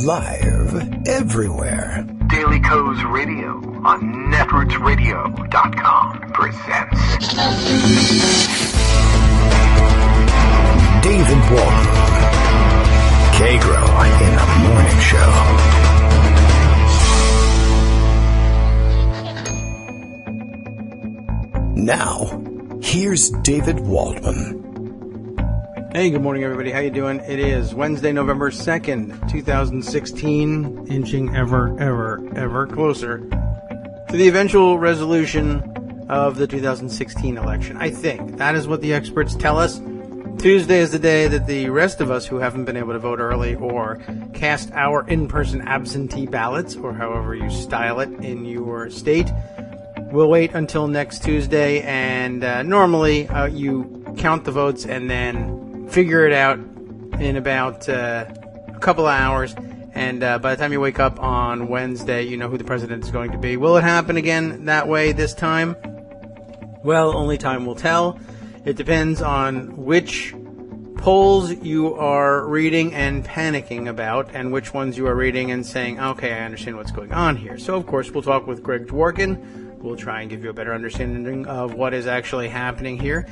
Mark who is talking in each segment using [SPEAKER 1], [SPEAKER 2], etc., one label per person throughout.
[SPEAKER 1] Live everywhere.
[SPEAKER 2] Daily Co's Radio on netrootsradio.com presents
[SPEAKER 1] David Walton. Kagro in the Morning Show. Now, here's David Waldman.
[SPEAKER 3] Hey, good morning, everybody. How you doing? It is Wednesday, November 2nd, 2016, inching ever closer to the eventual resolution of the 2016 election. I think that is what the experts tell us. Tuesday is the day that the rest of us who haven't been able to vote early or cast our in-person absentee ballots, or however you style it in your state, will wait until next Tuesday, and normally you count the votes and then figure it out in about a couple of hours, and by the time you wake up on Wednesday, you know who the president is going to be. Will it happen again that way this time? Well, only time will tell. It depends on which polls you are reading and panicking about, and which ones you are reading and saying, okay, I understand what's going on here. So, of course, we'll talk with Greg Dworkin. We'll try and give you a better understanding of what is actually happening here.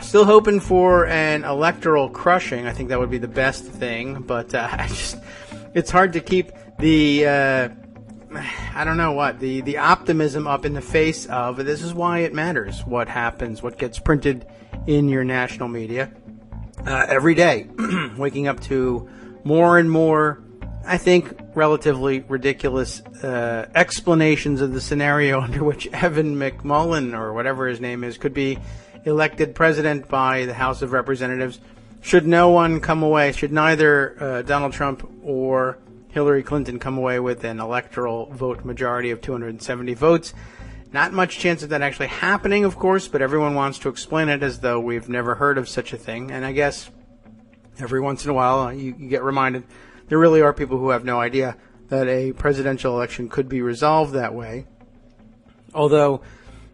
[SPEAKER 3] Still hoping for an electoral crushing. I think that would be the best thing, but it's hard to keep the, the optimism up in the face of, this is why it matters what happens, what gets printed in your national media every day, waking up to more and more, I think, relatively ridiculous explanations of the scenario under which Evan McMullen, or whatever his name is, could be elected president by the House of Representatives. Should neither Donald Trump or Hillary Clinton come away with an electoral vote majority of 270 votes. Not much chance of that actually happening, of course, but everyone wants to explain it as though we've never heard of such a thing. And I guess every once in a while you get reminded there really are people who have no idea that a presidential election could be resolved that way. Although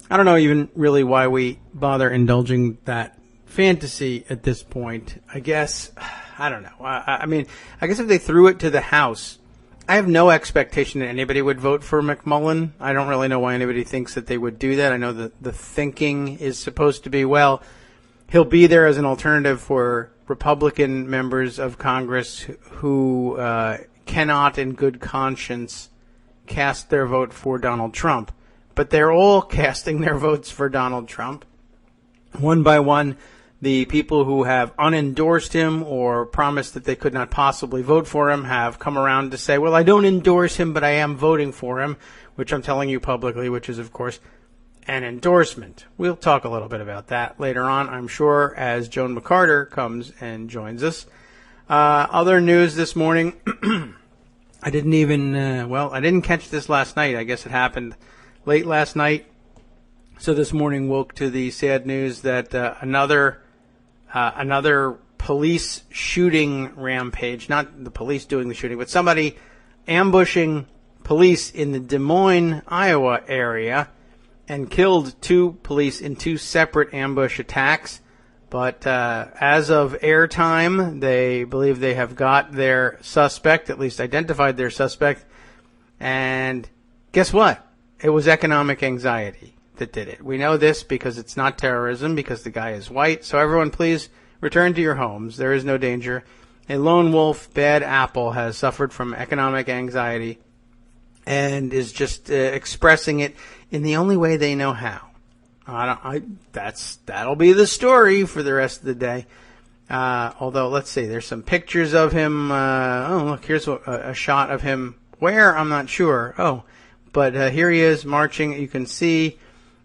[SPEAKER 3] I don't know even really why we bother indulging that fantasy at this point. I guess, I don't know. I mean, I guess if they threw it to the House, I have no expectation that anybody would vote for McMullen. I don't really know why anybody thinks that they would do that. I know that the thinking is supposed to be, well, he'll be there as an alternative for Republican members of Congress who cannot in good conscience cast their vote for Donald Trump. But they're all casting their votes for Donald Trump. One by one, the people who have unendorsed him or promised that they could not possibly vote for him have come around to say, well, I don't endorse him, but I am voting for him, which I'm telling you publicly, which is, of course, an endorsement. We'll talk a little bit about that later on, I'm sure, as Joan McCarter comes and joins us. Other news this morning, I didn't catch this last night. I guess it happened late last night, so this morning woke to the sad news that another police shooting rampage, not the police doing the shooting, but somebody ambushing police in the Des Moines, Iowa area and killed 2 police in 2 separate ambush attacks. But as of airtime, they believe they have got their suspect, at least identified their suspect, and guess what? It was economic anxiety that did it. We know this because it's not terrorism, because the guy is white. So everyone, please return to your homes. There is no danger. A lone wolf, bad apple, has suffered from economic anxiety and is just expressing it in the only way they know how. That'll be the story for the rest of the day. Although, let's see, there's some pictures of him. Look, here's a shot of him. Where? I'm not sure. But here he is marching. You can see,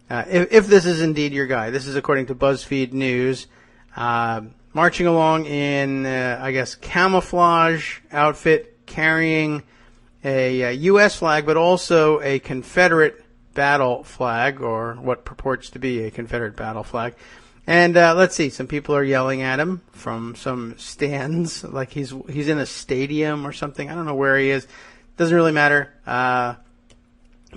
[SPEAKER 3] if this is indeed your guy, this is according to BuzzFeed News, marching along in, camouflage outfit, carrying a U.S. flag, but also a Confederate battle flag, or what purports to be a Confederate battle flag. And let's see, some people are yelling at him from some stands, like he's in a stadium or something. I don't know where he is. Doesn't really matter.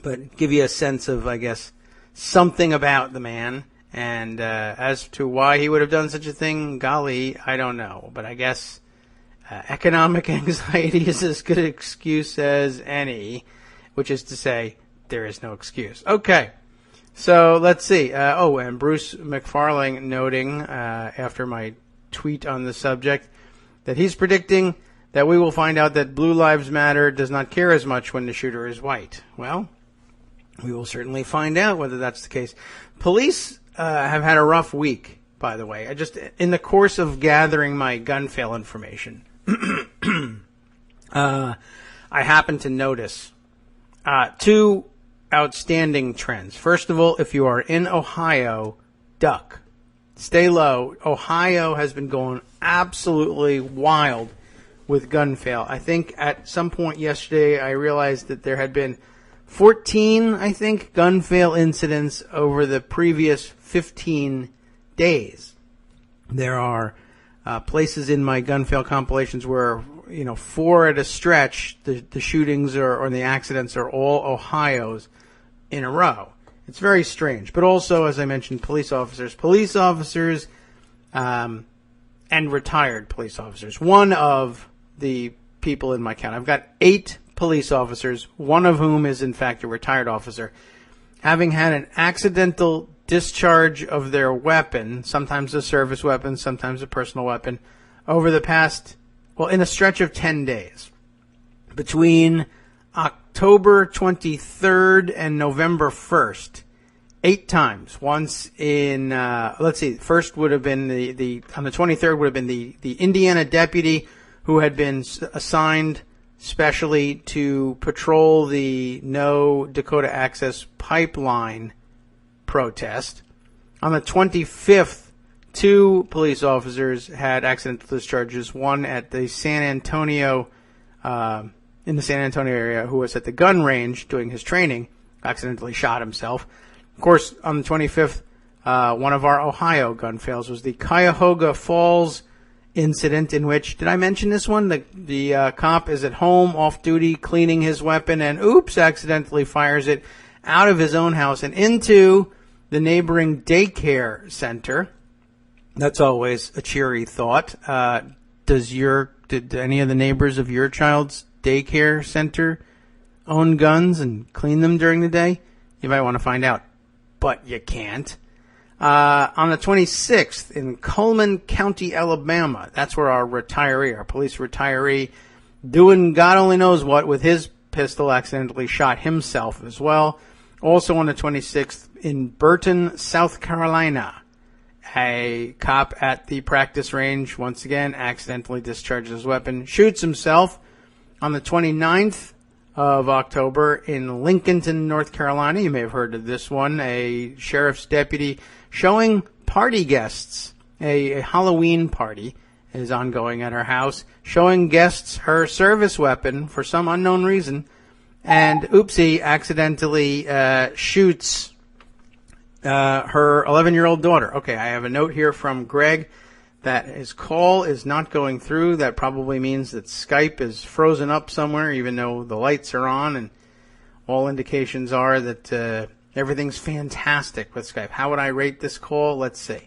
[SPEAKER 3] But give you a sense of, I guess, something about the man. And as to why he would have done such a thing, golly, I don't know. But I guess Economic anxiety is as good an excuse as any, which is to say, there is no excuse. Okay, so let's see. And Bruce McFarling noting, after my tweet on the subject, that he's predicting that we will find out that Blue Lives Matter does not care as much when the shooter is white. Well, we will certainly find out whether that's the case. Police have had a rough week, by the way. In the course of gathering my gun fail information, I happened to notice two outstanding trends. First of all, if you are in Ohio, duck. Stay low. Ohio has been going absolutely wild with gun fail. I think at some point yesterday I realized that there had been 14, gun fail incidents over the previous 15 days. There are places in my gun fail compilations where, 4 at a stretch, the shootings or the accidents are all Ohio's in a row. It's very strange. But also, as I mentioned, police officers, and retired police officers. One of the people in my count, I've got 8 police officers, one of whom is in fact a retired officer, having had an accidental discharge of their weapon, sometimes a service weapon, sometimes a personal weapon, over the past, in a stretch of 10 days. Between October 23rd and November 1st, 8 times. Once in, first would have been on the 23rd would have been the Indiana deputy who had been assigned specially to patrol the No Dakota Access Pipeline protest. On the 25th, 2 police officers had accidental discharges, one at the San Antonio, in the San Antonio area, who was at the gun range doing his training, accidentally shot himself. Of course, on the 25th, one of our Ohio gun fails was the Cuyahoga Falls incident, in which, did I mention this one? The cop is at home, off duty, cleaning his weapon, and accidentally fires it out of his own house and into the neighboring daycare center. That's always a cheery thought. Did any of the neighbors of your child's daycare center own guns and clean them during the day? You might want to find out, but you can't. On the 26th, in Cullman County, Alabama, that's where our police retiree, doing God only knows what with his pistol, accidentally shot himself as well. Also on the 26th, in Burton, South Carolina, a cop at the practice range, once again, accidentally discharges his weapon, shoots himself. On the 29th of October, in Lincolnton, North Carolina, you may have heard of this one, a sheriff's deputy showing party guests, a Halloween party is ongoing at her house, showing guests her service weapon for some unknown reason, and accidentally shoots her 11-year-old daughter. Okay, I have a note here from Greg that his call is not going through. That probably means that Skype is frozen up somewhere, even though the lights are on, and all indications are that everything's fantastic with Skype. How would I rate this call? Let's see.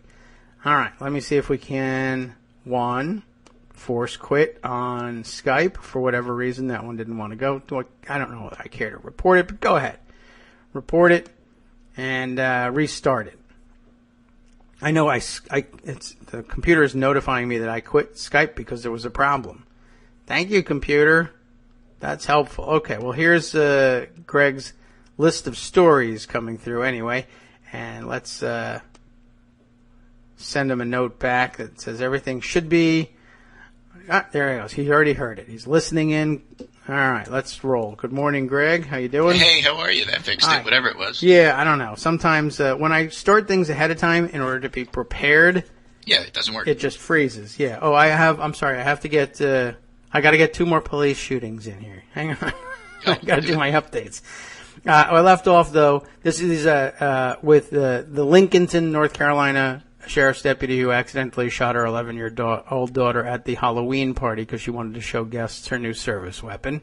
[SPEAKER 3] All right, let me see if we can. 1, force quit on Skype for whatever reason. That one didn't want to go. I don't know if I care to report it, but go ahead. Report it and restart it. I know the computer is notifying me that I quit Skype because there was a problem. Thank you, computer. That's helpful. Okay, well, here's Greg's list of stories coming through anyway, and let's send him a note back that says everything should be. There he goes. He already heard it. He's listening in. All right, let's roll. Good morning, Greg. How you doing?
[SPEAKER 4] Hey, how are you? That fixed it, whatever it was.
[SPEAKER 3] Yeah, I don't know. Sometimes when I start things ahead of time in order to be prepared,
[SPEAKER 4] it doesn't work.
[SPEAKER 3] It just freezes. Yeah. Oh, I'm sorry. I have to get. I got to get 2 more police shootings in here. Hang on. I got to do my updates. I left off though. This is with the Lincolnton, North Carolina sheriff's deputy who accidentally shot her 11-year-old daughter at the Halloween party because she wanted to show guests her new service weapon.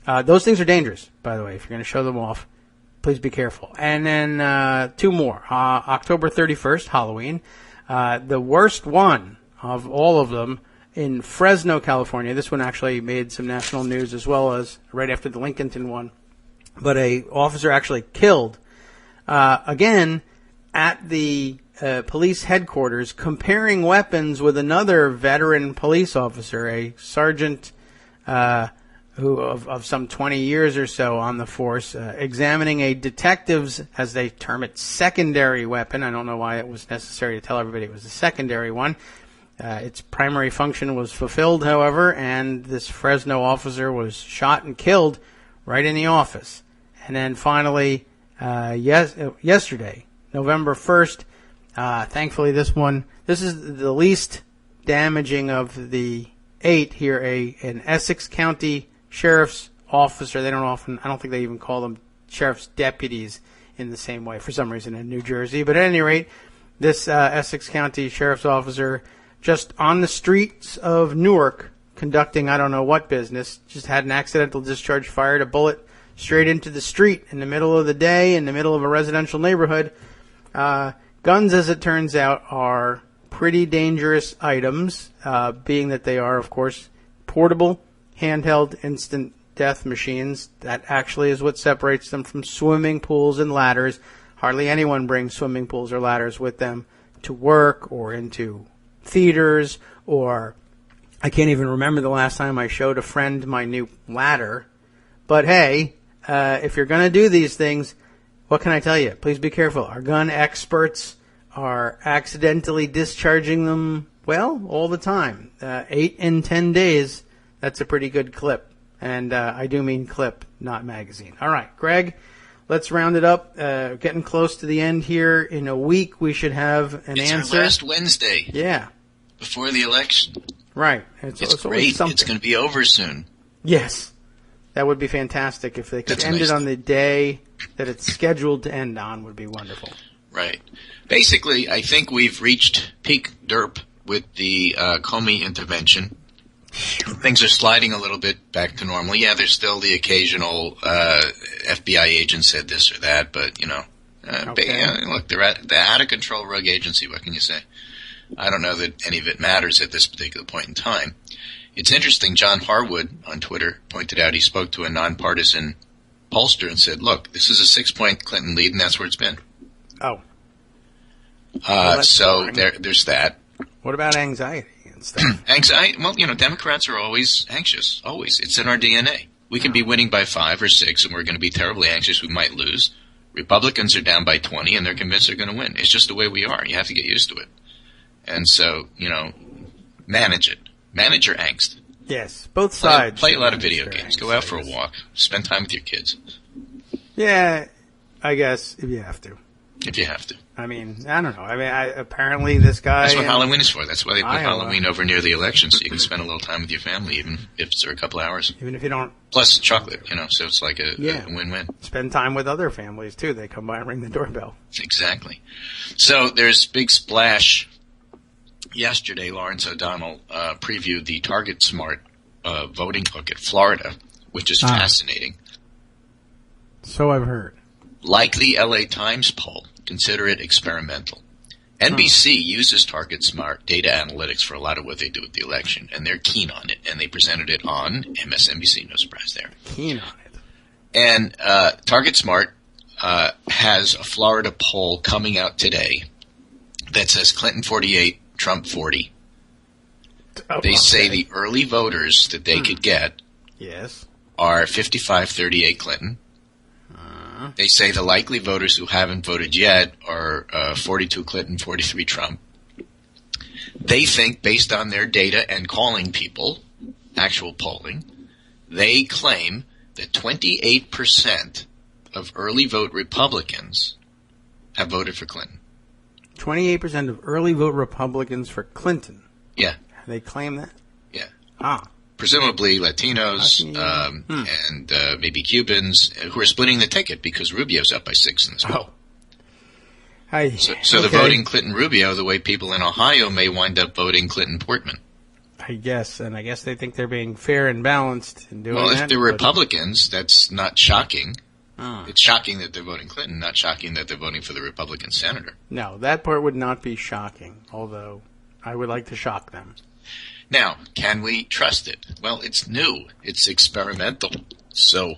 [SPEAKER 3] Those things are dangerous, by the way. If you're going to show them off, please be careful. And then 2 more. October 31st, Halloween. The worst one of all of them, in Fresno, California. This one actually made some national news as well as right after the Lincolnton one. But a officer actually killed, again, at the police headquarters, comparing weapons with another veteran police officer, a sergeant who of some 20 years or so on the force, examining a detective's, as they term it, secondary weapon. I don't know why it was necessary to tell everybody it was a secondary one. Its primary function was fulfilled, however, and this Fresno officer was shot and killed right in the office. And then finally, yesterday, November 1st, thankfully this is the least damaging of the 8 here, an Essex County Sheriff's officer. I don't think they even call them sheriff's deputies in the same way for some reason in New Jersey. But at any rate, this Essex County Sheriff's officer, just on the streets of Newark, conducting I don't know what business, just had an accidental discharge, fired a bullet straight into the street in the middle of the day, in the middle of a residential neighborhood. Guns, as it turns out, are pretty dangerous items, being that they are, of course, portable, handheld, instant death machines. That actually is what separates them from swimming pools and ladders. Hardly anyone brings swimming pools or ladders with them to work or into theaters, or I can't even remember the last time I showed a friend my new ladder. But hey, if you're going to do these things, what can I tell you? Please be careful. Our gun experts are accidentally discharging them, well, all the time. 8 in 10 days, that's a pretty good clip. And I do mean clip, not magazine. All right, Greg, let's round it up. Getting close to the end here. In a week, we should have an answer.
[SPEAKER 4] It's our last Wednesday.
[SPEAKER 3] Yeah.
[SPEAKER 4] Before the election.
[SPEAKER 3] Right.
[SPEAKER 4] It's great. It's going to be over soon.
[SPEAKER 3] Yes. That would be fantastic. If they could end it on the day that it's scheduled to end on, would be wonderful.
[SPEAKER 4] Right. Basically, I think we've reached peak derp with the Comey intervention. Things are sliding a little bit back to normal. Yeah, there's still the occasional FBI agent said this or that, but, look, they're out of control rogue agency. What can you say? I don't know that any of it matters at this particular point in time. It's interesting, John Harwood on Twitter pointed out he spoke to a nonpartisan pollster and said, look, this is a 6-point Clinton lead, and that's where it's been.
[SPEAKER 3] Oh.
[SPEAKER 4] So there's that.
[SPEAKER 3] What about anxiety and stuff?
[SPEAKER 4] Anxiety? Well, Democrats are always anxious. Always. It's in our DNA. We can be winning by 5 or 6, and we're going to be terribly anxious we might lose. Republicans are down by 20, and they're convinced they're going to win. It's just the way we are. You have to get used to it. And so, manage it. Manage your angst.
[SPEAKER 3] Yes, both sides.
[SPEAKER 4] Play a lot of video games. Go out for a walk. Spend time with your kids.
[SPEAKER 3] Yeah, I guess if you have to.
[SPEAKER 4] If you have to.
[SPEAKER 3] I mean, I don't know. Apparently this guy...
[SPEAKER 4] That's what Halloween is for. That's why they put Halloween over near the election, so you can spend a little time with your family, even if it's for a couple hours.
[SPEAKER 3] Even if you don't...
[SPEAKER 4] Plus chocolate, so it's like a win-win.
[SPEAKER 3] Spend time with other families, too. They come by and ring the doorbell.
[SPEAKER 4] Exactly. So there's big splash. Yesterday, Lawrence O'Donnell previewed the Target Smart voting book at Florida, which is fascinating.
[SPEAKER 3] So I've heard.
[SPEAKER 4] Like the LA Times poll, consider it experimental. NBC uses Target Smart data analytics for a lot of what they do with the election, and they're keen on it, and they presented it on MSNBC, no surprise there.
[SPEAKER 3] Keen on it.
[SPEAKER 4] And Target Smart has a Florida poll coming out today that says Clinton 48, Trump 40. They say the early voters that they could get are 55-38 Clinton. They say the likely voters who haven't voted yet are 42 Clinton, 43 Trump. They think, based on their data and calling people, actual polling, they claim that 28% of early vote Republicans have voted for Clinton.
[SPEAKER 3] 28% of early vote Republicans for Clinton.
[SPEAKER 4] Yeah.
[SPEAKER 3] They claim that?
[SPEAKER 4] Yeah. Presumably Latinos and maybe Cubans who are splitting the ticket because Rubio's up by 6 in this poll. So they're voting Clinton Rubio the way people in Ohio may wind up voting Clinton Portman.
[SPEAKER 3] I guess, and I guess they think they're being fair and balanced in doing that.
[SPEAKER 4] Well, if they're Republicans, that's not shocking. It's shocking that they're voting Clinton, not shocking that they're voting for the Republican senator.
[SPEAKER 3] No, that part would not be shocking, although I would like to shock them.
[SPEAKER 4] Now, can we trust it? Well, it's new. It's experimental. So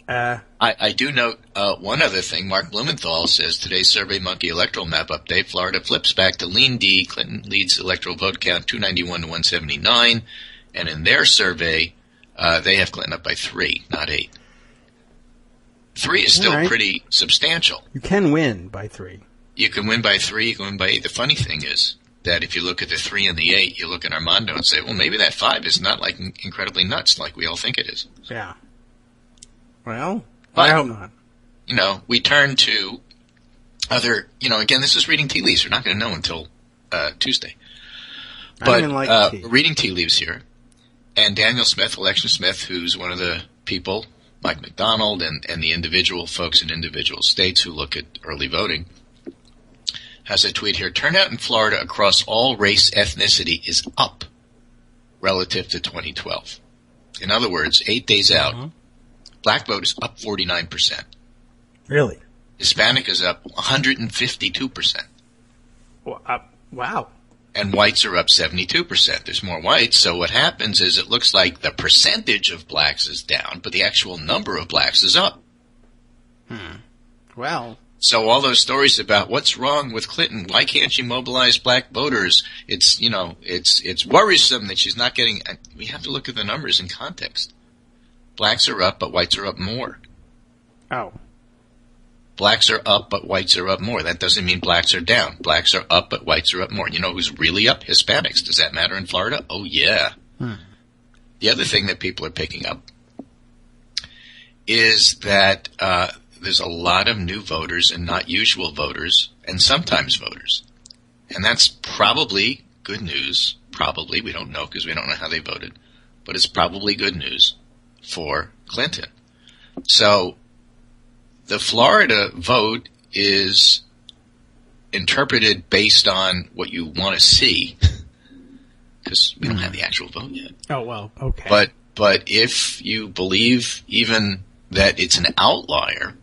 [SPEAKER 4] I do note one other thing. Mark Blumenthal says, today's SurveyMonkey electoral map update, Florida flips back to lean D. Clinton leads electoral vote count 291 to 179. And in their survey, they have Clinton up by 3, not 8. 3 is still pretty substantial.
[SPEAKER 3] You can win by 3.
[SPEAKER 4] You can win by 3, you can win by 8. The funny thing is that if you look at the 3 and the 8, you look at Armando and say, well, maybe that 5 is not like incredibly nuts like we all think it is.
[SPEAKER 3] Yeah. Well,
[SPEAKER 4] but,
[SPEAKER 3] I hope not.
[SPEAKER 4] You know, we turn to other, you know, again, this is reading tea leaves. We're not going to know until Tuesday. But reading tea leaves here. And Daniel Smith, Election Smith, who's one of the people, Mike McDonald, and the individual folks in individual states who look at early voting, has a tweet here. Turnout in Florida across all race ethnicity is up relative to 2012. In other words, 8 days out, black vote is up 49%.
[SPEAKER 3] Really?
[SPEAKER 4] Hispanic is up 152%.
[SPEAKER 3] Wow.
[SPEAKER 4] And whites are up 72%. There's more whites, so what happens is it looks like the percentage of blacks is down, but the actual number of blacks is up.
[SPEAKER 3] Well.
[SPEAKER 4] So all those stories about what's wrong with Clinton, why can't she mobilize black voters? It's, you know, it's worrisome that she's not getting. We have to look at the numbers in context. Blacks are up, but whites are up more.
[SPEAKER 3] Oh.
[SPEAKER 4] Blacks are up, but whites are up more. That doesn't mean blacks are down. Blacks are up, but whites are up more. You know who's really up? Hispanics. Does that matter in Florida? Oh, yeah. The other thing that people are picking up is that there's a lot of new voters and not usual voters and sometimes voters. And that's probably good news. Probably. We don't know because we don't know how they voted. But it's probably good news for Clinton. So the Florida vote is interpreted based on what you want to see, because we don't have the actual vote yet.
[SPEAKER 3] Oh, well, okay.
[SPEAKER 4] But if you believe even that it's an outlier,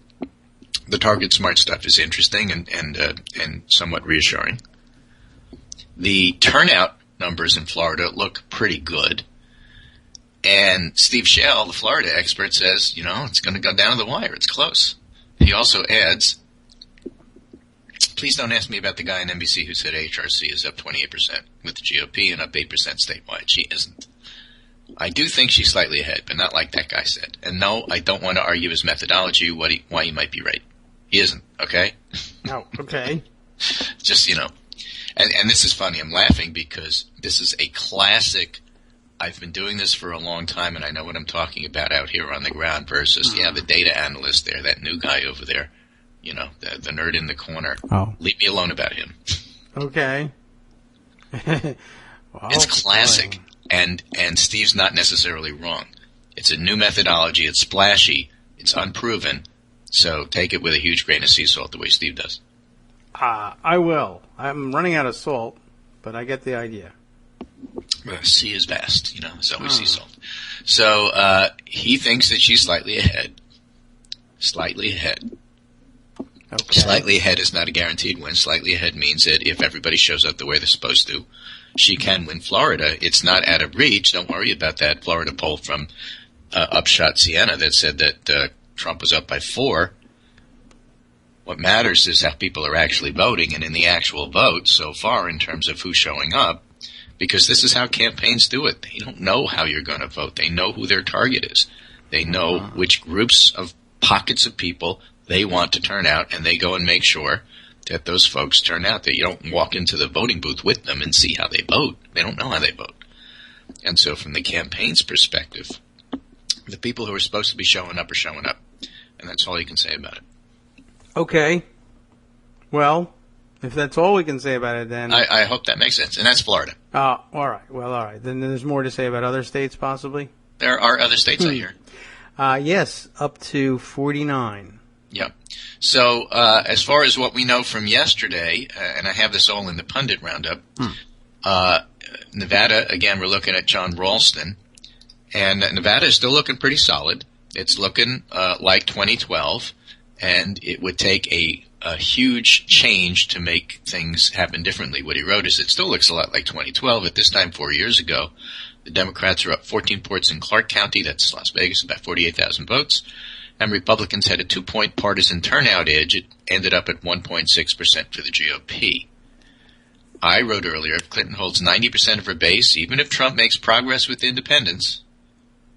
[SPEAKER 4] the Target Smart stuff is interesting and somewhat reassuring. The turnout numbers in Florida look pretty good. And Steve Shell, the Florida expert, says, you know, it's going to go down to the wire. It's close. He also adds, please don't ask me about the guy on NBC who said HRC is up 28% with the GOP and up 8% statewide. She isn't. I do think she's slightly ahead, but not like that guy said. And no, I don't want to argue his methodology, why he might be right. He isn't, okay?
[SPEAKER 3] Oh, okay.
[SPEAKER 4] Just, you know. And this is funny. I'm laughing because this is a classic. I've been doing this for a long time, and I know what I'm talking about out here on the ground versus, the data analyst there, that new guy over there, you know, the nerd in the corner.
[SPEAKER 3] Oh.
[SPEAKER 4] Leave me alone about him.
[SPEAKER 3] Okay. Well,
[SPEAKER 4] it's classic, and Steve's not necessarily wrong. It's a new methodology. It's splashy. It's unproven. So take it with a huge grain of sea salt the way Steve does.
[SPEAKER 3] I will. I'm running out of salt, but I get the idea.
[SPEAKER 4] Sea is vast, you know, it's always sea salt. So he thinks that she's slightly ahead. Slightly ahead.
[SPEAKER 3] Okay.
[SPEAKER 4] Slightly ahead is not a guaranteed win. Slightly ahead means that if everybody shows up the way they're supposed to, she can win Florida. It's not out of reach. Don't worry about that Florida poll from Upshot Siena that said that Trump was up by 4. What matters is how people are actually voting, and in the actual vote so far in terms of who's showing up, because this is how campaigns do it. They don't know how you're going to vote. They know who their target is. They know which groups of pockets of people they want to turn out, and they go and make sure that those folks turn out, that you don't walk into the voting booth with them and see how they vote. They don't know how they vote. And so from the campaign's perspective, the people who are supposed to be showing up are showing up. And that's all you can say about it.
[SPEAKER 3] Okay. Well, if that's all we can say about it, then...
[SPEAKER 4] I hope that makes sense. And that's Florida.
[SPEAKER 3] All right. Well, all right. Then there's more to say about other states, possibly?
[SPEAKER 4] There are other states, I hear.
[SPEAKER 3] Yes, up to 49.
[SPEAKER 4] Yep. So as far as what we know from yesterday, and I have this all in the pundit roundup, Nevada, again, we're looking at John Ralston, and Nevada is still looking pretty solid. It's looking like 2012, and it would take a a huge change to make things happen differently. What he wrote is it still looks a lot like 2012. At this time 4 years ago, the Democrats are up 14 points in Clark County, that's Las Vegas, about 48,000 votes, and Republicans had a 2-point partisan turnout edge. It ended up at 1.6% for the GOP. I wrote earlier, if Clinton holds 90% of her base, even if Trump makes progress with independents,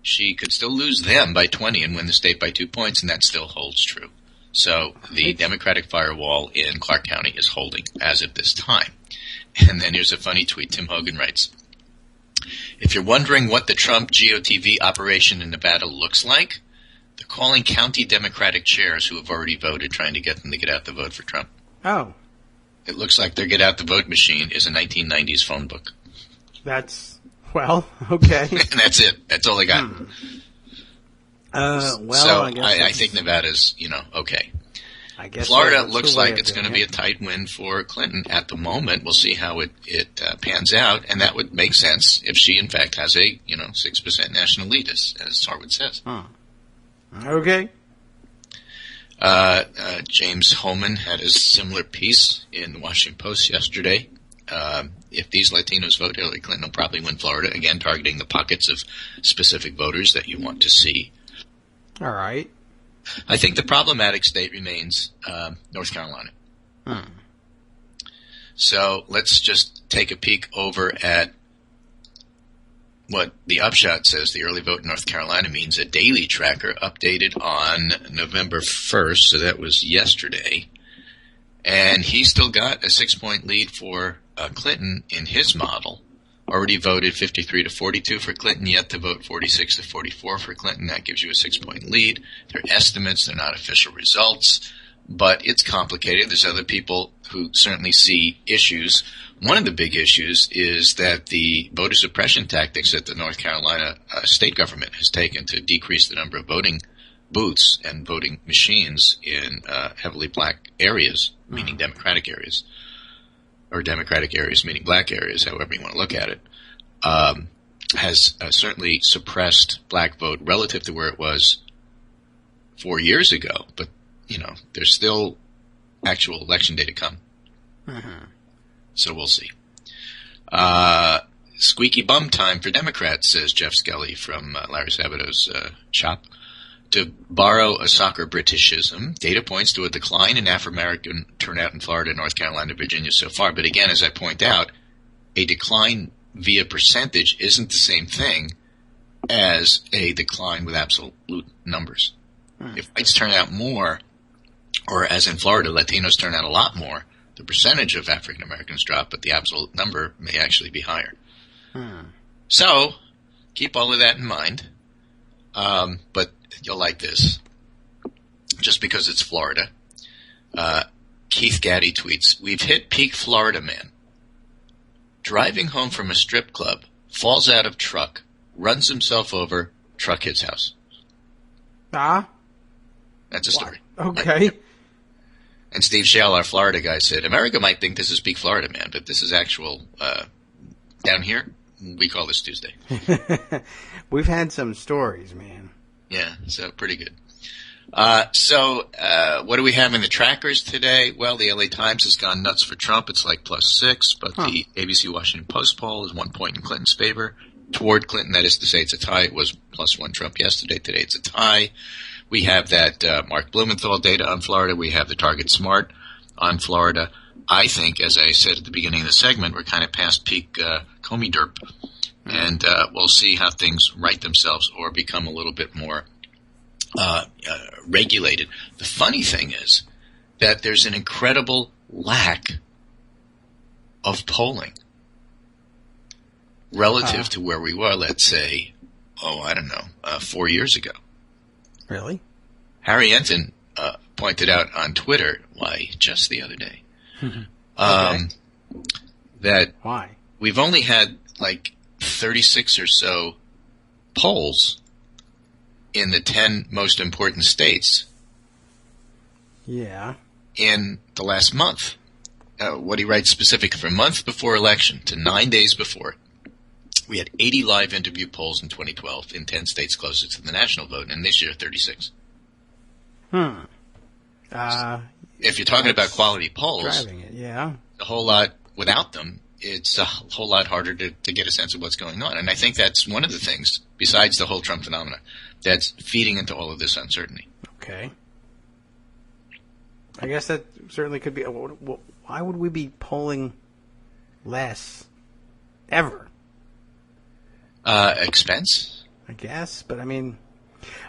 [SPEAKER 4] she could still lose them by 20 and win the state by 2 points, and that still holds true. So the Democratic firewall in Clark County is holding as of this time. And then here's a funny tweet. Tim Hogan writes, if you're wondering what the Trump GOTV operation in Nevada looks like, they're calling county Democratic chairs who have already voted, trying to get them to get out the vote for Trump.
[SPEAKER 3] Oh.
[SPEAKER 4] It looks like their get out the vote machine is a 1990s phone book.
[SPEAKER 3] That's, well, okay.
[SPEAKER 4] And that's it. That's all I got.
[SPEAKER 3] Well,
[SPEAKER 4] so
[SPEAKER 3] I guess
[SPEAKER 4] I think Nevada's, okay.
[SPEAKER 3] I guess
[SPEAKER 4] Florida looks like it's going to be a tight win for Clinton at the moment. We'll see how it pans out, and that would make sense if she, in fact, has a 6% national lead, as Harwood says.
[SPEAKER 3] Huh. Okay.
[SPEAKER 4] James Homan had a similar piece in the Washington Post yesterday. If these Latinos vote, Hillary Clinton will probably win Florida, again targeting the pockets of specific voters that you want to see.
[SPEAKER 3] All right.
[SPEAKER 4] I think the problematic state remains North Carolina. So let's just take a peek over at what the upshot says the early vote in North Carolina means. A daily tracker updated on November 1st, so that was yesterday. And he still got a 6-point lead for Clinton in his model. Already voted 53 to 42 for Clinton, yet to vote 46 to 44 for Clinton. That gives you a 6-point lead. They're estimates, they're not official results, but it's complicated. There's other people who certainly see issues. One of the big issues is that the voter suppression tactics that the North Carolina state government has taken to decrease the number of voting booths and voting machines in heavily black areas, meaning Democratic areas, or Democratic areas meaning black areas, however you want to look at it, has certainly suppressed black vote relative to where it was 4 years ago. But, there's still actual election day to come. So we'll see. Squeaky bum time for Democrats, says Jeff Skelly from Larry Sabato's shop. To borrow a soccer Britishism, data points to a decline in Afro-American turnout in Florida, North Carolina, Virginia so far. But again, as I point out, a decline via percentage isn't the same thing as a decline with absolute numbers. If whites turn out more, or as in Florida, Latinos turn out a lot more, the percentage of African Americans drop, but the absolute number may actually be higher. So, keep all of that in mind. But you'll like this. Just because it's Florida. Keith Gaddy tweets, we've hit peak Florida man. Driving home from a strip club, falls out of truck, runs himself over, truck hits house. That's a story.
[SPEAKER 3] Okay.
[SPEAKER 4] And Steve Shell, our Florida guy, said, America might think this is peak Florida man, but this is actual, down here, we call this Tuesday.
[SPEAKER 3] We've had some stories, man.
[SPEAKER 4] Yeah, so pretty good. So what do we have in the trackers today? Well, the LA Times has gone nuts for Trump. It's like +6, but the ABC Washington Post poll is 1 point in Clinton's favor. Toward Clinton, that is to say it's a tie. It was +1 Trump yesterday. Today it's a tie. We have that Mark Blumenthal data on Florida. We have the Target Smart on Florida. I think, as I said at the beginning of the segment, we're kind of past peak Comey derp. And we'll see how things right themselves or become a little bit more regulated. The funny thing is that there's an incredible lack of polling relative to where we were, let's say, 4 years ago.
[SPEAKER 3] Really?
[SPEAKER 4] Harry Enton pointed out on Twitter, just the other day, that we've only had 36 or so polls in the 10 most important states in the last month. What he writes specifically, from month before election to 9 days before, we had 80 live interview polls in 2012 in 10 states closest to the national vote, and this year 36. if you're talking about quality polls,
[SPEAKER 3] driving it, yeah.
[SPEAKER 4] a whole lot without them, it's a whole lot harder to get a sense of what's going on. And I think that's one of the things, besides the whole Trump phenomena, that's feeding into all of this uncertainty.
[SPEAKER 3] Okay. I guess that certainly could be. Why would we be polling less ever?
[SPEAKER 4] Expense?
[SPEAKER 3] I guess, but I mean,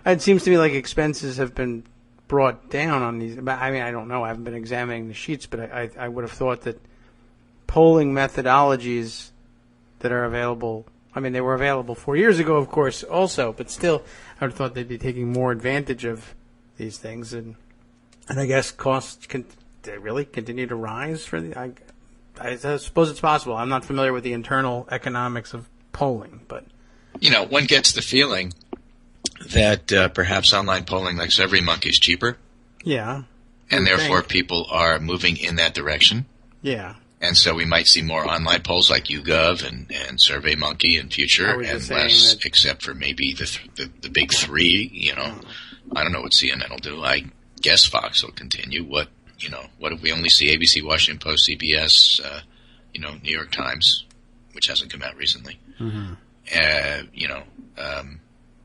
[SPEAKER 3] it seems to me like expenses have been brought down on these. I mean, I don't know. I haven't been examining the sheets, but I would have thought that polling methodologies that are available, I mean, they were available 4 years ago, of course, also, but still, I would have thought they'd be taking more advantage of these things. And I guess costs they really continue to rise for the. I suppose it's possible. I'm not familiar with the internal economics of polling, but
[SPEAKER 4] One gets the feeling that perhaps online polling like SurveyMonkey is cheaper.
[SPEAKER 3] Yeah.
[SPEAKER 4] And therefore people are moving in that direction.
[SPEAKER 3] Yeah.
[SPEAKER 4] And so we might see more online polls like YouGov and SurveyMonkey in future, and less, except for maybe the big three. I don't know what CNN will do. I guess Fox will continue. What if we only see ABC, Washington Post, CBS, New York Times, which hasn't come out recently.
[SPEAKER 3] Mm-hmm.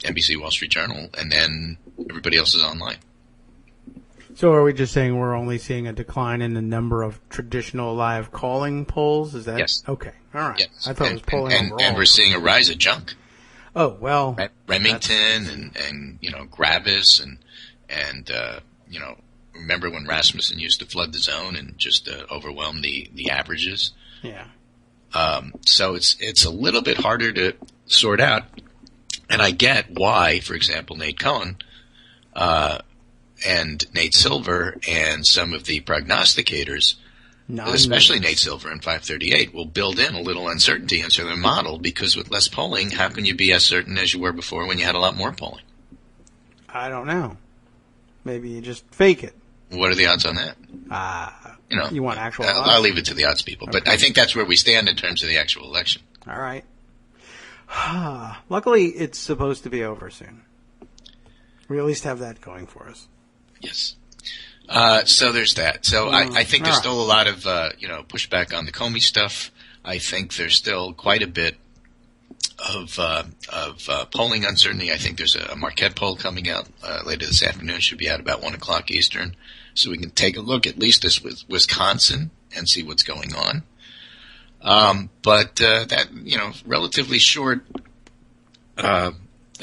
[SPEAKER 4] NBC, Wall Street Journal, and then everybody else is online.
[SPEAKER 3] So are we just saying we're only seeing a decline in the number of traditional live calling polls? Is that
[SPEAKER 4] yes?
[SPEAKER 3] Okay, all right.
[SPEAKER 4] Yes.
[SPEAKER 3] I thought it was polling overall.
[SPEAKER 4] And we're seeing a rise of junk.
[SPEAKER 3] Oh well,
[SPEAKER 4] Remington and Gravis and remember when Rasmussen used to flood the zone and just overwhelm the averages?
[SPEAKER 3] Yeah.
[SPEAKER 4] So it's a little bit harder to sort out, and I get why, for example, Nate Cohn and Nate Silver and some of the prognosticators, especially Nate Silver in 538, will build in a little uncertainty into their model, because with less polling, how can you be as certain as you were before when you had a lot more polling?
[SPEAKER 3] I don't know. Maybe you just fake it.
[SPEAKER 4] What are the odds on that?
[SPEAKER 3] You want actual odds?
[SPEAKER 4] I'll leave it to the odds people. Okay. But I think that's where we stand in terms of the actual election.
[SPEAKER 3] All right. Luckily, it's supposed to be over soon. We at least have that going for us.
[SPEAKER 4] Yes. So there's that. So I think there's still a lot of pushback on the Comey stuff. I think there's still quite a bit of polling uncertainty. I think there's a Marquette poll coming out later this afternoon. Should be out about 1:00 Eastern, so we can take a look at least this with Wisconsin and see what's going on. But that relatively short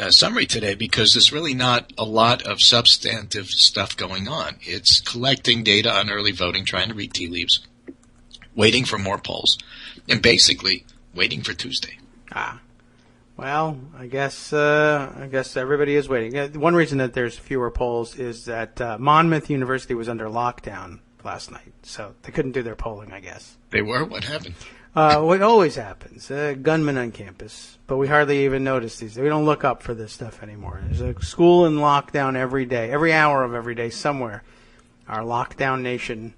[SPEAKER 4] summary today, because there's really not a lot of substantive stuff going on. It's collecting data on early voting, trying to read tea leaves, waiting for more polls, and basically waiting for Tuesday.
[SPEAKER 3] Well, I guess everybody is waiting. One reason that there's fewer polls is that Monmouth University was under lockdown last night, so they couldn't do their polling, I guess.
[SPEAKER 4] They were? What happened?
[SPEAKER 3] What always happens, gunmen on campus, but we hardly even notice these. We don't look up for this stuff anymore. There's a school in lockdown every day, every hour of every day somewhere. Our lockdown nation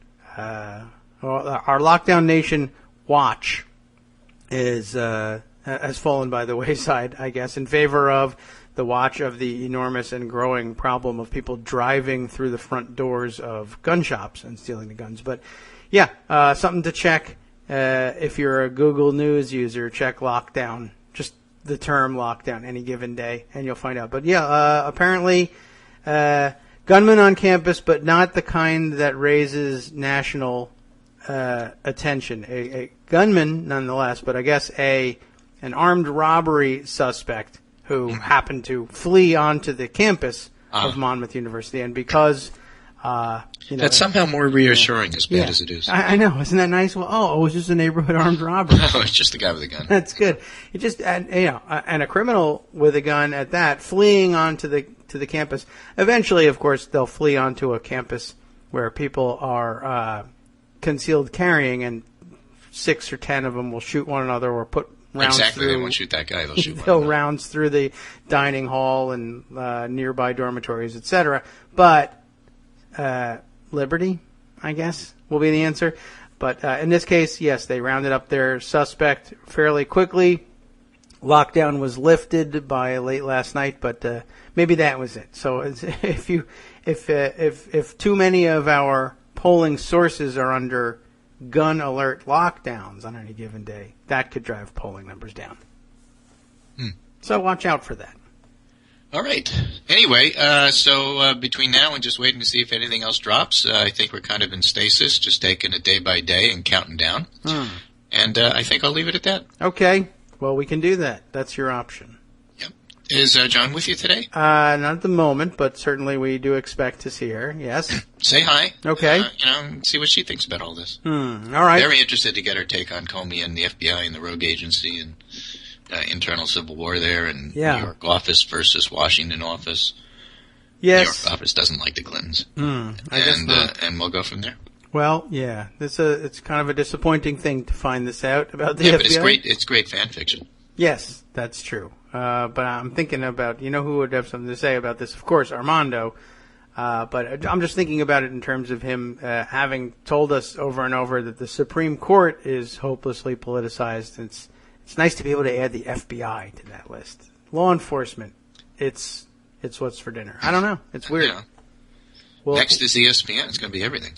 [SPEAKER 3] watch has fallen by the wayside, I guess, in favor of the watch of the enormous and growing problem of people driving through the front doors of gun shops and stealing the guns. But yeah, something to check. If you're a Google News user, check lockdown, just the term lockdown, any given day, and you'll find out. But yeah, apparently gunmen on campus, but not the kind that raises national attention. A gunman, nonetheless, but I guess an armed robbery suspect who happened to flee onto the campus of Monmouth University, and because
[SPEAKER 4] that's somehow more reassuring, as bad as it is.
[SPEAKER 3] I know, isn't that nice? Well, it was just a neighborhood armed robbery.
[SPEAKER 4] No, it's just the guy with a gun.
[SPEAKER 3] That's good. It just and a criminal with a gun at that, fleeing onto the campus. Eventually, of course, they'll flee onto a campus where people are concealed carrying, and 6 or 10 of them will shoot one another or put rounds through.
[SPEAKER 4] They won't shoot that guy. They'll shoot one
[SPEAKER 3] they'll
[SPEAKER 4] another.
[SPEAKER 3] rounds through the dining hall and nearby dormitories, etc. But liberty, I guess, will be the answer. But in this case, yes, they rounded up their suspect fairly quickly. Lockdown was lifted by late last night, but maybe that was it. So if too many of our polling sources are under gun alert lockdowns on any given day, that could drive polling numbers down. So watch out for that.
[SPEAKER 4] All right. Anyway, so between now and just waiting to see if anything else drops, I think we're kind of in stasis, just taking it day by day and counting down. And I think I'll leave it at that.
[SPEAKER 3] Okay. Well, we can do that. That's your option.
[SPEAKER 4] Yep. Is John with you today?
[SPEAKER 3] Not at the moment, but certainly we do expect to see her. Yes.
[SPEAKER 4] Say hi.
[SPEAKER 3] Okay.
[SPEAKER 4] See what she thinks about all this.
[SPEAKER 3] All right.
[SPEAKER 4] Very interested to get her take on Comey and the FBI and the rogue agency and internal civil war there and New York office versus Washington office.
[SPEAKER 3] Yes.
[SPEAKER 4] New York office doesn't like the Clintons.
[SPEAKER 3] I guess not.
[SPEAKER 4] And we'll go from there.
[SPEAKER 3] Well, yeah. It's kind of a disappointing thing to find this out about the
[SPEAKER 4] FBI.
[SPEAKER 3] FBI.
[SPEAKER 4] But it's great fan fiction.
[SPEAKER 3] Yes, that's true. But I'm thinking about, who would have something to say about this? Of course, Armando. But I'm just thinking about it in terms of him having told us over and over that the Supreme Court is hopelessly politicized. It's nice to be able to add the FBI to that list. Law enforcement, it's what's for dinner. I don't know. It's weird. Well,
[SPEAKER 4] next is ESPN. It's going to be everything.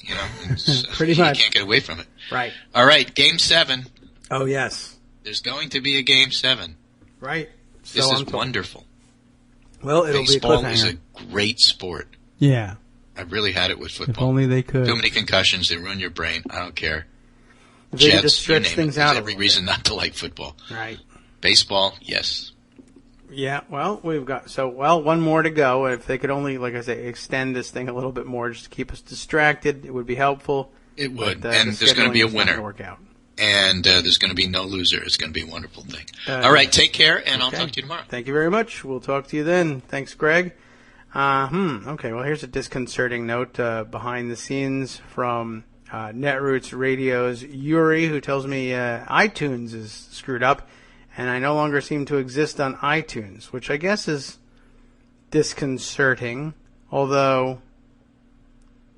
[SPEAKER 3] Pretty much.
[SPEAKER 4] You can't get away from it.
[SPEAKER 3] Right.
[SPEAKER 4] All right, Game 7.
[SPEAKER 3] Oh, yes.
[SPEAKER 4] There's going to be a Game 7.
[SPEAKER 3] Right.
[SPEAKER 4] This is wonderful.
[SPEAKER 3] Well, it'll
[SPEAKER 4] Baseball
[SPEAKER 3] be a
[SPEAKER 4] is a great sport.
[SPEAKER 3] Yeah.
[SPEAKER 4] I've really had it with football.
[SPEAKER 3] If only they could.
[SPEAKER 4] Too many concussions. They ruin your brain. I don't care.
[SPEAKER 3] They
[SPEAKER 4] Jets,
[SPEAKER 3] just stretch things out.
[SPEAKER 4] There's every reason not to like football.
[SPEAKER 3] Right.
[SPEAKER 4] Baseball, yes.
[SPEAKER 3] Yeah, well, one more to go. If they could only, like I say, extend this thing a little bit more just to keep us distracted, it would be helpful.
[SPEAKER 4] It would. And there's going to be a winner.
[SPEAKER 3] Work out.
[SPEAKER 4] And there's going to be no loser. It's going to be a wonderful thing. All right, take care, and I'll talk to you tomorrow.
[SPEAKER 3] Thank you very much. We'll talk to you then. Thanks, Greg. Okay, well, here's a disconcerting note behind the scenes from Netroots Radio's Yuri, who tells me iTunes is screwed up, and I no longer seem to exist on iTunes, which I guess is disconcerting, although,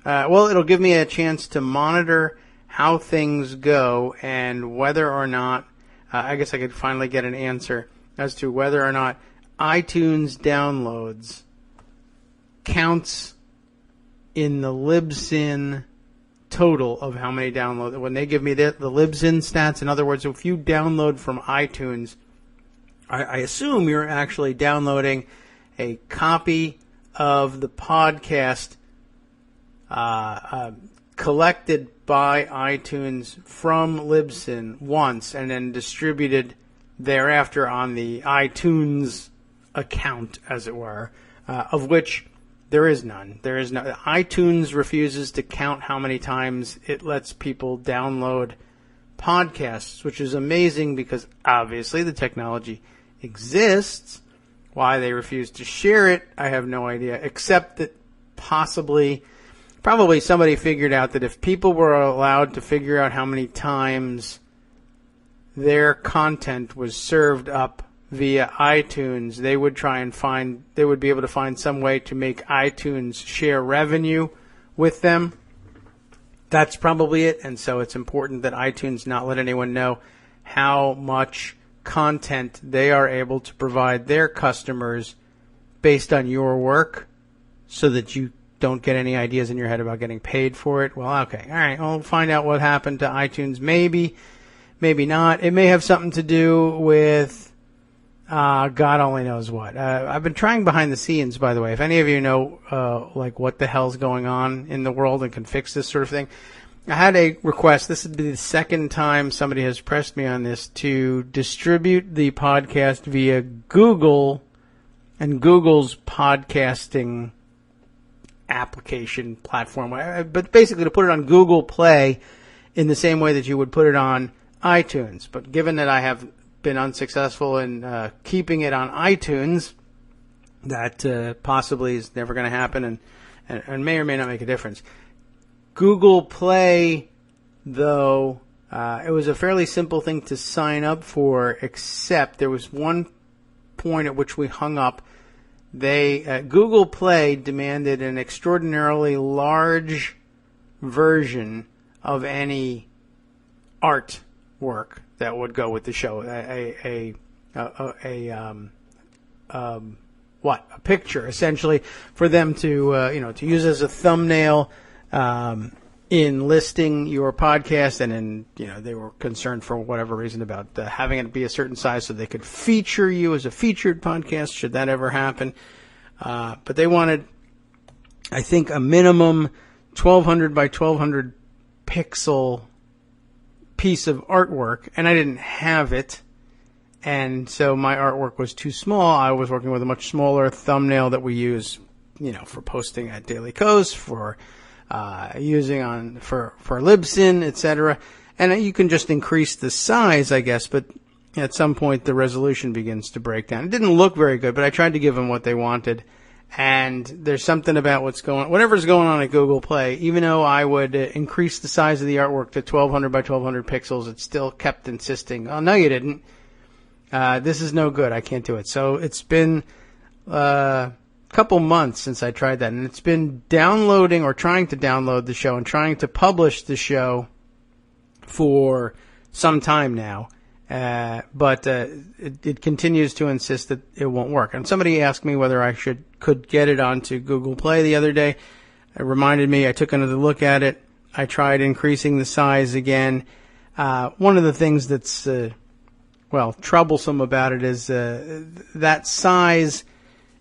[SPEAKER 3] it'll give me a chance to monitor how things go and whether or not, I guess I could finally get an answer as to whether or not iTunes downloads counts in the Libsyn total of how many downloads. When they give me the Libsyn stats, in other words, if you download from iTunes, I assume you're actually downloading a copy of the podcast collected by iTunes from Libsyn once and then distributed thereafter on the iTunes account, as it were, of which there is none. There is no. iTunes refuses to count how many times it lets people download podcasts, which is amazing because obviously the technology exists. Why they refuse to share it, I have no idea, except that probably somebody figured out that if people were allowed to figure out how many times their content was served up via iTunes, they would be able to find some way to make iTunes share revenue with them. That's probably it, and so it's important that iTunes not let anyone know how much content they are able to provide their customers based on your work so that you don't get any ideas in your head about getting paid for it. Well, okay. All right. I'll find out what happened to iTunes. Maybe not. It may have something to do with God only knows what. I've been trying behind the scenes, by the way. If any of you know what the hell's going on in the world and can fix this sort of thing, I had a request. This would be the second time somebody has pressed me on this to distribute the podcast via Google and Google's podcasting application platform, but basically to put it on Google Play in the same way that you would put it on iTunes. But given that I have been unsuccessful in keeping it on iTunes, that possibly is never going to happen and may or may not make a difference. Google Play, though, it was a fairly simple thing to sign up for, except there was one point at which we hung up. Google Play demanded an extraordinarily large version of any artwork that would go with the show. A picture, essentially, for them to to use as a thumbnail, in listing your podcast, and they were concerned for whatever reason about having it be a certain size so they could feature you as a featured podcast, should that ever happen. But they wanted, I think, a minimum 1200 by 1200 pixel piece of artwork, and I didn't have it. And so my artwork was too small. I was working with a much smaller thumbnail that we use, for posting at Daily Kos, for using for Libsyn, etc. And you can just increase the size, I guess, but at some point the resolution begins to break down. It didn't look very good, but I tried to give them what they wanted. And there's something about whatever's going on at Google Play, even though I would increase the size of the artwork to 1200 by 1200 pixels, it still kept insisting, oh, no, you didn't. This is no good. I can't do it. So it's been a couple months since I tried that, and it's been downloading or trying to download the show and trying to publish the show for some time now. But it continues to insist that it won't work. And somebody asked me whether I could get it onto Google Play the other day. It reminded me, I took another look at it. I tried increasing the size again. One of the things that's, troublesome about it is that size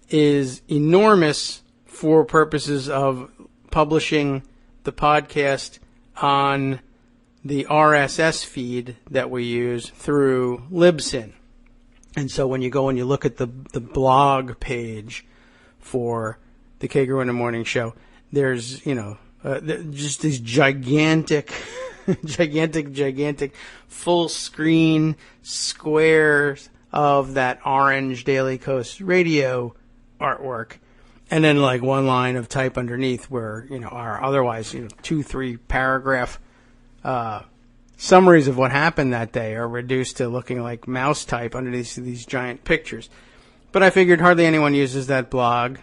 [SPEAKER 3] is enormous for purposes of publishing the podcast on the RSS feed that we use through Libsyn. And so when you go and you look at the blog page for the Kagro in the Morning Show, there's, just these gigantic full screen squares of that orange Daily Kos radio artwork. And then like one line of type underneath where, are otherwise, 2-3 paragraph summaries of what happened that day are reduced to looking like mouse type underneath these giant pictures. But I figured hardly anyone uses that blog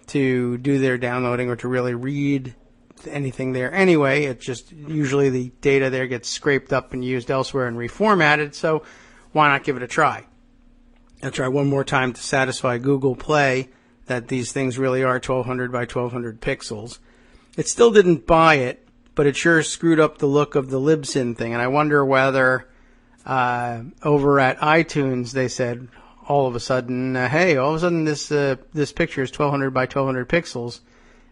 [SPEAKER 3] to do their downloading or to really read anything there anyway. It's just usually the data there gets scraped up and used elsewhere and reformatted, so why not give it a try? I'll try one more time to satisfy Google Play that these things really are 1200 by 1200 pixels. It still didn't buy it, but it sure screwed up the look of the Libsyn thing, and I wonder whether over at iTunes they said all of a sudden, this picture is 1200 by 1200 pixels.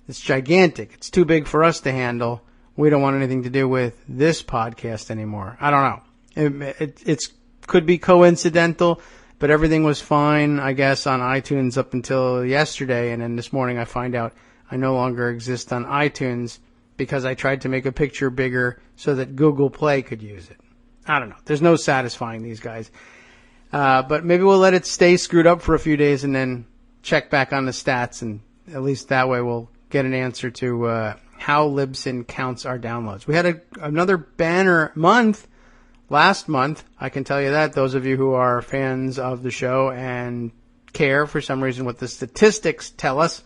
[SPEAKER 3] It's gigantic. It's too big for us to handle. We don't want anything to do with this podcast anymore. I don't know. It could be coincidental, but everything was fine, I guess, on iTunes up until yesterday, and then this morning I find out I no longer exist on iTunes because I tried to make a picture bigger so that Google Play could use it. I don't know. There's no satisfying these guys. But maybe we'll let it stay screwed up for a few days and then check back on the stats, and at least that way we'll get an answer to how Libsyn counts our downloads. We had another banner month last month. I can tell you that. Those of you who are fans of the show and care for some reason what the statistics tell us,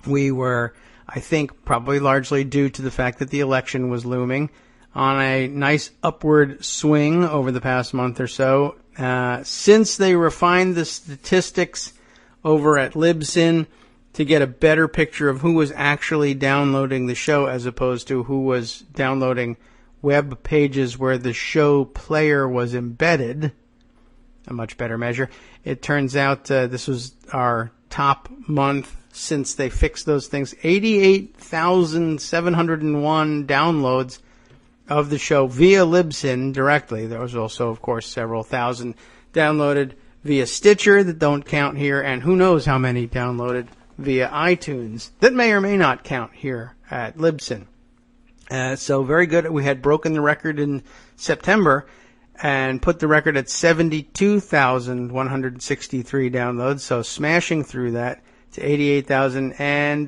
[SPEAKER 3] we were, I think, probably largely due to the fact that the election was looming, on a nice upward swing over the past month or so. Since they refined the statistics over at Libsyn to get a better picture of who was actually downloading the show as opposed to who was downloading web pages where the show player was embedded, a much better measure. It turns out this was our top month since they fixed those things. 88,701 downloads of the show via Libsyn directly. There was also, of course, several thousand downloaded via Stitcher that don't count here, and who knows how many downloaded via iTunes that may or may not count here at Libsyn. So very good. We had broken the record in September and put the record at 72,163 downloads, so smashing through that to 88,000, and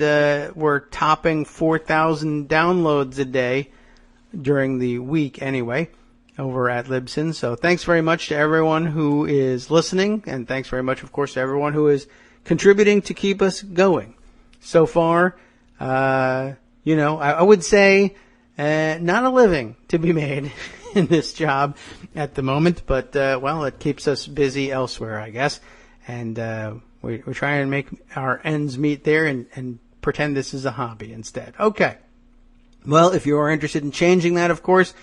[SPEAKER 3] we're topping 4,000 downloads a day during the week anyway over at Libsyn. So thanks very much to everyone who is listening, and thanks very much, of course, to everyone who is contributing to keep us going. So far, I would say not a living to be made in this job at the moment, but, it keeps us busy elsewhere, I guess. And we try and make our ends meet there and pretend this is a hobby instead. Okay. Well, if you are interested in changing that, of course,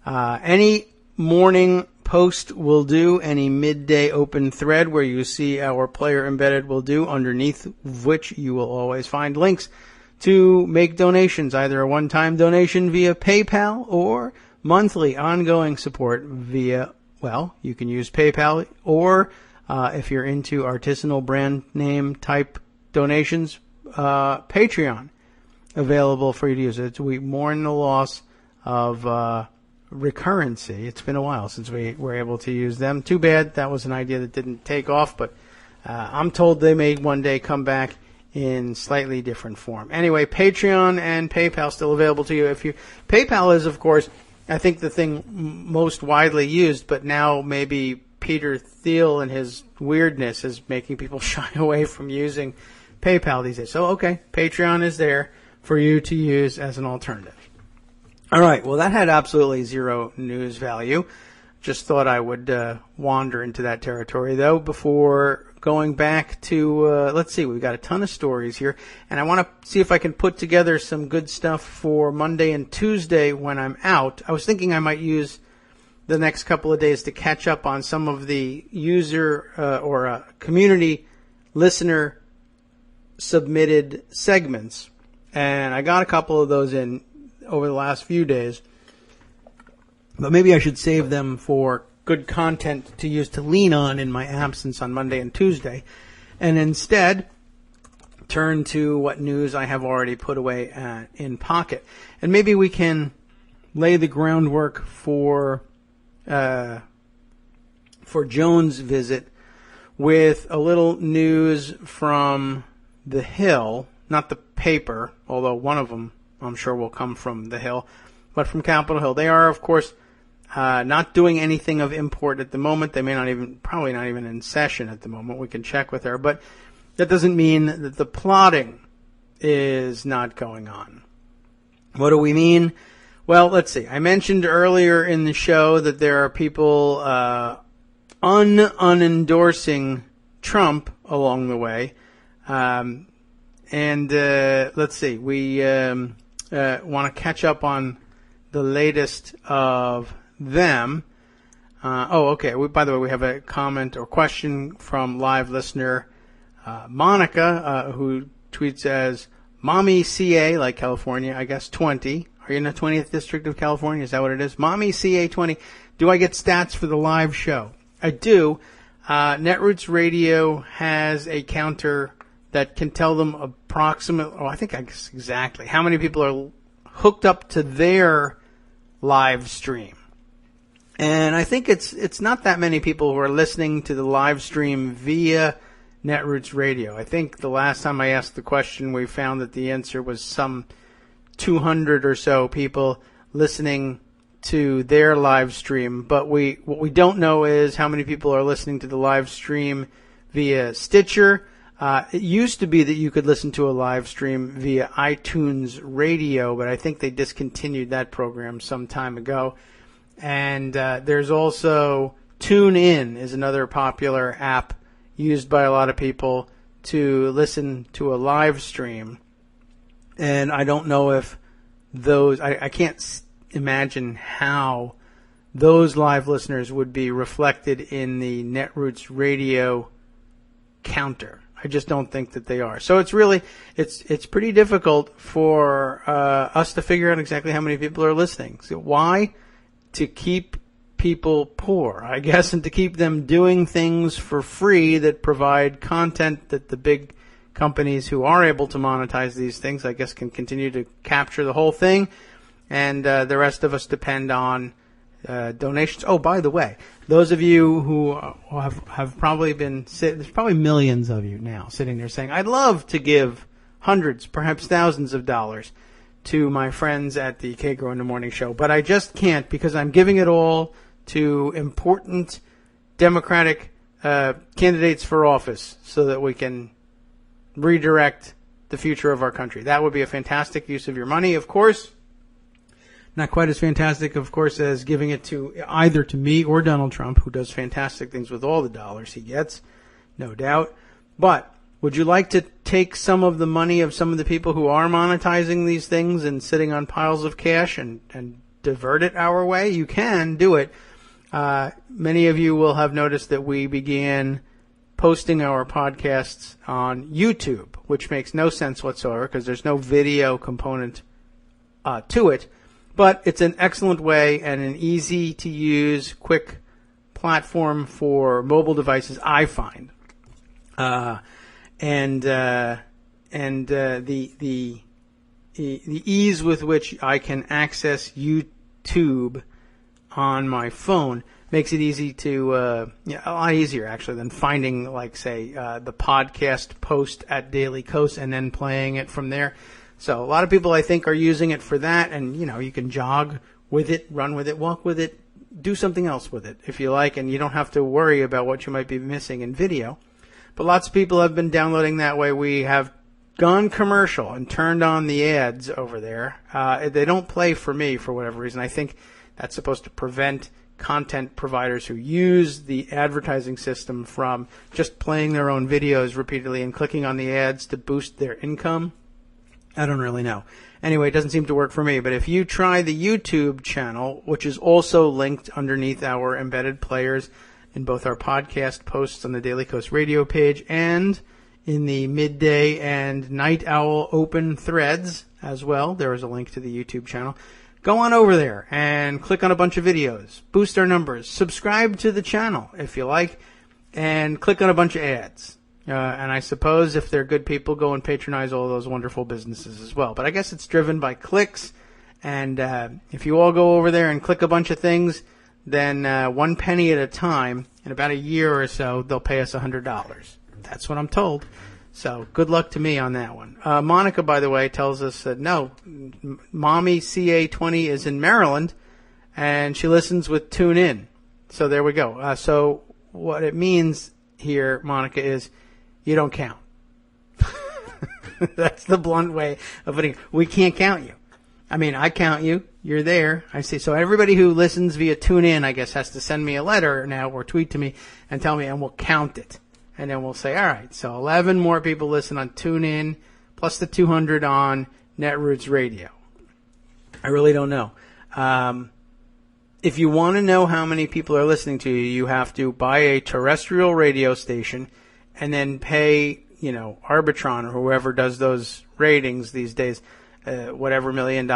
[SPEAKER 3] any morning post will do, any midday open thread where you see our player embedded will do, underneath which you will always find links to make donations, either a one-time donation via PayPal or monthly ongoing support via, well, you can use PayPal, or if you're into artisanal brand name type donations, Patreon available for you to use. We mourn the loss of recurrency. It's been a while since we were able to use them. Too bad that was an idea that didn't take off, but I'm told they may one day come back in slightly different form. Anyway, Patreon and PayPal still available to you. PayPal is, of course, I think the thing most widely used, but now maybe Peter Thiel and his weirdness is making people shy away from using PayPal these days. So, okay, Patreon is there for you to use as an alternative. All right, well, that had absolutely zero news value. Just thought I would wander into that territory, though, before going back to, let's see, we've got a ton of stories here, and I want to see if I can put together some good stuff for Monday and Tuesday when I'm out. I was thinking I might use the next couple of days to catch up on some of the user or community listener submitted segments, and I got a couple of those in over the last few days, but maybe I should save them for good content to use to lean on in my absence on Monday and Tuesday, and instead turn to what news I have already put away in pocket. And maybe we can lay the groundwork for Joan's visit with a little news from The Hill, not the paper, although one of them I'm sure will come from The Hill, but from Capitol Hill. They are, of course, not doing anything of import at the moment. They may not even, probably not even in session at the moment. We can check with her, but that doesn't mean that the plotting is not going on. What do we mean? Well, let's see. I mentioned earlier in the show that there are people unendorsing Trump along the way. And let's see. We want to catch up on the latest of them. Okay. By the way, we have a comment or question from live listener Monica, who tweets as Mommy CA, like California, I guess 20. Are you in the 20th District of California? Is that what it is? Mommy CA 20. Do I get stats for the live show? I do. Netroots Radio has a counter that can tell them approximately, I guess exactly, how many people are hooked up to their live stream. And I think it's not that many people who are listening to the live stream via Netroots Radio. I think the last time I asked the question, we found that the answer was some 200 or so people listening to their live stream. But what we don't know is how many people are listening to the live stream via Stitcher. It used to be that you could listen to a live stream via iTunes Radio, but I think they discontinued that program some time ago. And there's also TuneIn is another popular app used by a lot of people to listen to a live stream. And I don't know if those, I can't imagine how those live listeners would be reflected in the Netroots Radio counter. I just don't think that they are. So it's really, it's pretty difficult for us to figure out exactly how many people are listening. So why? To keep people poor, I guess, and to keep them doing things for free that provide content that the big companies who are able to monetize these things, I guess, can continue to capture the whole thing. And the rest of us depend on donations. Oh, by the way, those of you who have probably been there's probably millions of you now sitting there saying, I'd love to give hundreds, perhaps thousands of dollars to my friends at the Kagro in the Morning Show, but I just can't because I'm giving it all to important Democratic candidates for office so that we can redirect the future of our country. That would be a fantastic use of your money, of course. Not quite as fantastic, of course, as giving it to either to me or Donald Trump, who does fantastic things with all the dollars he gets, no doubt. But would you like to take some of the money of some of the people who are monetizing these things and sitting on piles of cash and divert it our way, you can do it. Many of you will have noticed that we began posting our podcasts on YouTube, which makes no sense whatsoever because there's no video component to it. But it's an excellent way and an easy-to-use, quick platform for mobile devices, I find. The ease with which I can access YouTube on my phone makes it easy to, a lot easier actually than finding, like, say, the podcast post at Daily Kos and then playing it from there. So a lot of people, I think, are using it for that, and, you can jog with it, run with it, walk with it, do something else with it if you like, and you don't have to worry about what you might be missing in video. But lots of people have been downloading that way. We have gone commercial and turned on the ads over there. They don't play for me for whatever reason. I think that's supposed to prevent content providers who use the advertising system from just playing their own videos repeatedly and clicking on the ads to boost their income. I don't really know. Anyway, it doesn't seem to work for me. But if you try the YouTube channel, which is also linked underneath our embedded players in both our podcast posts on the Daily Kos radio page and in the midday and night owl open threads as well, there is a link to the YouTube channel. Go on over there and click on a bunch of videos. Boost our numbers. Subscribe to the channel if you like. And click on a bunch of ads. And I suppose if they're good people, go and patronize all those wonderful businesses as well. But I guess it's driven by clicks. And if you all go over there and click a bunch of things, then 1 penny at a time, in about a year or so, they'll pay us $100. That's what I'm told. So good luck to me on that one. Monica, by the way, tells us that no, Mommy CA20 is in Maryland, and she listens with TuneIn. So there we go. So what it means here, Monica, is you don't count. That's the blunt way of putting it. We can't count you. I mean, I count you. You're there. I see. So everybody who listens via TuneIn, I guess, has to send me a letter now or tweet to me and tell me, and we'll count it. And then we'll say, all right, so 11 more people listen on TuneIn, plus the 200 on Netroots Radio. I really don't know. If you want to know how many people are listening to you, you have to buy a terrestrial radio station and then pay, Arbitron or whoever does those ratings these days, whatever $1 million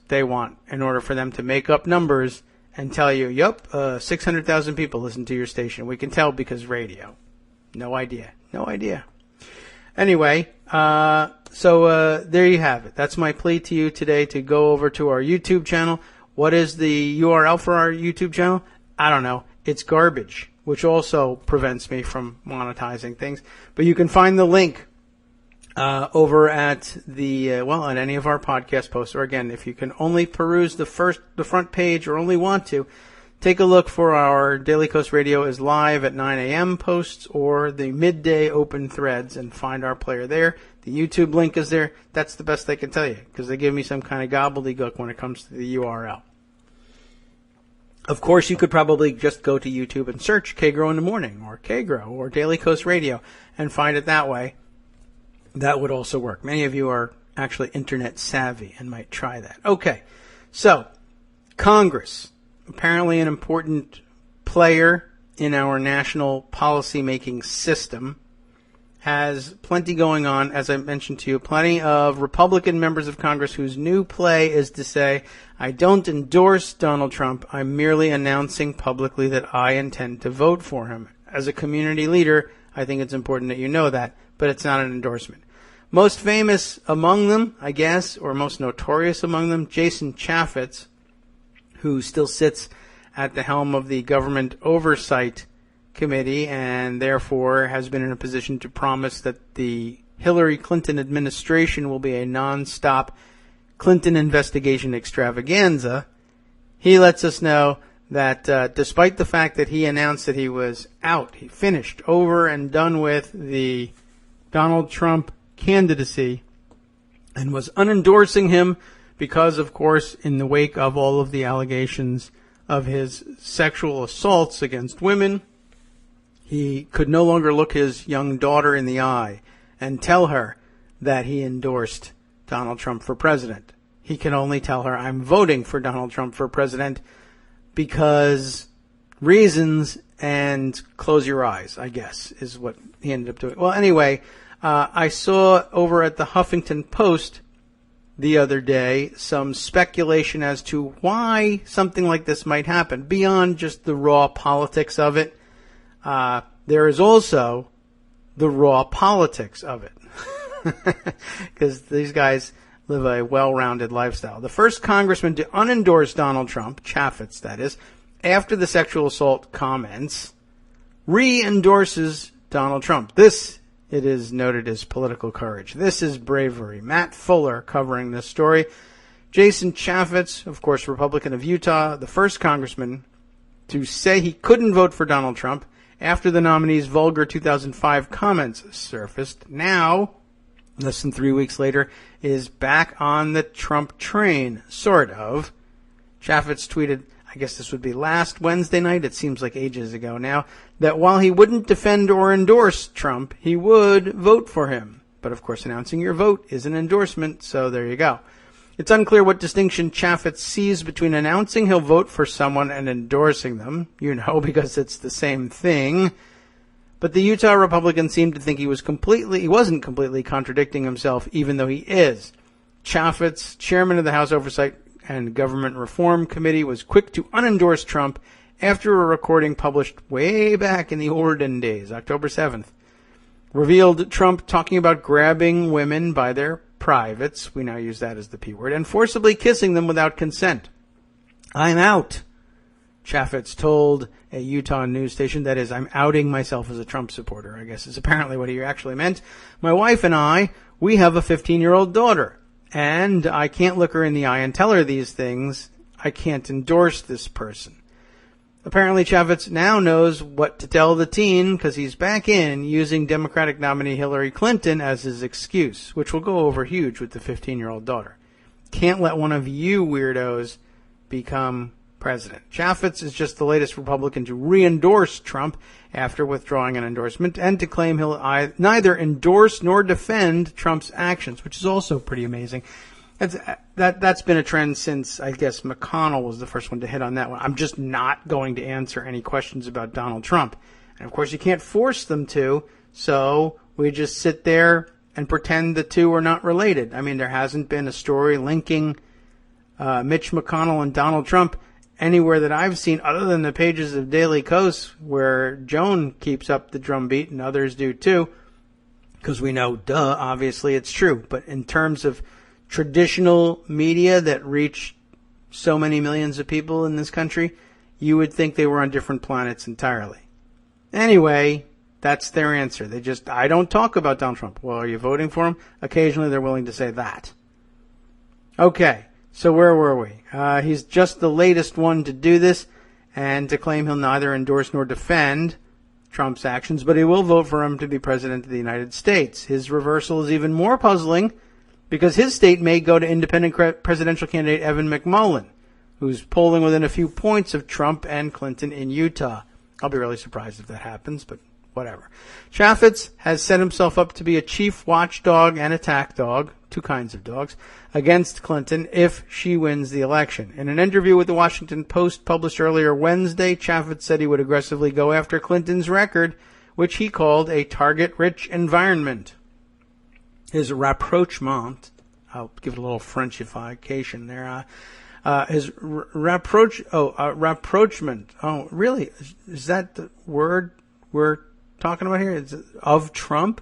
[SPEAKER 3] they want in order for them to make up numbers and tell you, yep, 600,000 people listen to your station. We can tell because radio. No idea. Anyway, so there you have it. That's my plea to you today to go over to our YouTube channel. What is the URL for our YouTube channel? I don't know. It's garbage, which also prevents me from monetizing things. But you can find the link over at on any of our podcast posts. Or again, if you can only peruse the front page or only want to, take a look for our Daily Kos Radio is live at 9 a.m. posts or the midday open threads and find our player there. The YouTube link is there. That's the best I can tell you because they give me some kind of gobbledygook when it comes to the URL. Of course, you could probably just go to YouTube and search Kagro in the Morning or Kagro or Daily Kos Radio and find it that way. That would also work. Many of you are actually internet savvy and might try that. Okay, so Congress, apparently an important player in our national policy-making system, has plenty going on, as I mentioned to you, plenty of Republican members of Congress whose new play is to say, I don't endorse Donald Trump, I'm merely announcing publicly that I intend to vote for him. As a community leader, I think it's important that you know that, but it's not an endorsement. Most famous among them, I guess, or most notorious among them, Jason Chaffetz, who still sits at the helm of the Government Oversight Committee and therefore has been in a position to promise that the Hillary Clinton administration will be a non-stop Clinton investigation extravaganza. He lets us know that despite the fact that he announced that he was out, he finished, over and done with the Donald Trump candidacy and was unendorsing him because, of course, in the wake of all of the allegations of his sexual assaults against women, he could no longer look his young daughter in the eye and tell her that he endorsed Donald Trump for president. He can only tell her, I'm voting for Donald Trump for president because reasons, and close your eyes, I guess, is what he ended up doing. Well, anyway, I saw over at the Huffington Post the other day some speculation as to why something like this might happen, beyond just the raw politics of it. There is also the raw politics of it, because these guys live a well-rounded lifestyle. The first congressman to unendorse Donald Trump, Chaffetz that is, after the sexual assault comments, re-endorses Donald Trump. This, it is noted, as political courage. This is bravery. Matt Fuller covering this story. Jason Chaffetz, of course, Republican of Utah, the first congressman to say he couldn't vote for Donald Trump after the nominee's vulgar 2005 comments surfaced. Now, less than 3 weeks later, is back on the Trump train, sort of. Chaffetz tweeted, I guess this would be last Wednesday night, it seems like ages ago now, that while he wouldn't defend or endorse Trump, he would vote for him. But of course, announcing your vote is an endorsement, so there you go. It's unclear what distinction Chaffetz sees between announcing he'll vote for someone and endorsing them, because it's the same thing. But the Utah Republican seemed to think he wasn't completely contradicting himself, even though he is. Chaffetz, chairman of the House Oversight and Government Reform Committee, was quick to unendorse Trump after a recording published way back in the olden days, October 7th. Revealed Trump talking about grabbing women by their privates, we now use that as the P word, and forcibly kissing them without consent. I'm out, Chaffetz told a Utah news station. That is, I'm outing myself as a Trump supporter, I guess is apparently what he actually meant. My wife and I, we have a 15-year-old daughter, and I can't look her in the eye and tell her these things. I can't endorse this person. Apparently, Chaffetz now knows what to tell the teen because he's back in using Democratic nominee Hillary Clinton as his excuse, which will go over huge with the 15-year-old daughter. Can't let one of you weirdos become president. Chaffetz is just the latest Republican to re-endorse Trump after withdrawing an endorsement and to claim he'll neither endorse nor defend Trump's actions, which is also pretty amazing. That's been a trend since, I guess, McConnell was the first one to hit on that one. I'm just not going to answer any questions about Donald Trump. And, of course, you can't force them to, so we just sit there and pretend the two are not related. I mean, there hasn't been a story linking Mitch McConnell and Donald Trump anywhere that I've seen other than the pages of Daily Kos, where Joan keeps up the drumbeat and others do too, because we know, obviously it's true. But in terms of traditional media that reach so many millions of people in this country, you would think they were on different planets entirely. Anyway, that's their answer. I don't talk about Donald Trump. Well, are you voting for him? Occasionally they're willing to say that. Okay, so where were we? He's just the latest one to do this and to claim he'll neither endorse nor defend Trump's actions, but he will vote for him to be president of the United States. His reversal is even more puzzling because his state may go to independent presidential candidate Evan McMullin, who's polling within a few points of Trump and Clinton in Utah. I'll be really surprised if that happens, but whatever. Chaffetz has set himself up to be a chief watchdog and attack dog, two kinds of dogs, against Clinton if she wins the election. In an interview with the Washington Post published earlier Wednesday, Chaffetz said he would aggressively go after Clinton's record, which he called a target-rich environment. His rapprochement, I'll give it a little Frenchification there, his rapprochement. Oh, really? Is that the word we're talking about here? Is it of Trump?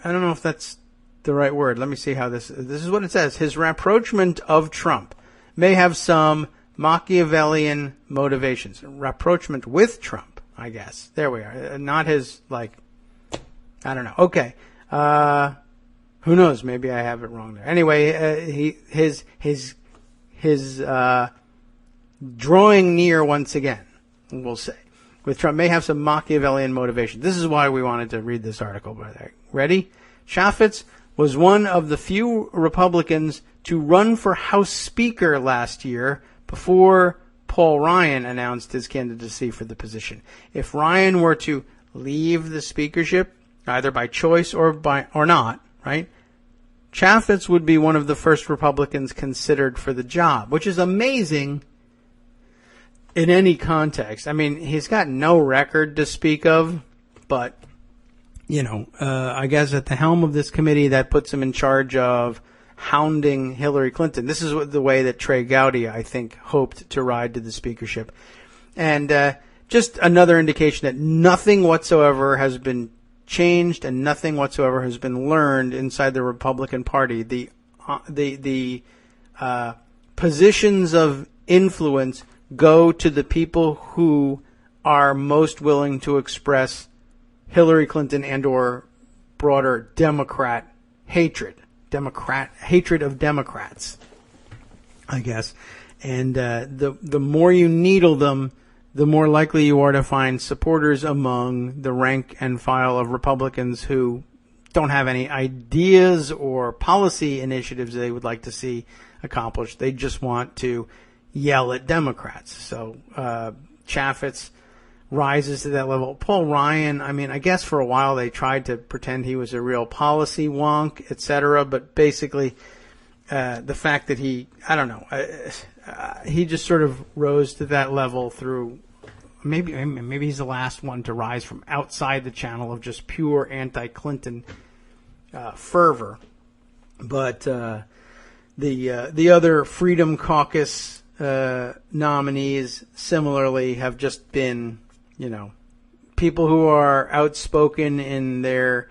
[SPEAKER 3] I don't know if that's the right word. Let me see how this is what it says. His rapprochement of Trump may have some Machiavellian motivations. Rapprochement with Trump, I guess. There we are. Not his, I don't know. Okay. Who knows? Maybe I have it wrong there. Anyway, his drawing near once again, we'll say, with Trump may have some Machiavellian motivation. This is why we wanted to read this article. By the way. Ready? Chaffetz was one of the few Republicans to run for House Speaker last year before Paul Ryan announced his candidacy for the position. If Ryan were to leave the speakership, either by choice or not, right? Chaffetz would be one of the first Republicans considered for the job, which is amazing in any context. I mean, he's got no record to speak of, but, I guess at the helm of this committee, that puts him in charge of hounding Hillary Clinton. This is the way that Trey Gowdy, I think, hoped to ride to the speakership. And just another indication that nothing whatsoever has been changed and nothing whatsoever has been learned inside the Republican Party. The positions of influence go to the people who are most willing to express Hillary Clinton and or broader Democrat hatred of Democrats, I guess. And the more you needle them, the more likely you are to find supporters among the rank and file of Republicans who don't have any ideas or policy initiatives they would like to see accomplished. They just want to yell at Democrats. So Chaffetz rises to that level. Paul Ryan, I guess for a while they tried to pretend he was a real policy wonk, etc. But basically, the fact that he just sort of rose to that level through maybe he's the last one to rise from outside the channel of just pure anti-Clinton fervor. But the other Freedom Caucus nominees similarly have just been, people who are outspoken in their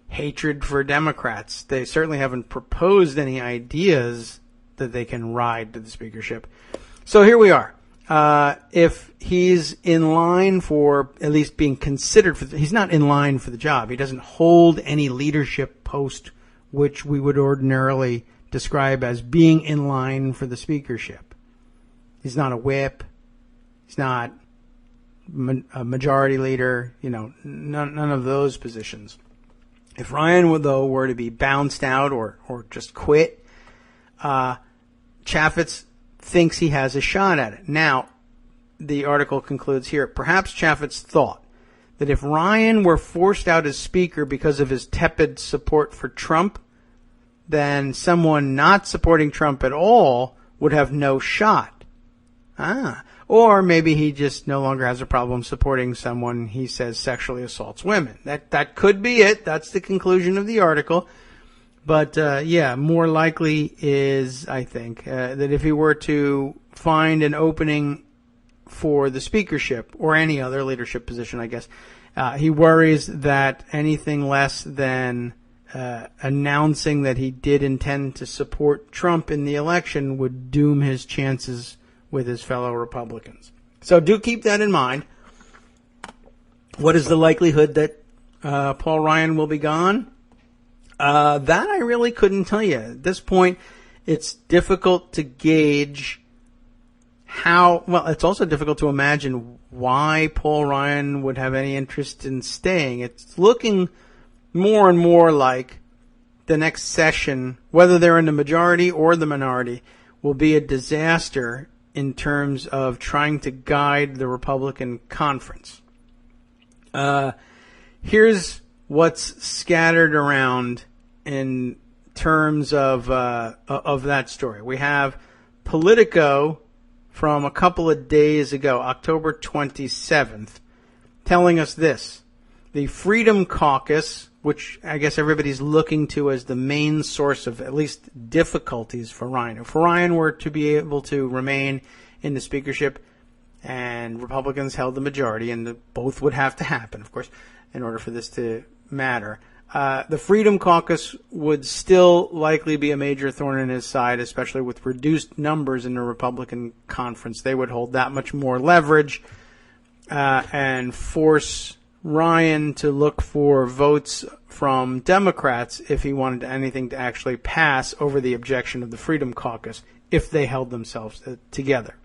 [SPEAKER 3] hatred for Democrats. They certainly haven't proposed any ideas that they can ride to the speakership. So here we are. If he's in line for at least being considered he's not in line for the job. He doesn't hold any leadership post which we would ordinarily describe as being in line for the speakership. He's not a whip. He's not a majority leader, none of those positions. If Ryan were to be bounced out or just quit, Chaffetz thinks he has a shot at it. Now, the article concludes here, perhaps Chaffetz thought that if Ryan were forced out as speaker because of his tepid support for Trump, then someone not supporting Trump at all would have no shot. Or maybe he just no longer has a problem supporting someone he says sexually assaults women. That could be it. That's the conclusion of the article. But, more likely is, I think, that if he were to find an opening for the speakership or any other leadership position, I guess, he worries that anything less than announcing that he did intend to support Trump in the election would doom his chances with his fellow Republicans. So do keep that in mind. What is the likelihood that Paul Ryan will be gone? That I really couldn't tell you. At this point, it's difficult to gauge it's also difficult to imagine why Paul Ryan would have any interest in staying. It's looking more and more like the next session, whether they're in the majority or the minority, will be a disaster in terms of trying to guide the Republican conference. Here's what's scattered around in terms of that story. We have Politico from a couple of days ago, October 27th, telling us this. The Freedom Caucus, which I guess everybody's looking to as the main source of at least difficulties for Ryan. If Ryan were to be able to remain in the speakership and Republicans held the majority, and both would have to happen, of course, in order for this to matter, the Freedom Caucus would still likely be a major thorn in his side, especially with reduced numbers in the Republican conference. They would hold that much more leverage and force Ryan to look for votes from Democrats if he wanted anything to actually pass over the objection of the Freedom Caucus if they held themselves together.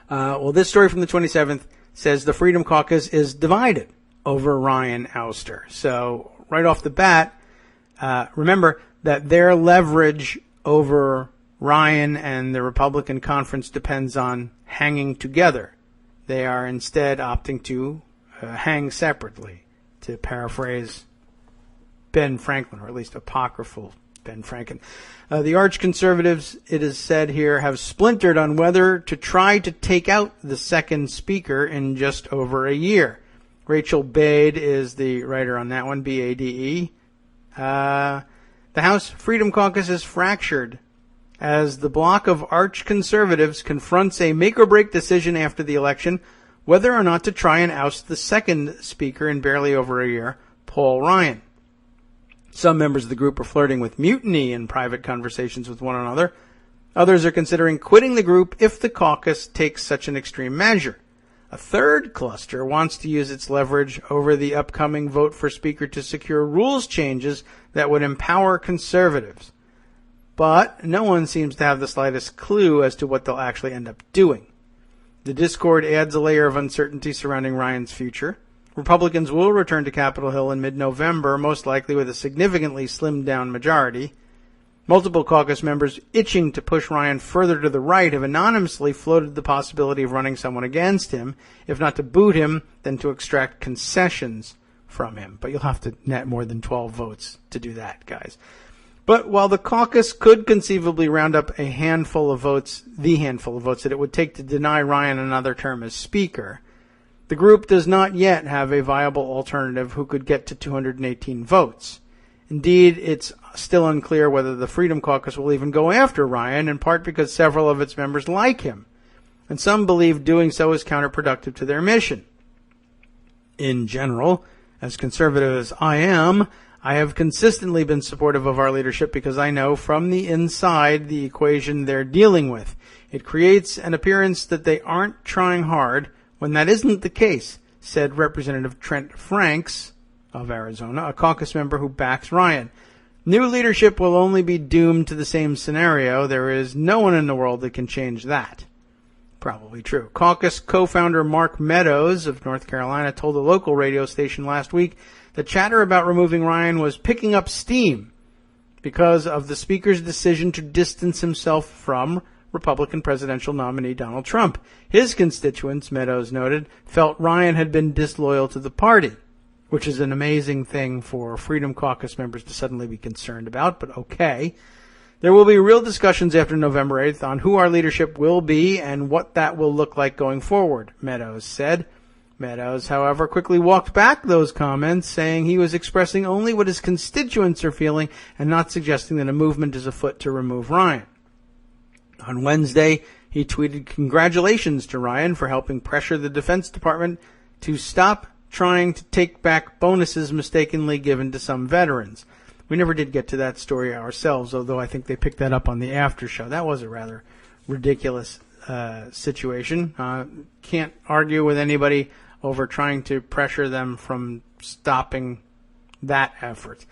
[SPEAKER 3] This story from the 27th says the Freedom Caucus is divided over Ryan ouster. So right off the bat, remember that their leverage over Ryan and the Republican conference depends on hanging together. They are instead opting to hang separately, to paraphrase Ben Franklin, or at least apocryphal Ben Franklin. The arch-conservatives, it is said here, have splintered on whether to try to take out the second speaker in just over a year. Rachel Bade is the writer on that one, B-A-D-E. The House Freedom Caucus is fractured as the bloc of arch-conservatives confronts a make-or-break decision after the election whether or not to try and oust the second speaker in barely over a year, Paul Ryan. Some members of the group are flirting with mutiny in private conversations with one another. Others are considering quitting the group if the caucus takes such an extreme measure. A third cluster wants to use its leverage over the upcoming vote for speaker to secure rules changes that would empower conservatives. But no one seems to have the slightest clue as to what they'll actually end up doing. The discord adds a layer of uncertainty surrounding Ryan's future. Republicans will return to Capitol Hill in mid-November, most likely with a significantly slimmed-down majority. Multiple caucus members itching to push Ryan further to the right have anonymously floated the possibility of running someone against him, if not to boot him, then to extract concessions from him. But you'll have to net more than 12 votes to do that, guys. But while the caucus could conceivably round up a handful of votes, the handful of votes that it would take to deny Ryan another term as Speaker, the group does not yet have a viable alternative who could get to 218 votes. Indeed, it's still unclear whether the Freedom Caucus will even go after Ryan, in part because several of its members like him, and some believe doing so is counterproductive to their mission. In general, as conservative as I am, I have consistently been supportive of our leadership because I know from the inside the equation they're dealing with. It creates an appearance that they aren't trying hard when that isn't the case, said Representative Trent Franks of Arizona, a caucus member who backs Ryan. New leadership will only be doomed to the same scenario. There is no one in the world that can change that. Probably true. Caucus co-founder Mark Meadows of North Carolina told a local radio station last week that chatter about removing Ryan was picking up steam because of the speaker's decision to distance himself from Republican presidential nominee Donald Trump. His constituents, Meadows noted, felt Ryan had been disloyal to the party, which is an amazing thing for Freedom Caucus members to suddenly be concerned about, but okay. There will be real discussions after November 8th on who our leadership will be and what that will look like going forward, Meadows said. Meadows, however, quickly walked back those comments, saying he was expressing only what his constituents are feeling and not suggesting that a movement is afoot to remove Ryan. On Wednesday, he tweeted congratulations to Ryan for helping pressure the Defense Department to stop trying to take back bonuses mistakenly given to some veterans. We never did get to that story ourselves, although I think they picked that up on the after show. That was a rather ridiculous situation. Can't argue with anybody over trying to pressure them from stopping that effort.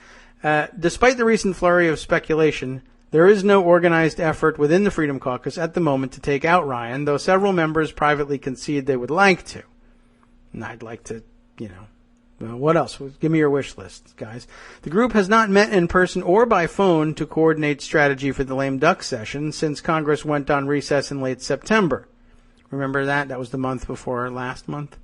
[SPEAKER 3] Despite the recent flurry of speculation, there is no organized effort within the Freedom Caucus at the moment to take out Ryan, though several members privately concede they would like to. And I'd like to, what else? Give me your wish list, guys. The group has not met in person or by phone to coordinate strategy for the lame duck session since Congress went on recess in late September. Remember that? That was the month before last month.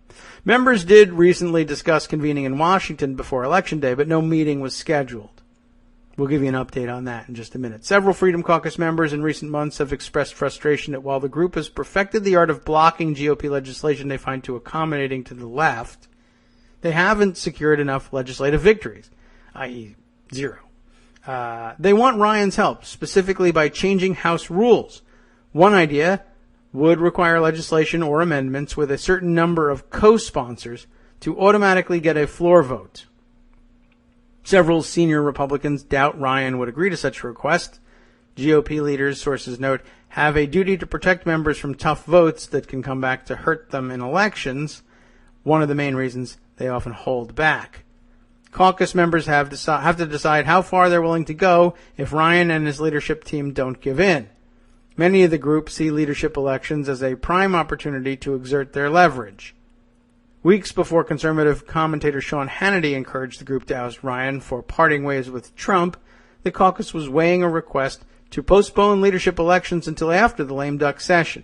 [SPEAKER 3] Members did recently discuss convening in Washington before Election Day, but no meeting was scheduled. We'll give you an update on that in just a minute. Several Freedom Caucus members in recent months have expressed frustration that while the group has perfected the art of blocking GOP legislation they find too accommodating to the left, they haven't secured enough legislative victories, i.e. zero. They want Ryan's help, specifically by changing House rules. One idea would require legislation or amendments with a certain number of co-sponsors to automatically get a floor vote. Several senior Republicans doubt Ryan would agree to such a request. GOP leaders, sources note, have a duty to protect members from tough votes that can come back to hurt them in elections, one of the main reasons they often hold back. Caucus members have to decide how far they're willing to go if Ryan and his leadership team don't give in. Many of the group see leadership elections as a prime opportunity to exert their leverage. Weeks before conservative commentator Sean Hannity encouraged the group to oust Ryan for parting ways with Trump, the caucus was weighing a request to postpone leadership elections until after the lame duck session.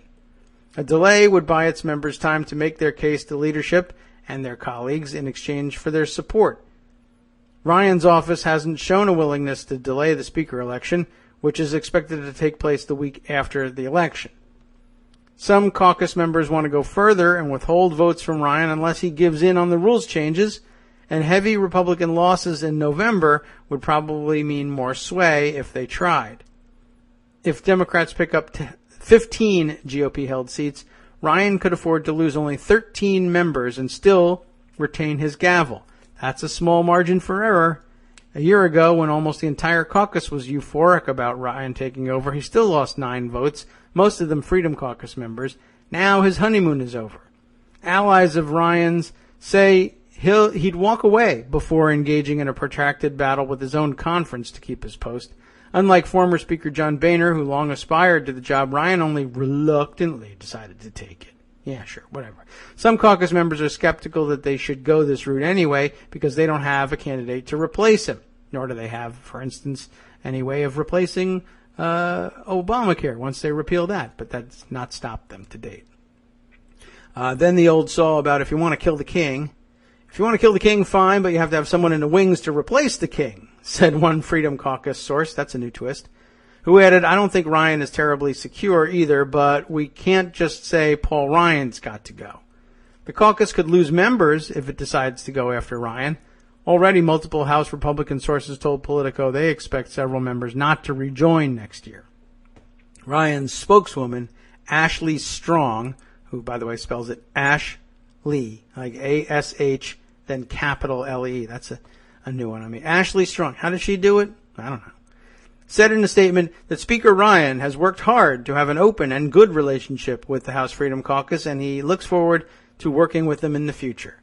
[SPEAKER 3] A delay would buy its members time to make their case to leadership and their colleagues in exchange for their support. Ryan's office hasn't shown a willingness to delay the Speaker election, which is expected to take place the week after the election. Some caucus members want to go further and withhold votes from Ryan unless he gives in on the rules changes, and heavy Republican losses in November would probably mean more sway if they tried. If Democrats pick up 15 GOP-held seats, Ryan could afford to lose only 13 members and still retain his gavel. That's a small margin for error. A year ago, when almost the entire caucus was euphoric about Ryan taking over, he still lost 9 votes, most of them Freedom Caucus members. Now his honeymoon is over. Allies of Ryan's say he'd walk away before engaging in a protracted battle with his own conference to keep his post. Unlike former Speaker John Boehner, who long aspired to the job, Ryan only reluctantly decided to take it. Yeah, sure, whatever. Some caucus members are skeptical that they should go this route anyway because they don't have a candidate to replace him, nor do they have, for instance, any way of replacing Obamacare once they repeal that, but that's not stopped them to date. Then the old saw about if you want to kill the king. If you want to kill the king, fine, but you have to have someone in the wings to replace the king, said one Freedom Caucus source. That's a new twist. Who added, I don't think Ryan is terribly secure either, but we can't just say Paul Ryan's got to go. The caucus could lose members if it decides to go after Ryan. Already multiple House Republican sources told Politico they expect several members not to rejoin next year. Ryan's spokeswoman, Ashley Strong, who, by the way, spells it Ash Lee, like A-S-H, then capital L-E. That's a new one on me. Ashley Strong. How did she do it? I don't know. Said in a statement that Speaker Ryan has worked hard to have an open and good relationship with the House Freedom Caucus, and he looks forward to working with them in the future.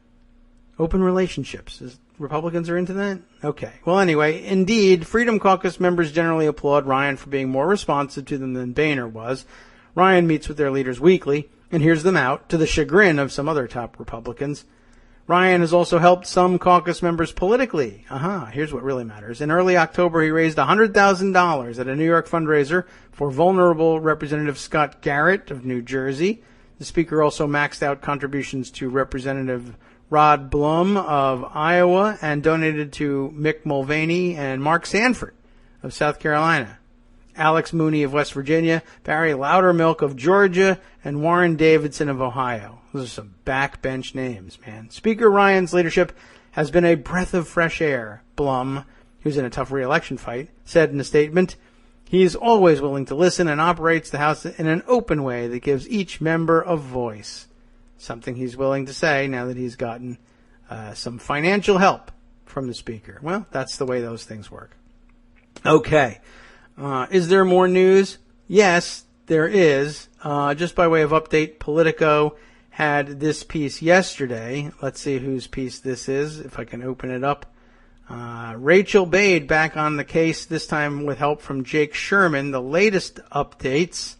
[SPEAKER 3] Open relationships. Republicans are into that? Okay. Well, anyway, indeed, Freedom Caucus members generally applaud Ryan for being more responsive to them than Boehner was. Ryan meets with their leaders weekly and hears them out, to the chagrin of some other top Republicans. Ryan has also helped some caucus members politically. Here's what really matters. In early October, he raised $100,000 at a New York fundraiser for vulnerable Representative Scott Garrett of New Jersey. The Speaker also maxed out contributions to Representative Rod Blum of Iowa and donated to Mick Mulvaney and Mark Sanford of South Carolina, Alex Mooney of West Virginia, Barry Loudermilk of Georgia, and Warren Davidson of Ohio. Those are some backbench names, man. Speaker Ryan's leadership has been a breath of fresh air, Blum, who's in a tough re-election fight, said in a statement. He is always willing to listen and operates the House in an open way that gives each member a voice. Something he's willing to say now that he's gotten some financial help from the Speaker. Well, that's the way those things work. Okay. Is there more news? Yes, there is. Just by way of update, Politico had this piece yesterday. Let's see whose piece this is, if I can open it up. Rachel Bade back on the case, this time with help from Jake Sherman. The latest updates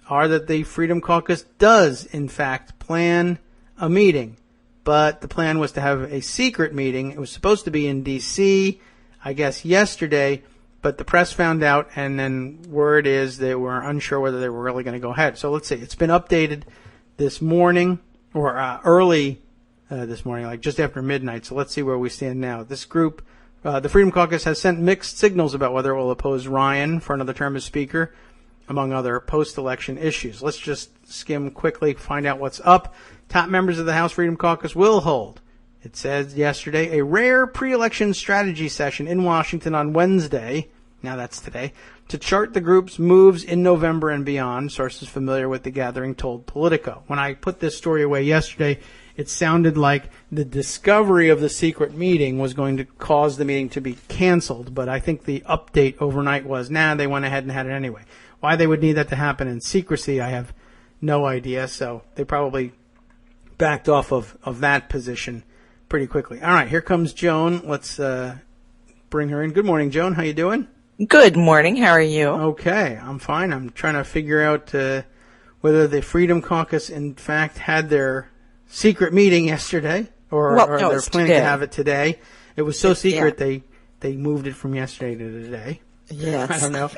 [SPEAKER 3] are that the Freedom Caucus does, in fact, plan a meeting. But the plan was to have a secret meeting. It was supposed to be in D.C., I guess, yesterday. But the press found out, and then word is they were unsure whether they were really going to go ahead. So let's see. It's been updated this morning, or early this morning, like just after midnight. So let's see where we stand now. This group, the Freedom Caucus, has sent mixed signals about whether it will oppose Ryan for another term as Speaker, among other post-election issues. Let's just skim quickly, find out what's up. Top members of the House Freedom Caucus will hold, it says yesterday, a rare pre-election strategy session in Washington on Wednesday, now that's today, to chart the group's moves in November and beyond, sources familiar with the gathering told Politico. When I put this story away yesterday, it sounded like the discovery of the secret meeting was going to cause the meeting to be canceled, but I think the update overnight was, they went ahead and had it anyway. Why they would need that to happen in secrecy, I have no idea, so they probably backed off of that position pretty quickly. All right, here comes Joan. Let's bring her in. Good morning, Joan. How you doing?
[SPEAKER 5] Good morning. How are you?
[SPEAKER 3] Okay, I'm fine. I'm trying to figure out whether the Freedom Caucus, in fact, had their secret meeting yesterday, or they're planning to have it today. It was so secret they moved it from yesterday to today.
[SPEAKER 5] Yes.
[SPEAKER 3] I don't know.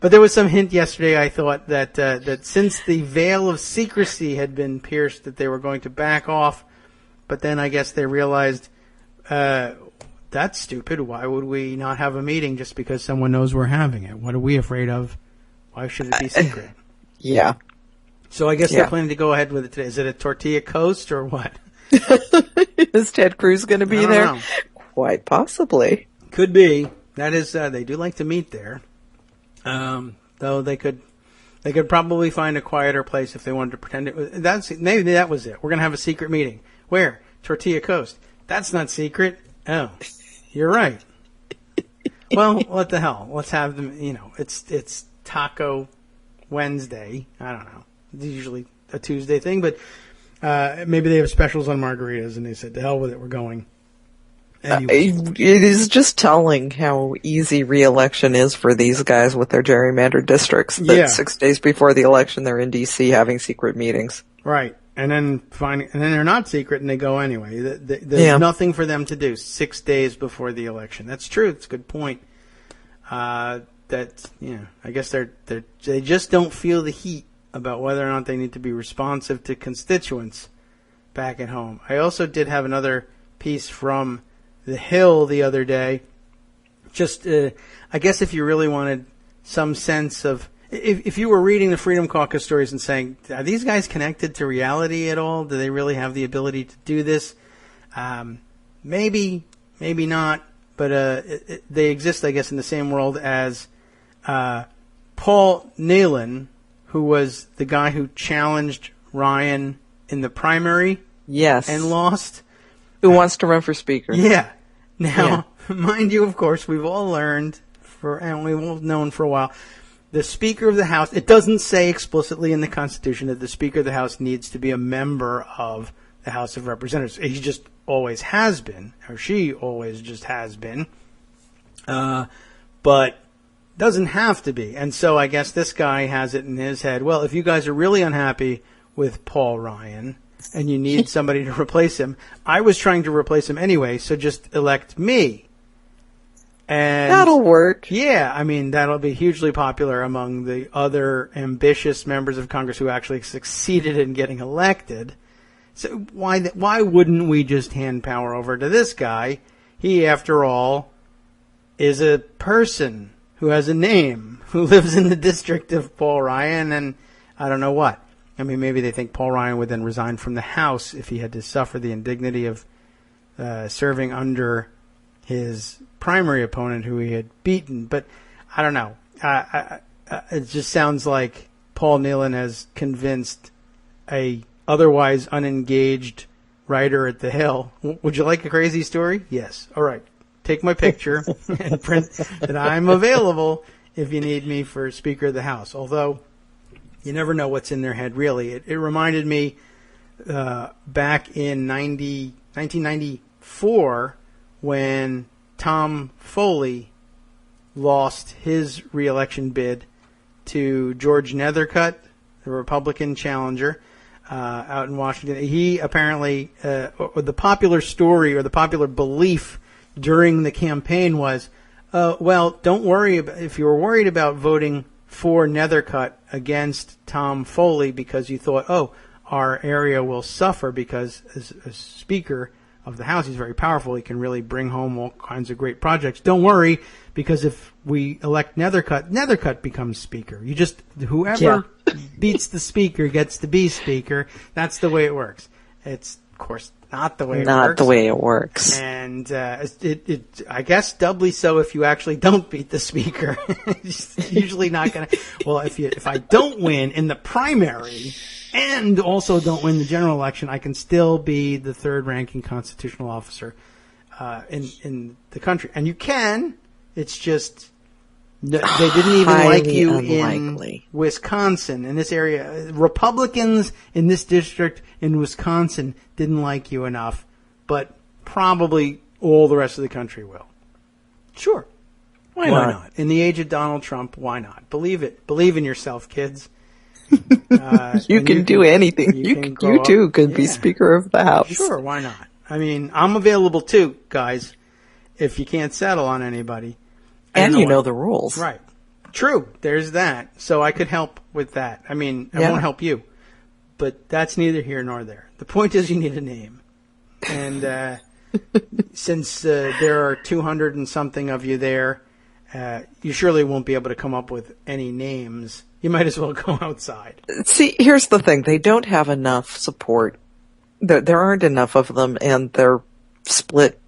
[SPEAKER 3] But there was some hint yesterday, I thought, that since the veil of secrecy had been pierced, that they were going to back off. But then I guess they realized that's stupid. Why would we not have a meeting just because someone knows we're having it? What are we afraid of? Why should it be secret?
[SPEAKER 5] Yeah.
[SPEAKER 3] So I guess they're planning to go ahead with it today. Is it a tortilla coast or what?
[SPEAKER 5] Is Ted Cruz going to be there?
[SPEAKER 3] Know.
[SPEAKER 5] Quite possibly.
[SPEAKER 3] Could be. That is, they do like to meet there. Though they could probably find a quieter place if they wanted to pretend it was. Maybe that was it. We're gonna have a secret meeting. Where? Tortilla Coast. That's not secret. Oh, you're right. Well, what the hell? Let's have them. It's Taco Wednesday. I don't know. It's usually a Tuesday thing, but maybe they have specials on margaritas, and they said, "To hell with it. We're going." Anyway.
[SPEAKER 5] It is just telling how easy re-election is for these guys with their gerrymandered districts. That 6 days before the election, they're in D.C. having secret meetings.
[SPEAKER 3] Right, and then they're not secret, and they go anyway. There's nothing for them to do 6 days before the election. That's true. It's a good point. I guess they just don't feel the heat about whether or not they need to be responsive to constituents back at home. I also did have another piece from The Hill the other day. Just, I guess if you really wanted some sense of, if you were reading the Freedom Caucus stories and saying, are these guys connected to reality at all? Do they really have the ability to do this? Maybe not, but they exist, I guess, in the same world as Paul Nehlen, who was the guy who challenged Ryan in the primary.
[SPEAKER 5] Yes.
[SPEAKER 3] And lost.
[SPEAKER 5] Who wants to run for speaker?
[SPEAKER 3] Yeah. Now, mind you, of course, we've all learned, and we've all known for a while, the Speaker of the House, it doesn't say explicitly in the Constitution that the Speaker of the House needs to be a member of the House of Representatives. He just always has been, or she always just has been, but doesn't have to be. And so I guess this guy has it in his head, well, if you guys are really unhappy with Paul Ryan and you need somebody to replace him, I was trying to replace him anyway, so just elect me. And
[SPEAKER 5] that'll work.
[SPEAKER 3] Yeah, I mean, that'll be hugely popular among the other ambitious members of Congress who actually succeeded in getting elected. So why wouldn't we just hand power over to this guy? He, after all, is a person who has a name, who lives in the district of Paul Ryan, and I don't know what. I mean, maybe they think Paul Ryan would then resign from the House if he had to suffer the indignity of serving under his primary opponent who he had beaten. But I don't know. It just sounds like Paul Nehlen has convinced a otherwise unengaged writer at The Hill. Would you like a crazy story? Yes. All right. Take my picture and print that I'm available if you need me for Speaker of the House. Although you never know what's in their head, really. It reminded me back in 1994 when Tom Foley lost his re-election bid to George Nethercutt, the Republican challenger, out in Washington. He apparently, the popular story or the popular belief during the campaign was, well, don't worry if you were worried about voting for Nethercutt against Tom Foley because you thought, oh, our area will suffer because as Speaker of the House, he's very powerful. He can really bring home all kinds of great projects. Don't worry, because if we elect Nethercutt becomes Speaker. You just, whoever beats the Speaker gets to be Speaker. That's the way it works. It's, of course, not the way it works.
[SPEAKER 5] Not the way it works.
[SPEAKER 3] And it I guess doubly so if you actually don't beat the Speaker. It's usually not going to. Well, if I don't win in the primary and also don't win the general election, I can still be the third-ranking constitutional officer in the country. And you can. It's just they didn't even like you in Wisconsin, in this area. Republicans in this district in Wisconsin didn't like you enough, but probably all the rest of the country will. Sure. Why not? In the age of Donald Trump, why not? Believe it. Believe in yourself, kids.
[SPEAKER 5] You can do anything. You too could be Speaker of the House.
[SPEAKER 3] Sure, why not? I mean, I'm available too, guys, if you can't settle on anybody.
[SPEAKER 5] And you know the rules.
[SPEAKER 3] Right. True. There's that. So I could help with that. I mean, I won't help you. But that's neither here nor there. The point is you need a name. And since there are 200 and something of you there, you surely won't be able to come up with any names. You might as well go outside.
[SPEAKER 5] See, here's the thing. They don't have enough support. There aren't enough of them, and they're split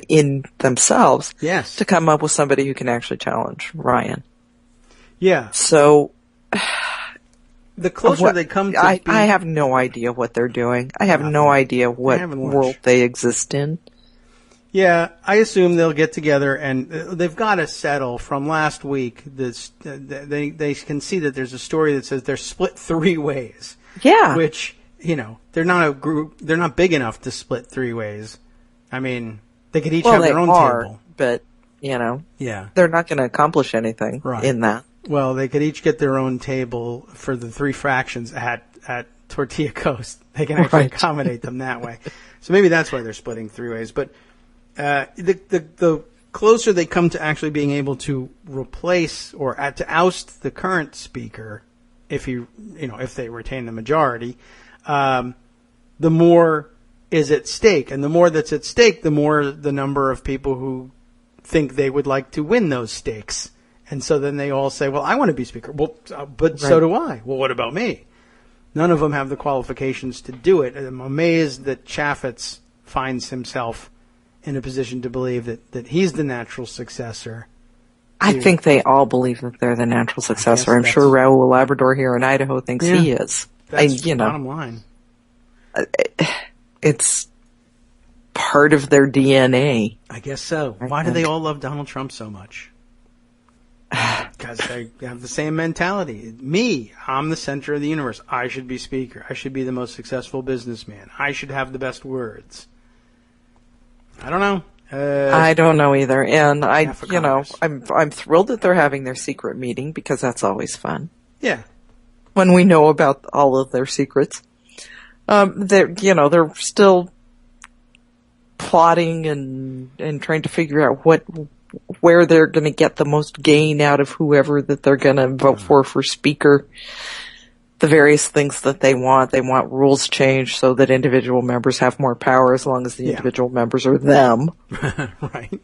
[SPEAKER 5] in themselves
[SPEAKER 3] Yes.
[SPEAKER 5] to come up with somebody who can actually challenge Ryan.
[SPEAKER 3] Yeah.
[SPEAKER 5] So
[SPEAKER 3] the closer they come to
[SPEAKER 5] I have no idea what they're doing. I have no idea what world they exist in.
[SPEAKER 3] Yeah, I assume they'll get together, and they've got to settle from last week. They can see that there's a story that says they're split 3 ways.
[SPEAKER 5] Yeah.
[SPEAKER 3] Which, they're not a group. They're not big enough to split 3 ways. I mean, they could each have their own table.
[SPEAKER 5] But,
[SPEAKER 3] yeah,
[SPEAKER 5] they're not going to accomplish anything in that.
[SPEAKER 3] Well, they could each get their own table for the 3 fractions at Tortilla Coast. They can actually accommodate them that way. So maybe that's why they're splitting 3 ways. But the closer they come to actually being able to replace or to oust the current speaker, if they retain the majority, the more is at stake, and the more that's at stake, the more the number of people who think they would like to win those stakes, and so then they all say, "Well, I want to be speaker." Well, but so do I. Well, what about me? None of them have the qualifications to do it. I'm amazed that Chaffetz finds himself in a position to believe that he's the natural successor.
[SPEAKER 5] I think they all believe that they're the natural successor. I'm sure Raul Labrador here in Idaho thinks he is.
[SPEAKER 3] That's the bottom line.
[SPEAKER 5] It's part of their DNA.
[SPEAKER 3] I guess so. Why do they all love Donald Trump so much? Because they have the same mentality. I'm the center of the universe. I should be speaker. I should be the most successful businessman. I should have the best words. I don't know.
[SPEAKER 5] I don't know either. And I'm thrilled that they're having their secret meeting because that's always fun.
[SPEAKER 3] Yeah.
[SPEAKER 5] When we know about all of their secrets. They're still plotting and trying to figure out where they're going to get the most gain out of whoever that they're going to vote for speaker. The various things that they want. They want rules changed so that individual members have more power as long as the individual members are them.
[SPEAKER 3] Right.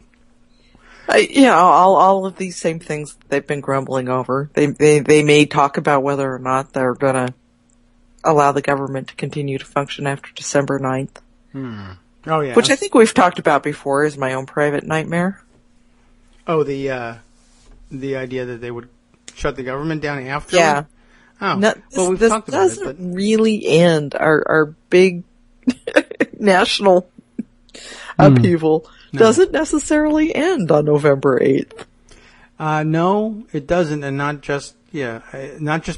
[SPEAKER 5] All of these same things that they've been grumbling over. They may talk about whether or not they're going to allow the government to continue to function after December 9th.
[SPEAKER 3] Oh, yeah.
[SPEAKER 5] Which I think we've talked about before is my own private nightmare.
[SPEAKER 3] Oh, the idea that they would shut the government down after?
[SPEAKER 5] Yeah.
[SPEAKER 3] Oh, we've
[SPEAKER 5] this
[SPEAKER 3] talked about it.
[SPEAKER 5] But doesn't really end our big national upheaval. Doesn't necessarily end on November 8th.
[SPEAKER 3] No, it doesn't, and not just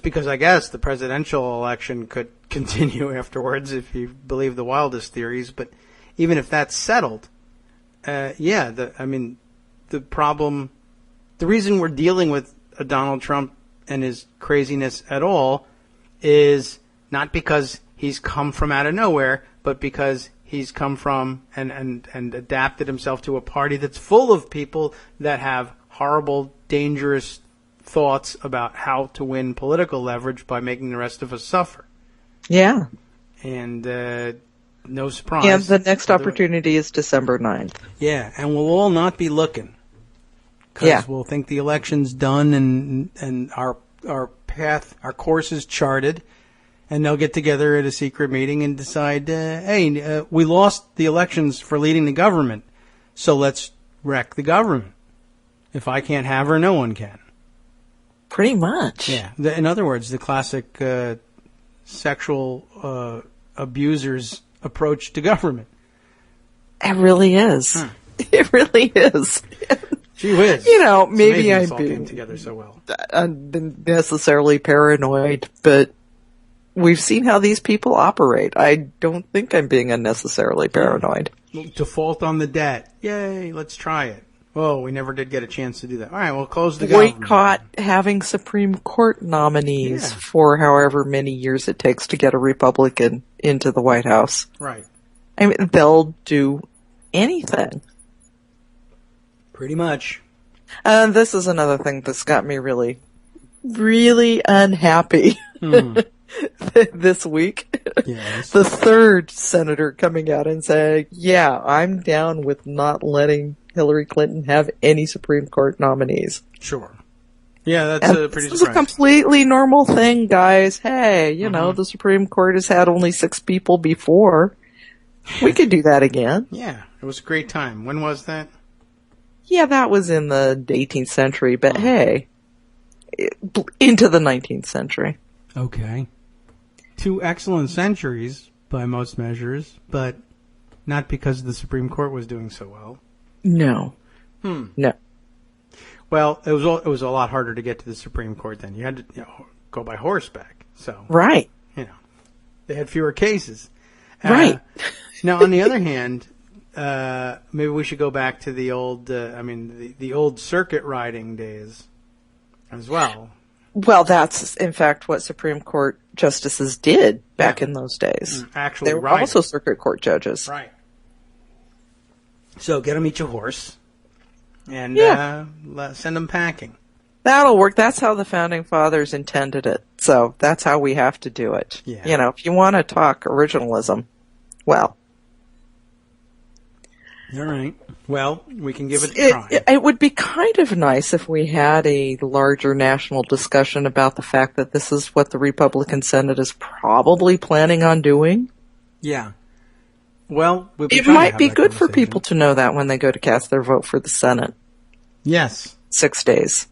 [SPEAKER 3] because I guess the presidential election could continue afterwards if you believe the wildest theories, but even if that's settled, the problem, the reason we're dealing with a Donald Trump and his craziness at all is not because he's come from out of nowhere, but because he's come from and adapted himself to a party that's full of people that have horrible, dangerous thoughts about how to win political leverage by making the rest of us suffer.
[SPEAKER 5] Yeah.
[SPEAKER 3] And no surprise.
[SPEAKER 5] And the next opportunity is December 9th.
[SPEAKER 3] Yeah, and we'll all not be looking. Because we'll think the election's done and our path, our course is charted, and they'll get together at a secret meeting and decide, we lost the elections for leading the government, so let's wreck the government. If I can't have her, no one can.
[SPEAKER 5] Pretty much.
[SPEAKER 3] Yeah. In other words, the classic sexual abuser's approach to government.
[SPEAKER 5] It really is. Huh. It really is.
[SPEAKER 3] Gee whiz.
[SPEAKER 5] Maybe
[SPEAKER 3] I'm came together so well.
[SPEAKER 5] Unnecessarily paranoid, but we've seen how these people operate. I don't think I'm being unnecessarily paranoid.
[SPEAKER 3] Default on the debt. Yay, let's try it. Oh, we never did get a chance to do that. All right, we'll close the government.
[SPEAKER 5] Boycott having Supreme Court nominees for however many years it takes to get a Republican into the White House.
[SPEAKER 3] Right.
[SPEAKER 5] I mean, they'll do anything.
[SPEAKER 3] Pretty much.
[SPEAKER 5] This is another thing that's got me really, really unhappy. this week.
[SPEAKER 3] Yes.
[SPEAKER 5] The third senator coming out and saying, yeah, I'm down with not letting Hillary Clinton have any Supreme Court nominees.
[SPEAKER 3] Sure. Yeah, that's
[SPEAKER 5] And
[SPEAKER 3] pretty
[SPEAKER 5] this is a
[SPEAKER 3] surprising.
[SPEAKER 5] completely normal thing, guys. Hey, you know, the Supreme Court has had only 6 people before. We could do that again.
[SPEAKER 3] Yeah, it was a great time. When was that?
[SPEAKER 5] Yeah, that was in the 18th century, but hey, into the 19th century.
[SPEAKER 3] Okay. 2 excellent centuries by most measures, but not because the Supreme Court was doing so well.
[SPEAKER 5] No. No.
[SPEAKER 3] Well, it was a lot harder to get to the Supreme Court then. You had to go by horseback. So,
[SPEAKER 5] Right.
[SPEAKER 3] They had fewer cases.
[SPEAKER 5] Right.
[SPEAKER 3] Now, on the other hand, maybe we should go back to the old, the old circuit riding days as well.
[SPEAKER 5] Well, that's in fact what Supreme Court justices did back in those days.
[SPEAKER 3] Actually,
[SPEAKER 5] They were
[SPEAKER 3] riding.
[SPEAKER 5] also circuit court judges.
[SPEAKER 3] Right. So get them each a horse and send them packing.
[SPEAKER 5] That'll work. That's how the Founding Fathers intended it. So that's how we have to do it.
[SPEAKER 3] Yeah.
[SPEAKER 5] You know, if you want to talk originalism, well.
[SPEAKER 3] All right. Well, we can give it a try.
[SPEAKER 5] It would be kind of nice if we had a larger national discussion about the fact that this is what the Republican Senate is probably planning on doing.
[SPEAKER 3] Yeah. Well,
[SPEAKER 5] It might be good for people to know that when they go to cast their vote for the Senate.
[SPEAKER 3] Yes.
[SPEAKER 5] 6 days.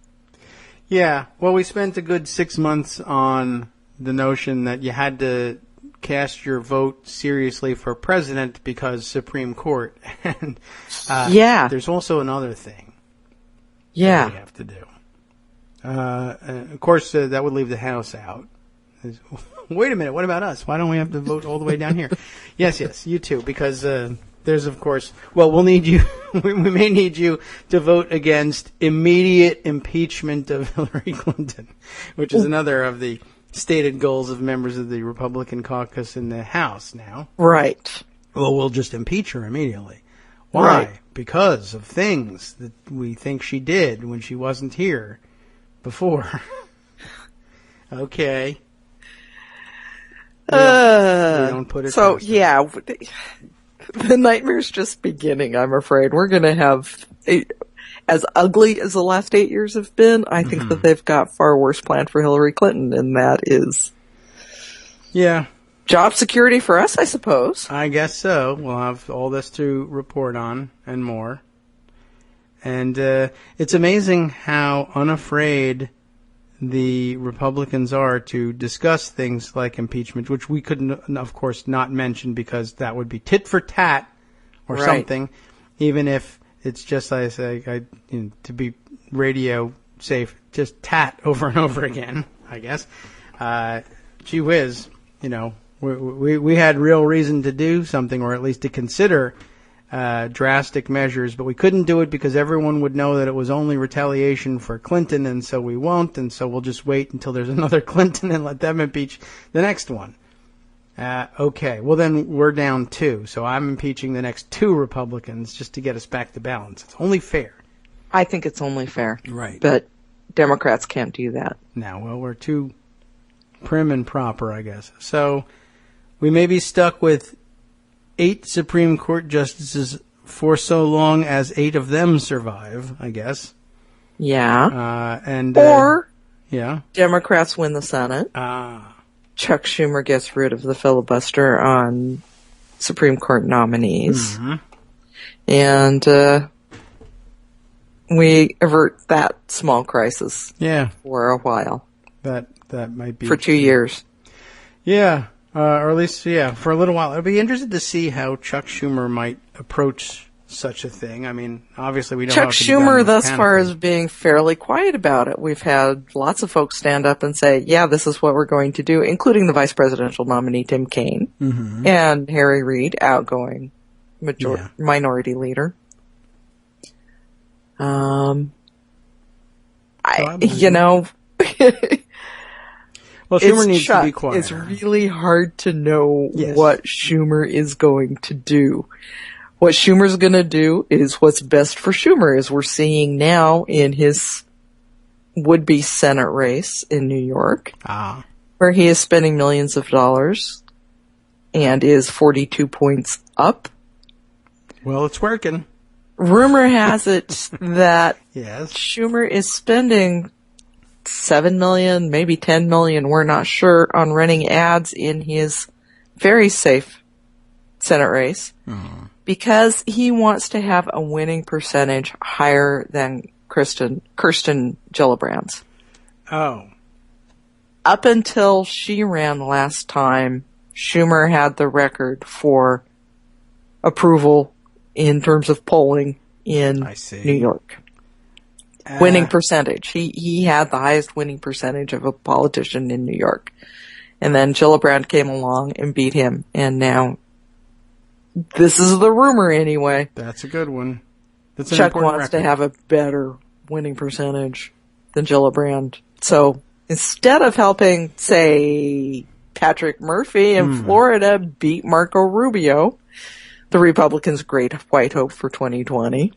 [SPEAKER 3] Yeah. Well, we spent a good 6 months on the notion that you had to cast your vote seriously for president because Supreme Court. And there's also another thing that we have to do. Of course, that would leave the House out. Wait a minute, what about us? Why don't we have to vote all the way down here? Yes, you too, because there's, of course, we'll need you, we may need you to vote against immediate impeachment of Hillary Clinton, which is another of the stated goals of members of the Republican caucus in the House now.
[SPEAKER 5] Right.
[SPEAKER 3] Well, we'll just impeach her immediately. Why?
[SPEAKER 5] Right.
[SPEAKER 3] Because of things that we think she did when she wasn't here before. Okay. We don't put it
[SPEAKER 5] so
[SPEAKER 3] past
[SPEAKER 5] the nightmare's just beginning, I'm afraid. We're going to have, as ugly as the last 8 years have been, I think that they've got far worse planned for Hillary Clinton, and that is job security for us, I suppose.
[SPEAKER 3] I guess so. We'll have all this to report on and more. And it's amazing how unafraid the Republicans are to discuss things like impeachment, which we couldn't, of course, not mention because that would be tit for tat or something, even if it's just, I say, to be radio safe, just tat over and over again, I guess. Gee whiz, we had real reason to do something, or at least to consider drastic measures, but we couldn't do it because everyone would know that it was only retaliation for Clinton, and so we won't, and so we'll just wait until there's another Clinton and let them impeach the next one. Okay, well then we're down 2, so I'm impeaching the next 2 Republicans just to get us back to balance. It's only fair.
[SPEAKER 5] I think it's only fair.
[SPEAKER 3] Right.
[SPEAKER 5] But Democrats can't do that.
[SPEAKER 3] Now, well, we're too prim and proper, I guess. So we may be stuck with 8 Supreme Court justices for so long as 8 of them survive, I guess.
[SPEAKER 5] Yeah.
[SPEAKER 3] Or
[SPEAKER 5] Democrats win the Senate. Chuck Schumer gets rid of the filibuster on Supreme Court nominees. And we avert that small crisis for a while.
[SPEAKER 3] That might be...
[SPEAKER 5] For 2 years.
[SPEAKER 3] Yeah. Or at least, for a little while. I'd be interested to see how Chuck Schumer might approach such a thing. I mean, obviously we don't know.
[SPEAKER 5] Chuck Schumer thus far is being fairly quiet about it. We've had lots of folks stand up and say, yeah, this is what we're going to do, including the vice presidential nominee, Tim Kaine, and Harry Reid, outgoing minority leader.
[SPEAKER 3] Well, Schumer needs to be quiet.
[SPEAKER 5] It's really hard to know what Schumer is going to do. What Schumer's going to do is what's best for Schumer, as we're seeing now in his would-be Senate race in New York. where he is spending millions of dollars and is 42 points up.
[SPEAKER 3] Well, it's working.
[SPEAKER 5] Rumor has it that
[SPEAKER 3] Yes.
[SPEAKER 5] Schumer is spending $7 million, maybe $10 million, we're not sure, on running ads in his very safe Senate race because he wants to have a winning percentage higher than Kirsten Gillibrand's.
[SPEAKER 3] Oh.
[SPEAKER 5] Up until she ran last time, Schumer had the record for approval in terms of polling in
[SPEAKER 3] I see.
[SPEAKER 5] New York. Winning percentage. He had the highest winning percentage of a politician in New York. And then Gillibrand came along and beat him. And now, this is the rumor anyway.
[SPEAKER 3] That's a good one. That's an
[SPEAKER 5] Chuck
[SPEAKER 3] important
[SPEAKER 5] wants
[SPEAKER 3] record.
[SPEAKER 5] to have a better winning percentage than Gillibrand. So instead of helping, say, Patrick Murphy in Florida beat Marco Rubio, the Republicans' great white hope for 2020,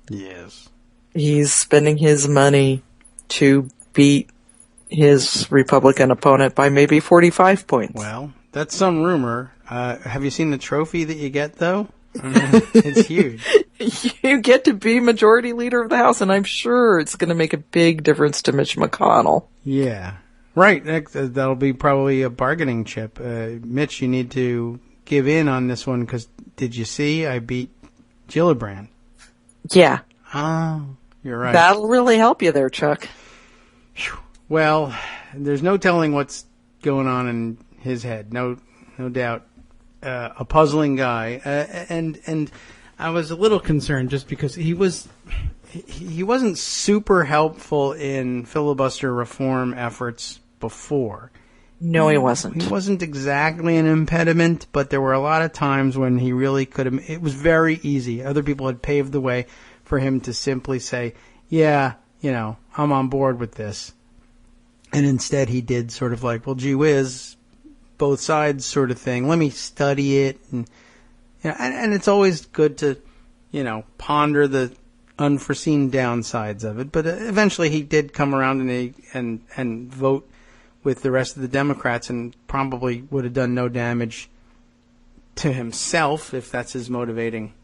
[SPEAKER 3] Yes.
[SPEAKER 5] he's spending his money to beat his Republican opponent by maybe 45 points.
[SPEAKER 3] Well, that's some rumor. Have you seen the trophy that you get, though? It's huge.
[SPEAKER 5] You get to be majority leader of the House, and I'm sure it's going to make a big difference to Mitch McConnell.
[SPEAKER 3] Yeah. Right. That'll be probably a bargaining chip. Mitch, you need to give in on this one because did you see I beat Gillibrand?
[SPEAKER 5] Yeah.
[SPEAKER 3] Oh, you're right.
[SPEAKER 5] That'll really help you there, Chuck.
[SPEAKER 3] Well, there's no telling what's going on in his head. No doubt. A puzzling guy. And I was a little concerned just because he wasn't super helpful in filibuster reform efforts before.
[SPEAKER 5] No, he wasn't.
[SPEAKER 3] He wasn't exactly an impediment, but there were a lot of times when he really could have. It was very easy. Other people had paved the way for him to simply say, yeah, I'm on board with this. And instead he did sort of like, well, gee whiz, both sides sort of thing. Let me study it. And it's always good to, ponder the unforeseen downsides of it. But eventually he did come around and vote with the rest of the Democrats and probably would have done no damage to himself if that's his motivating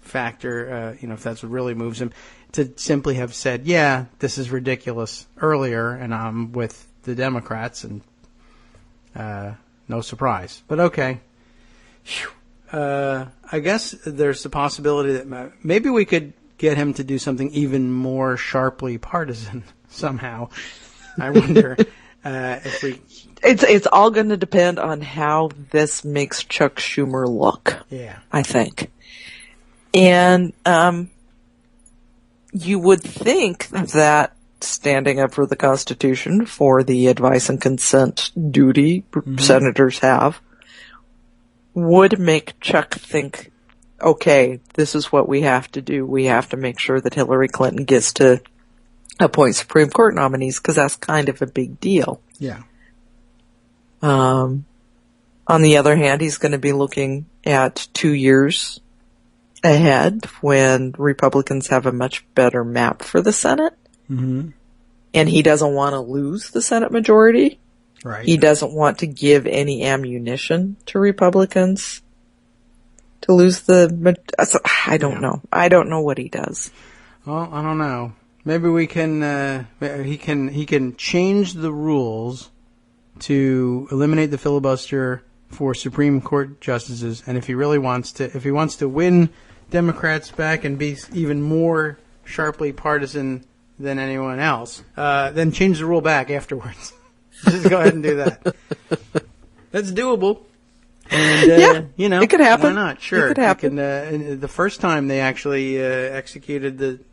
[SPEAKER 3] factor, if that's what really moves him, to simply have said, yeah, this is ridiculous earlier and I'm with the Democrats and no surprise. But okay. I guess there's the possibility that maybe we could get him to do something even more sharply partisan somehow. I wonder if we...
[SPEAKER 5] It's all going to depend on how this makes Chuck Schumer look.
[SPEAKER 3] Yeah.
[SPEAKER 5] I think. And you would think that standing up for the Constitution, for the advice and consent duty senators have, would make Chuck think, okay, this is what we have to do. We have to make sure that Hillary Clinton gets to appoint Supreme Court nominees, because that's kind of a big deal.
[SPEAKER 3] Yeah.
[SPEAKER 5] On the other hand, he's going to be looking at 2 years ahead when Republicans have a much better map for the Senate.
[SPEAKER 3] Mm-hmm.
[SPEAKER 5] And he doesn't want to lose the Senate majority.
[SPEAKER 3] Right.
[SPEAKER 5] He doesn't want to give any ammunition to Republicans to lose I don't know. I don't know what he does.
[SPEAKER 3] Well, I don't know. Maybe we can. He can change the rules to eliminate the filibuster for Supreme Court justices, and if he wants to win Democrats back and be even more sharply partisan than anyone else, then change the rule back afterwards. Just go ahead and do that. That's doable. And,
[SPEAKER 5] it could happen.
[SPEAKER 3] Why not? Sure.
[SPEAKER 5] It could happen.
[SPEAKER 3] The first time they actually executed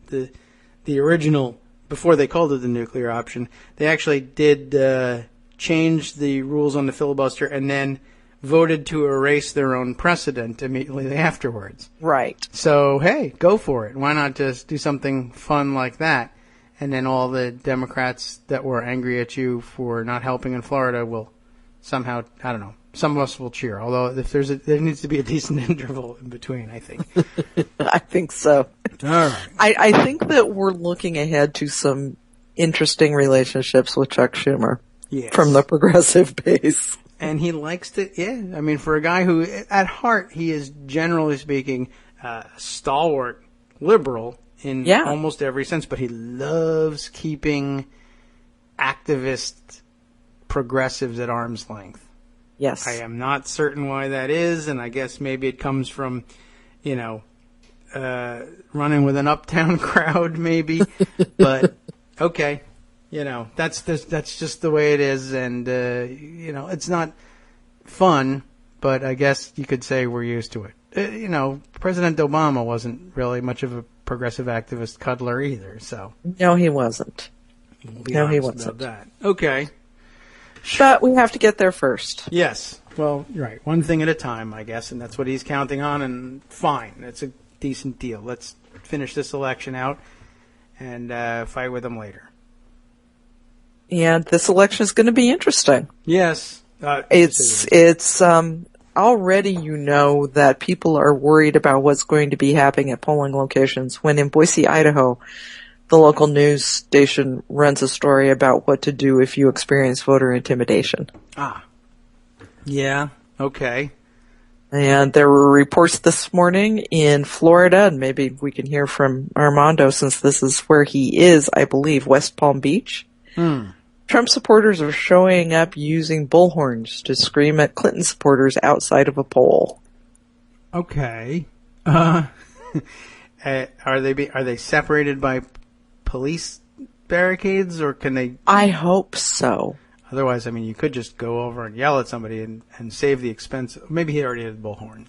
[SPEAKER 3] the original, before they called it the nuclear option, they actually did change the rules on the filibuster and then voted to erase their own precedent immediately afterwards.
[SPEAKER 5] Right.
[SPEAKER 3] So, hey, go for it. Why not just do something fun like that? And then all the Democrats that were angry at you for not helping in Florida will somehow, I don't know, some of us will cheer. Although if there needs to be a decent interval in between, I think.
[SPEAKER 5] I think so.
[SPEAKER 3] All right.
[SPEAKER 5] I think that we're looking ahead to some interesting relationships with Chuck Schumer.
[SPEAKER 3] Yes.
[SPEAKER 5] from the progressive base.
[SPEAKER 3] And he likes to, yeah. I mean, for a guy who, at heart, he is generally speaking a stalwart liberal in almost every sense, but he loves keeping activist progressives at arm's length.
[SPEAKER 5] Yes.
[SPEAKER 3] I am not certain why that is, and I guess maybe it comes from, running with an uptown crowd, maybe. But okay, that's just the way it is, and it's not fun, but I guess you could say we're used to it. President Obama wasn't really much of a progressive activist cuddler either, so
[SPEAKER 5] no, he wasn't.
[SPEAKER 3] No, he wasn't. About that. Okay.
[SPEAKER 5] But we have to get there first.
[SPEAKER 3] Yes. Well, you're right. One thing at a time, I guess, and that's what he's counting on, and fine. That's a decent deal. Let's finish this election out and fight with him later.
[SPEAKER 5] Yeah, this election is going to be interesting.
[SPEAKER 3] Yes.
[SPEAKER 5] It's already that people are worried about what's going to be happening at polling locations when in Boise, Idaho, the local news station runs a story about what to do if you experience voter intimidation.
[SPEAKER 3] Ah. Yeah. Okay.
[SPEAKER 5] And there were reports this morning in Florida, and maybe we can hear from Armando since this is where he is, I believe, West Palm Beach. Trump supporters are showing up using bullhorns to scream at Clinton supporters outside of a poll.
[SPEAKER 3] Okay. Are they separated by police barricades, or can they?
[SPEAKER 5] I hope so.
[SPEAKER 3] Otherwise, I mean, you could just go over and yell at somebody and save the expense. Maybe he already had a bullhorn.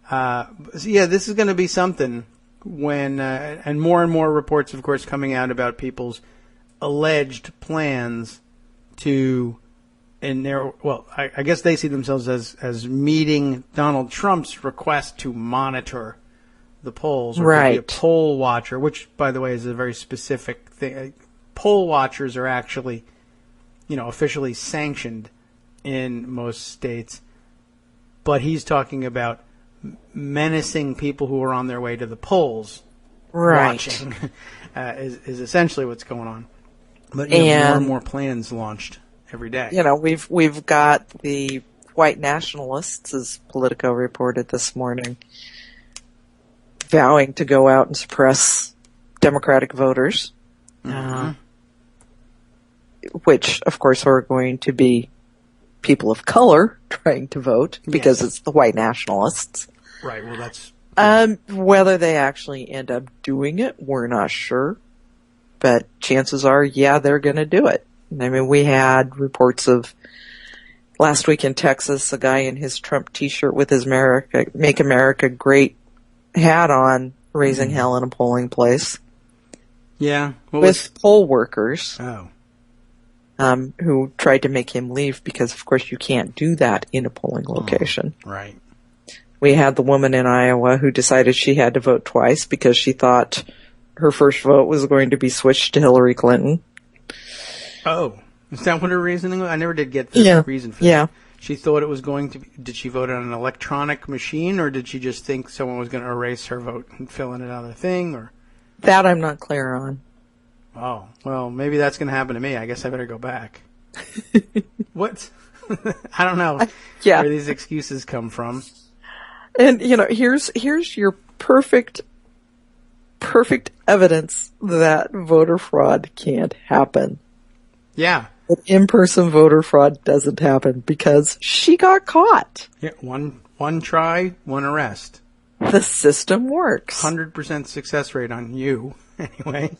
[SPEAKER 3] So yeah, this is going to be something when, and more reports, of course, coming out about people's alleged plans to, I guess they see themselves as meeting Donald Trump's request to monitor the polls, or
[SPEAKER 5] right.
[SPEAKER 3] Be a poll watcher, which, by the way, is a very specific thing. Poll watchers are actually, officially sanctioned in most states, but he's talking about menacing people who are on their way to the polls.
[SPEAKER 5] Right.
[SPEAKER 3] Watching is essentially what's going on. But more and more plans launched every day.
[SPEAKER 5] We've got the white nationalists, as Politico reported this morning, vowing to go out and suppress Democratic voters, which, of course, are going to be people of color trying to vote because it's the white nationalists.
[SPEAKER 3] Right. Well, that's
[SPEAKER 5] whether they actually end up doing it, we're not sure. But chances are, they're going to do it. I mean, we had reports of last week in Texas, a guy in his Trump T-shirt with his "Make America Great" hat on, raising hell in a polling place.
[SPEAKER 3] Yeah.
[SPEAKER 5] With poll workers.
[SPEAKER 3] Oh.
[SPEAKER 5] Who tried to make him leave because, of course, you can't do that in a polling location.
[SPEAKER 3] Right.
[SPEAKER 5] We had the woman in Iowa who decided she had to vote twice because she thought her first vote was going to be switched to Hillary Clinton.
[SPEAKER 3] Oh. Is that what her reasoning was? I never did get the reason for that.
[SPEAKER 5] Yeah.
[SPEAKER 3] She thought it was going to be, did she vote on an electronic machine, or did she just think someone was going to erase her vote and fill in another thing, or?
[SPEAKER 5] That I'm not clear on.
[SPEAKER 3] Oh, well, maybe that's going to happen to me. I guess I better go back. What? I don't know where these excuses come from.
[SPEAKER 5] And, here's your perfect evidence that voter fraud can't happen.
[SPEAKER 3] Yeah.
[SPEAKER 5] That in-person voter fraud doesn't happen because she got caught.
[SPEAKER 3] Yeah, one try, one arrest.
[SPEAKER 5] The system works.
[SPEAKER 3] 100% success rate on you, anyway.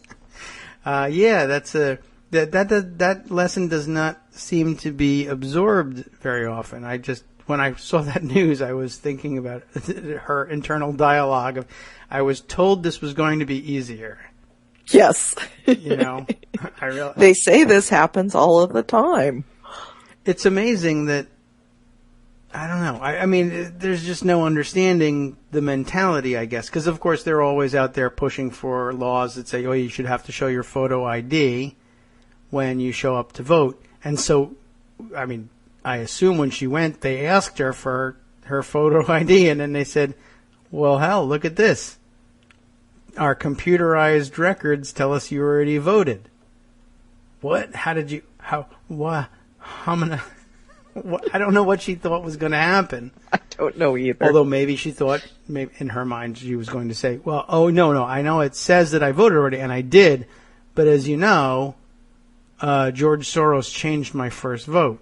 [SPEAKER 3] That lesson does not seem to be absorbed very often. When I saw that news, I was thinking about her internal dialogue of, I was told this was going to be easier.
[SPEAKER 5] Yes.
[SPEAKER 3] They
[SPEAKER 5] say this happens all of the time.
[SPEAKER 3] It's amazing that, I don't know. I mean, there's just no understanding the mentality, I guess. Because, of course, they're always out there pushing for laws that say, you should have to show your photo ID when you show up to vote. And so, I mean, I assume when she went, they asked her for her photo ID. And then they said, well, hell, look at this. Our computerized records tell us you already voted. What? How I don't know what she thought was going to happen.
[SPEAKER 5] I don't know either.
[SPEAKER 3] Although maybe she thought, maybe in her mind, she was going to say, well, oh, no, I know it says that I voted already, and I did. But as you know, George Soros changed my first vote.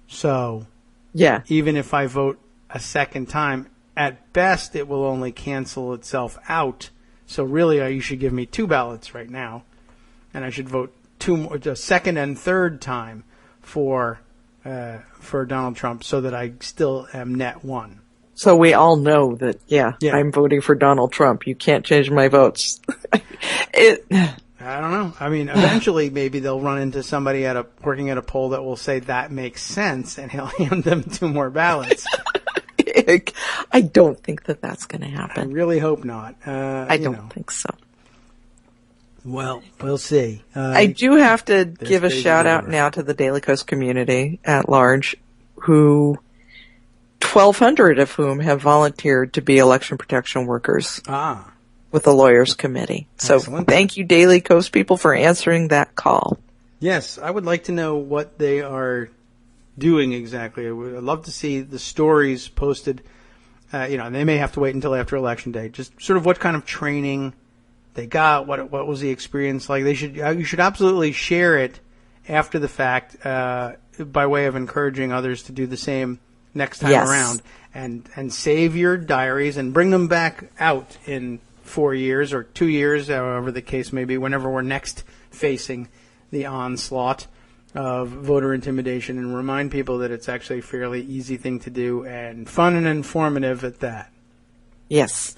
[SPEAKER 3] So
[SPEAKER 5] yeah,
[SPEAKER 3] even if I vote a second time, at best it will only cancel itself out. So really, you should give me 2 ballots right now. And I should vote 2 more, a second and third time for Donald Trump, so that I still am net 1.
[SPEAKER 5] So we all know that, I'm voting for Donald Trump. You can't change my votes.
[SPEAKER 3] I don't know. I mean, eventually maybe they'll run into somebody working at a poll that will say that makes sense, and he'll hand them 2 more ballots.
[SPEAKER 5] I don't think that that's going to happen.
[SPEAKER 3] I really hope not.
[SPEAKER 5] I don't think so.
[SPEAKER 3] Well, we'll see.
[SPEAKER 5] I do have to give a shout out now to the Daily Kos community at large, who 1,200 of whom have volunteered to be election protection workers with the Lawyers Committee. So thank you, Daily Kos people, for answering that call.
[SPEAKER 3] Yes, I would like to know what they are doing exactly. I'd love to see the stories posted. They may have to wait until after Election Day. Just sort of what kind of training they got, what was the experience like. You should absolutely share it after the fact, by way of encouraging others to do the same next time around, and save your diaries and bring them back out in 4 years or 2 years, however the case may be, whenever we're next facing the onslaught of voter intimidation, and remind people that it's actually a fairly easy thing to do and fun and informative at that.
[SPEAKER 5] Yes.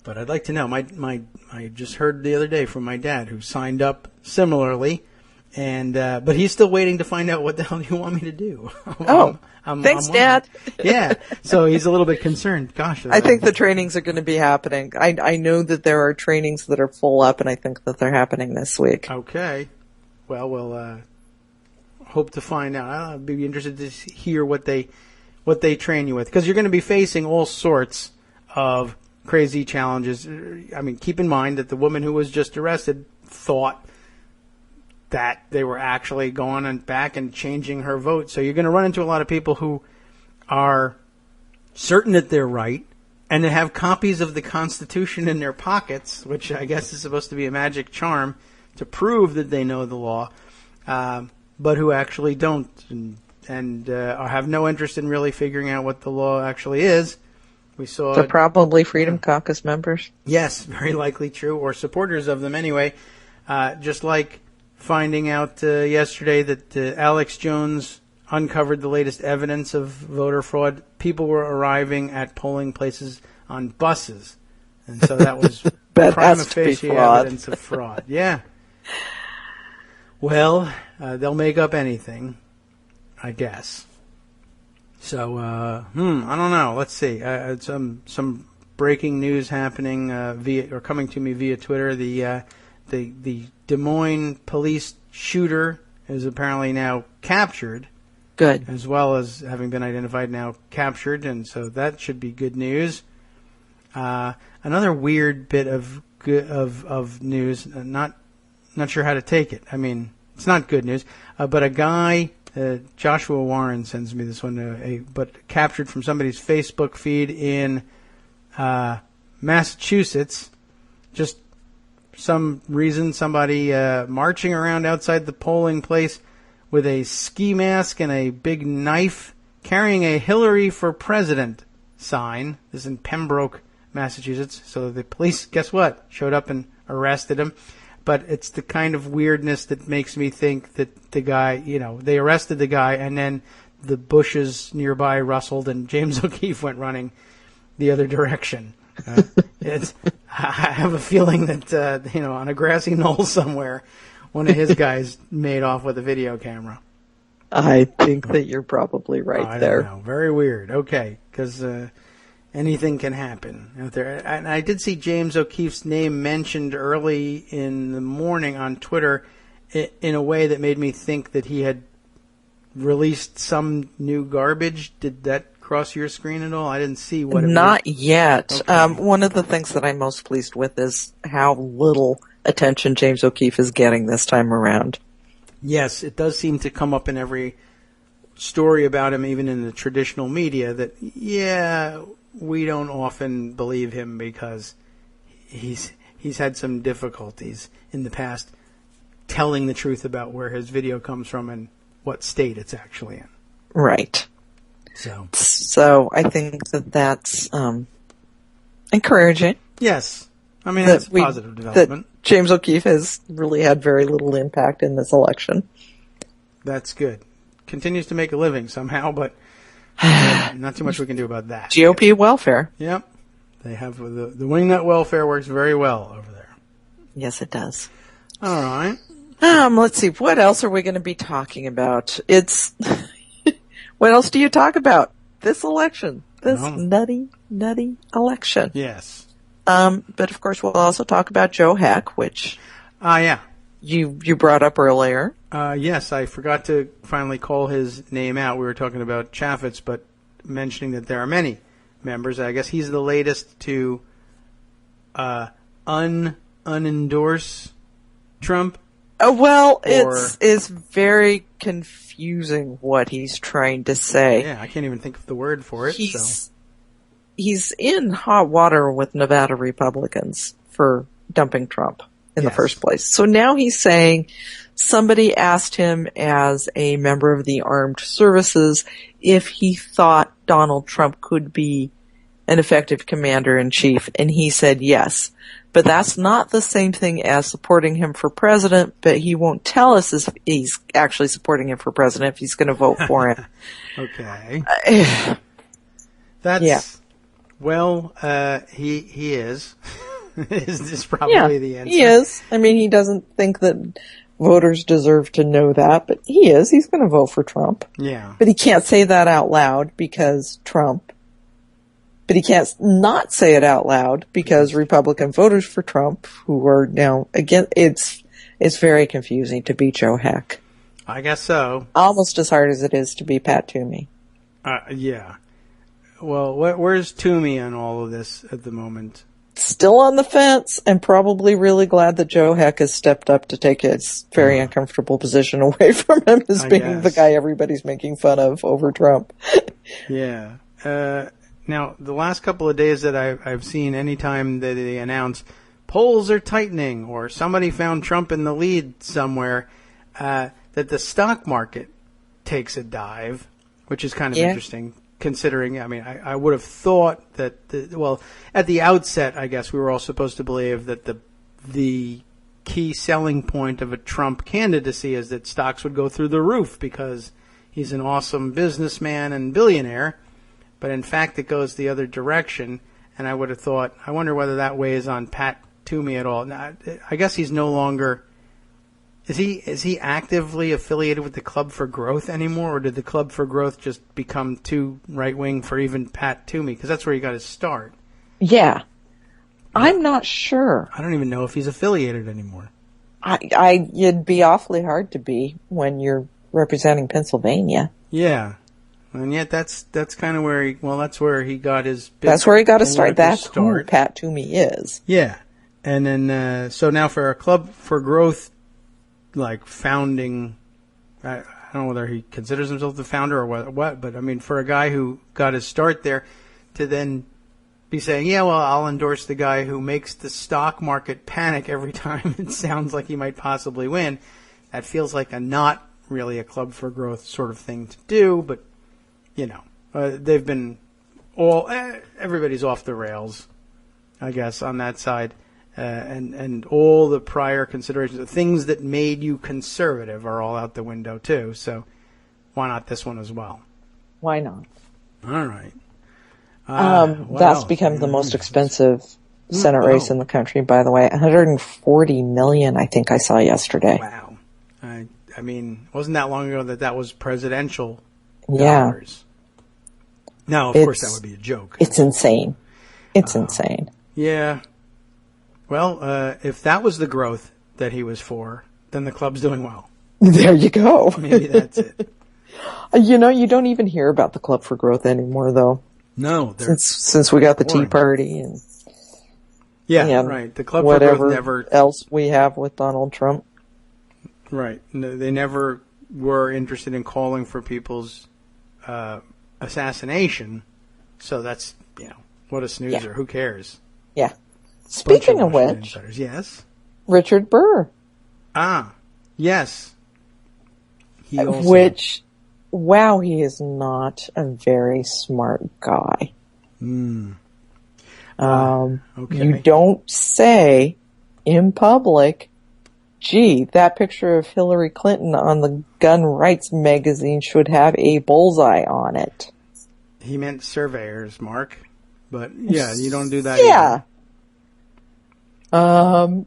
[SPEAKER 3] But I'd like to know. I just heard the other day from my dad, who signed up similarly, and but he's still waiting to find out what the hell you want me to do.
[SPEAKER 5] Thanks, Dad.
[SPEAKER 3] Yeah, so he's a little bit concerned. Gosh,
[SPEAKER 5] I think the trainings are going to be happening. I know that there are trainings that are full up, and I think that they're happening this week.
[SPEAKER 3] Okay. Well, we'll hope to find out. I'll be interested to hear what they train you with, because you're going to be facing all sorts of crazy challenges. I mean, keep in mind that the woman who was just arrested thought that they were actually going and back and changing her vote. So you're going to run into a lot of people who are certain that they're right and that have copies of the Constitution in their pockets, which I guess is supposed to be a magic charm to prove that they know the law, but who actually don't and have no interest in really figuring out what the law actually is. We saw
[SPEAKER 5] they're probably Freedom Caucus members.
[SPEAKER 3] Yes, very likely true, or supporters of them anyway. Just like finding out yesterday that Alex Jones uncovered the latest evidence of voter fraud. People were arriving at polling places on buses, and so that was prima facie evidence of fraud. Yeah. Well, they'll make up anything, I guess. So, I don't know. Let's see. Some breaking news happening coming to me via Twitter. The Des Moines police shooter is apparently now captured.
[SPEAKER 5] Good.
[SPEAKER 3] As well as having been identified, now captured, and so that should be good news. Another weird bit of news. Not sure how to take it. I mean, it's not good news. But a guy. Joshua Warren sends me this one, but captured from somebody's Facebook feed in Massachusetts. Just some reason, somebody marching around outside the polling place with a ski mask and a big knife, carrying a Hillary for President sign. This is in Pembroke, Massachusetts. So the police, guess what, showed up and arrested him. But it's the kind of weirdness that makes me think that the guy, they arrested the guy and then the bushes nearby rustled and James O'Keefe went running the other direction. I have a feeling that, on a grassy knoll somewhere, one of his guys made off with a video camera.
[SPEAKER 5] I think that you're probably right there.
[SPEAKER 3] I don't know. Very weird. Okay, because anything can happen out there. And I did see James O'Keefe's name mentioned early in the morning on Twitter in a way that made me think that he had released some new garbage. Did that cross your screen at all? I didn't see what it was.
[SPEAKER 5] Not yet.
[SPEAKER 3] Okay.
[SPEAKER 5] One of the things that I'm most pleased with is how little attention James O'Keefe is getting this time around.
[SPEAKER 3] Yes, it does seem to come up in every story about him, even in the traditional media, that, yeah, we don't often believe him because he's had some difficulties in the past telling the truth about where his video comes from and what state it's actually in.
[SPEAKER 5] Right.
[SPEAKER 3] So
[SPEAKER 5] I think that's encouraging.
[SPEAKER 3] Yes. I mean, that's a positive development.
[SPEAKER 5] That James O'Keefe has really had very little impact in this election.
[SPEAKER 3] That's good. Continues to make a living somehow, but not too much we can do about that.
[SPEAKER 5] GOP welfare.
[SPEAKER 3] Yep. They have the wingnut welfare works very well over there.
[SPEAKER 5] Yes, it does.
[SPEAKER 3] All right.
[SPEAKER 5] Let's see. What else are we going to be talking about? What else do you talk about? This election. This nutty election.
[SPEAKER 3] Yes.
[SPEAKER 5] But of course, we'll also talk about Joe Heck, which
[SPEAKER 3] yeah,
[SPEAKER 5] you brought up earlier.
[SPEAKER 3] Yes, I forgot to finally call his name out. We were talking about Chaffetz, but mentioning that there are many members. I guess he's the latest to unendorse Trump.
[SPEAKER 5] Well, it's very confusing what he's trying to say.
[SPEAKER 3] Yeah, I can't even think of the word for it.
[SPEAKER 5] He's in hot water with Nevada Republicans for dumping Trump in the first place. So now he's saying somebody asked him as a member of the armed services if he thought Donald Trump could be an effective commander-in-chief, and he said yes. But that's not the same thing as supporting him for president, but he won't tell us if he's actually supporting him for president if he's going to vote for him.
[SPEAKER 3] Okay.
[SPEAKER 5] Yeah.
[SPEAKER 3] Well, he is. is probably the answer.
[SPEAKER 5] He is. I mean, he doesn't think that voters deserve to know that, but he is. He's going to vote for Trump.
[SPEAKER 3] Yeah.
[SPEAKER 5] But he can't say that out loud because Trump. But he can't not say it out loud because Republican voters for Trump, who are now, again, it's very confusing to be Joe Heck.
[SPEAKER 3] I guess so.
[SPEAKER 5] Almost as hard as it is to be Pat Toomey.
[SPEAKER 3] Yeah. Well, where's Toomey on all of this at the moment?
[SPEAKER 5] Still on the fence, and probably really glad that Joe Heck has stepped up to take his very uncomfortable position away from him as being the guy everybody's making fun of over Trump.
[SPEAKER 3] Yeah. Now, the last couple of days that I've seen, anytime that they announce polls are tightening or somebody found Trump in the lead somewhere, that the stock market takes a dive, which is kind of interesting, considering, I mean, I would have thought that, at the outset, I guess we were all supposed to believe that the key selling point of a Trump candidacy is that stocks would go through the roof because he's an awesome businessman and billionaire. But in fact, it goes the other direction, and I would have thought, I wonder whether that weighs on Pat Toomey at all. Now, I guess he's no longer. Is he actively affiliated with the Club for Growth anymore, or did the Club for Growth just become too right wing for even Pat Toomey? Because that's where he got his start.
[SPEAKER 5] Yeah, I'm not sure.
[SPEAKER 3] I don't even know if he's affiliated anymore.
[SPEAKER 5] It'd be awfully hard to be when you're representing Pennsylvania.
[SPEAKER 3] Yeah. And yet that's kind of where that's where he got his big
[SPEAKER 5] That's where he got to start. That's
[SPEAKER 3] start.
[SPEAKER 5] who Pat Toomey is.
[SPEAKER 3] Yeah. And then, so now for a Club for Growth, like founding, I don't know whether he considers himself the founder or what, but I mean, for a guy who got his start there to then be saying, yeah, well, I'll endorse the guy who makes the stock market panic every time it sounds like he might possibly win, that feels like not really a Club for Growth sort of thing to do, but you know, they've been everybody's off the rails, I guess, on that side. And all the prior considerations, the things that made you conservative are all out the window too. So why not this one as well?
[SPEAKER 5] Why not?
[SPEAKER 3] All right.
[SPEAKER 5] That's become the most expensive Senate race in the country, by the way. $140 million, I think I saw yesterday.
[SPEAKER 3] Wow. I mean, wasn't that long ago that was presidential
[SPEAKER 5] Yeah.
[SPEAKER 3] dollars? Now, of course, that would be a joke.
[SPEAKER 5] It's insane. It's insane.
[SPEAKER 3] Yeah. Well, if that was the growth that he was for, then the club's doing well.
[SPEAKER 5] There you go.
[SPEAKER 3] Maybe that's it.
[SPEAKER 5] You know, you don't even hear about the Club for Growth anymore, though.
[SPEAKER 3] No.
[SPEAKER 5] Since we got the Tea Party and
[SPEAKER 3] right. The Club for Growth
[SPEAKER 5] whatever
[SPEAKER 3] never
[SPEAKER 5] else we have with Donald Trump.
[SPEAKER 3] Right. No, they never were interested in calling for people's assassination. So that's, what a snoozer.
[SPEAKER 5] Yeah.
[SPEAKER 3] Who cares?
[SPEAKER 5] Yeah.
[SPEAKER 3] Bunch
[SPEAKER 5] Speaking of
[SPEAKER 3] Washington
[SPEAKER 5] which,
[SPEAKER 3] insiders. Yes.
[SPEAKER 5] Richard Burr,
[SPEAKER 3] Yes. He also,
[SPEAKER 5] which, wow, he is not a very smart guy.
[SPEAKER 3] okay.
[SPEAKER 5] You don't say in public, gee, that picture of Hillary Clinton on the gun rights magazine should have a bullseye on it.
[SPEAKER 3] He meant surveyors, Mark. But yeah, you don't do that
[SPEAKER 5] either.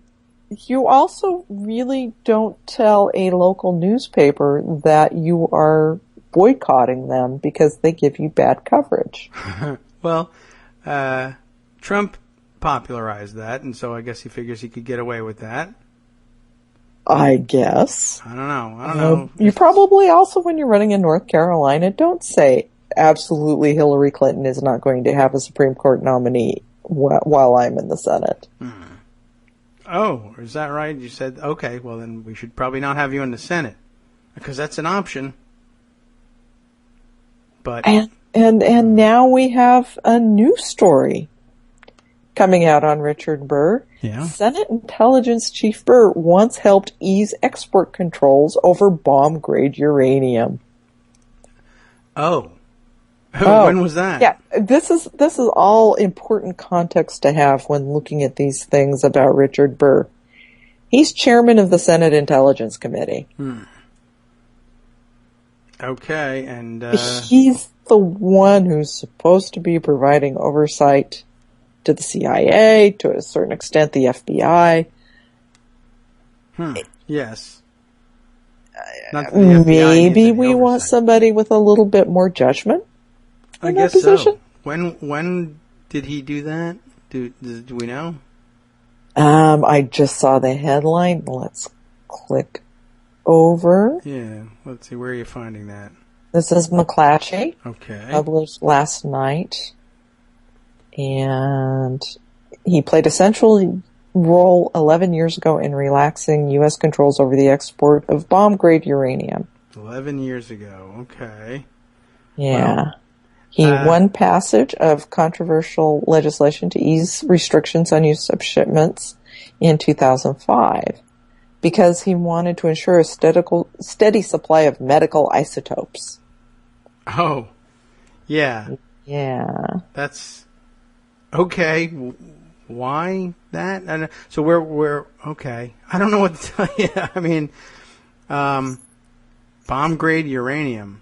[SPEAKER 5] You also really don't tell a local newspaper that you are boycotting them because they give you bad coverage.
[SPEAKER 3] Well, Trump popularized that, and so I guess he figures he could get away with that.
[SPEAKER 5] I guess.
[SPEAKER 3] I don't know.
[SPEAKER 5] You probably also, when you're running in North Carolina, don't say absolutely Hillary Clinton is not going to have a Supreme Court nominee while I'm in the Senate.
[SPEAKER 3] Oh, is that right? You said, okay, well then we should probably not have you in the Senate, because that's an option. But
[SPEAKER 5] and now we have a new story coming out on Richard Burr.
[SPEAKER 3] Yeah.
[SPEAKER 5] Senate Intelligence Chief Burr once helped ease export controls over bomb-grade uranium.
[SPEAKER 3] Oh. When was that?
[SPEAKER 5] Yeah, this is all important context to have when looking at these things about Richard Burr. He's chairman of the Senate Intelligence Committee.
[SPEAKER 3] Okay, and
[SPEAKER 5] he's the one who's supposed to be providing oversight to the CIA, to a certain extent the FBI.
[SPEAKER 3] Yes. Not that the FBI
[SPEAKER 5] Maybe
[SPEAKER 3] needs
[SPEAKER 5] we
[SPEAKER 3] any
[SPEAKER 5] want
[SPEAKER 3] oversight.
[SPEAKER 5] somebody with a little bit more judgment.
[SPEAKER 3] I
[SPEAKER 5] in
[SPEAKER 3] guess
[SPEAKER 5] that position.
[SPEAKER 3] so. When did he do that? Do we know?
[SPEAKER 5] I just saw the headline. Let's click over.
[SPEAKER 3] Yeah. Let's see. Where are you finding that?
[SPEAKER 5] This is McClatchy,
[SPEAKER 3] Okay.
[SPEAKER 5] published last night. And he played a central role 11 years ago in relaxing U.S. controls over the export of bomb-grade uranium.
[SPEAKER 3] 11 years ago. Okay.
[SPEAKER 5] Yeah.
[SPEAKER 3] Wow.
[SPEAKER 5] He won passage of controversial legislation to ease restrictions on use of shipments in 2005 because he wanted to ensure a steady supply of medical isotopes.
[SPEAKER 3] Oh. Yeah.
[SPEAKER 5] Yeah.
[SPEAKER 3] That's okay. Why that? So we're okay. I don't know what to tell you. I mean, bomb-grade uranium.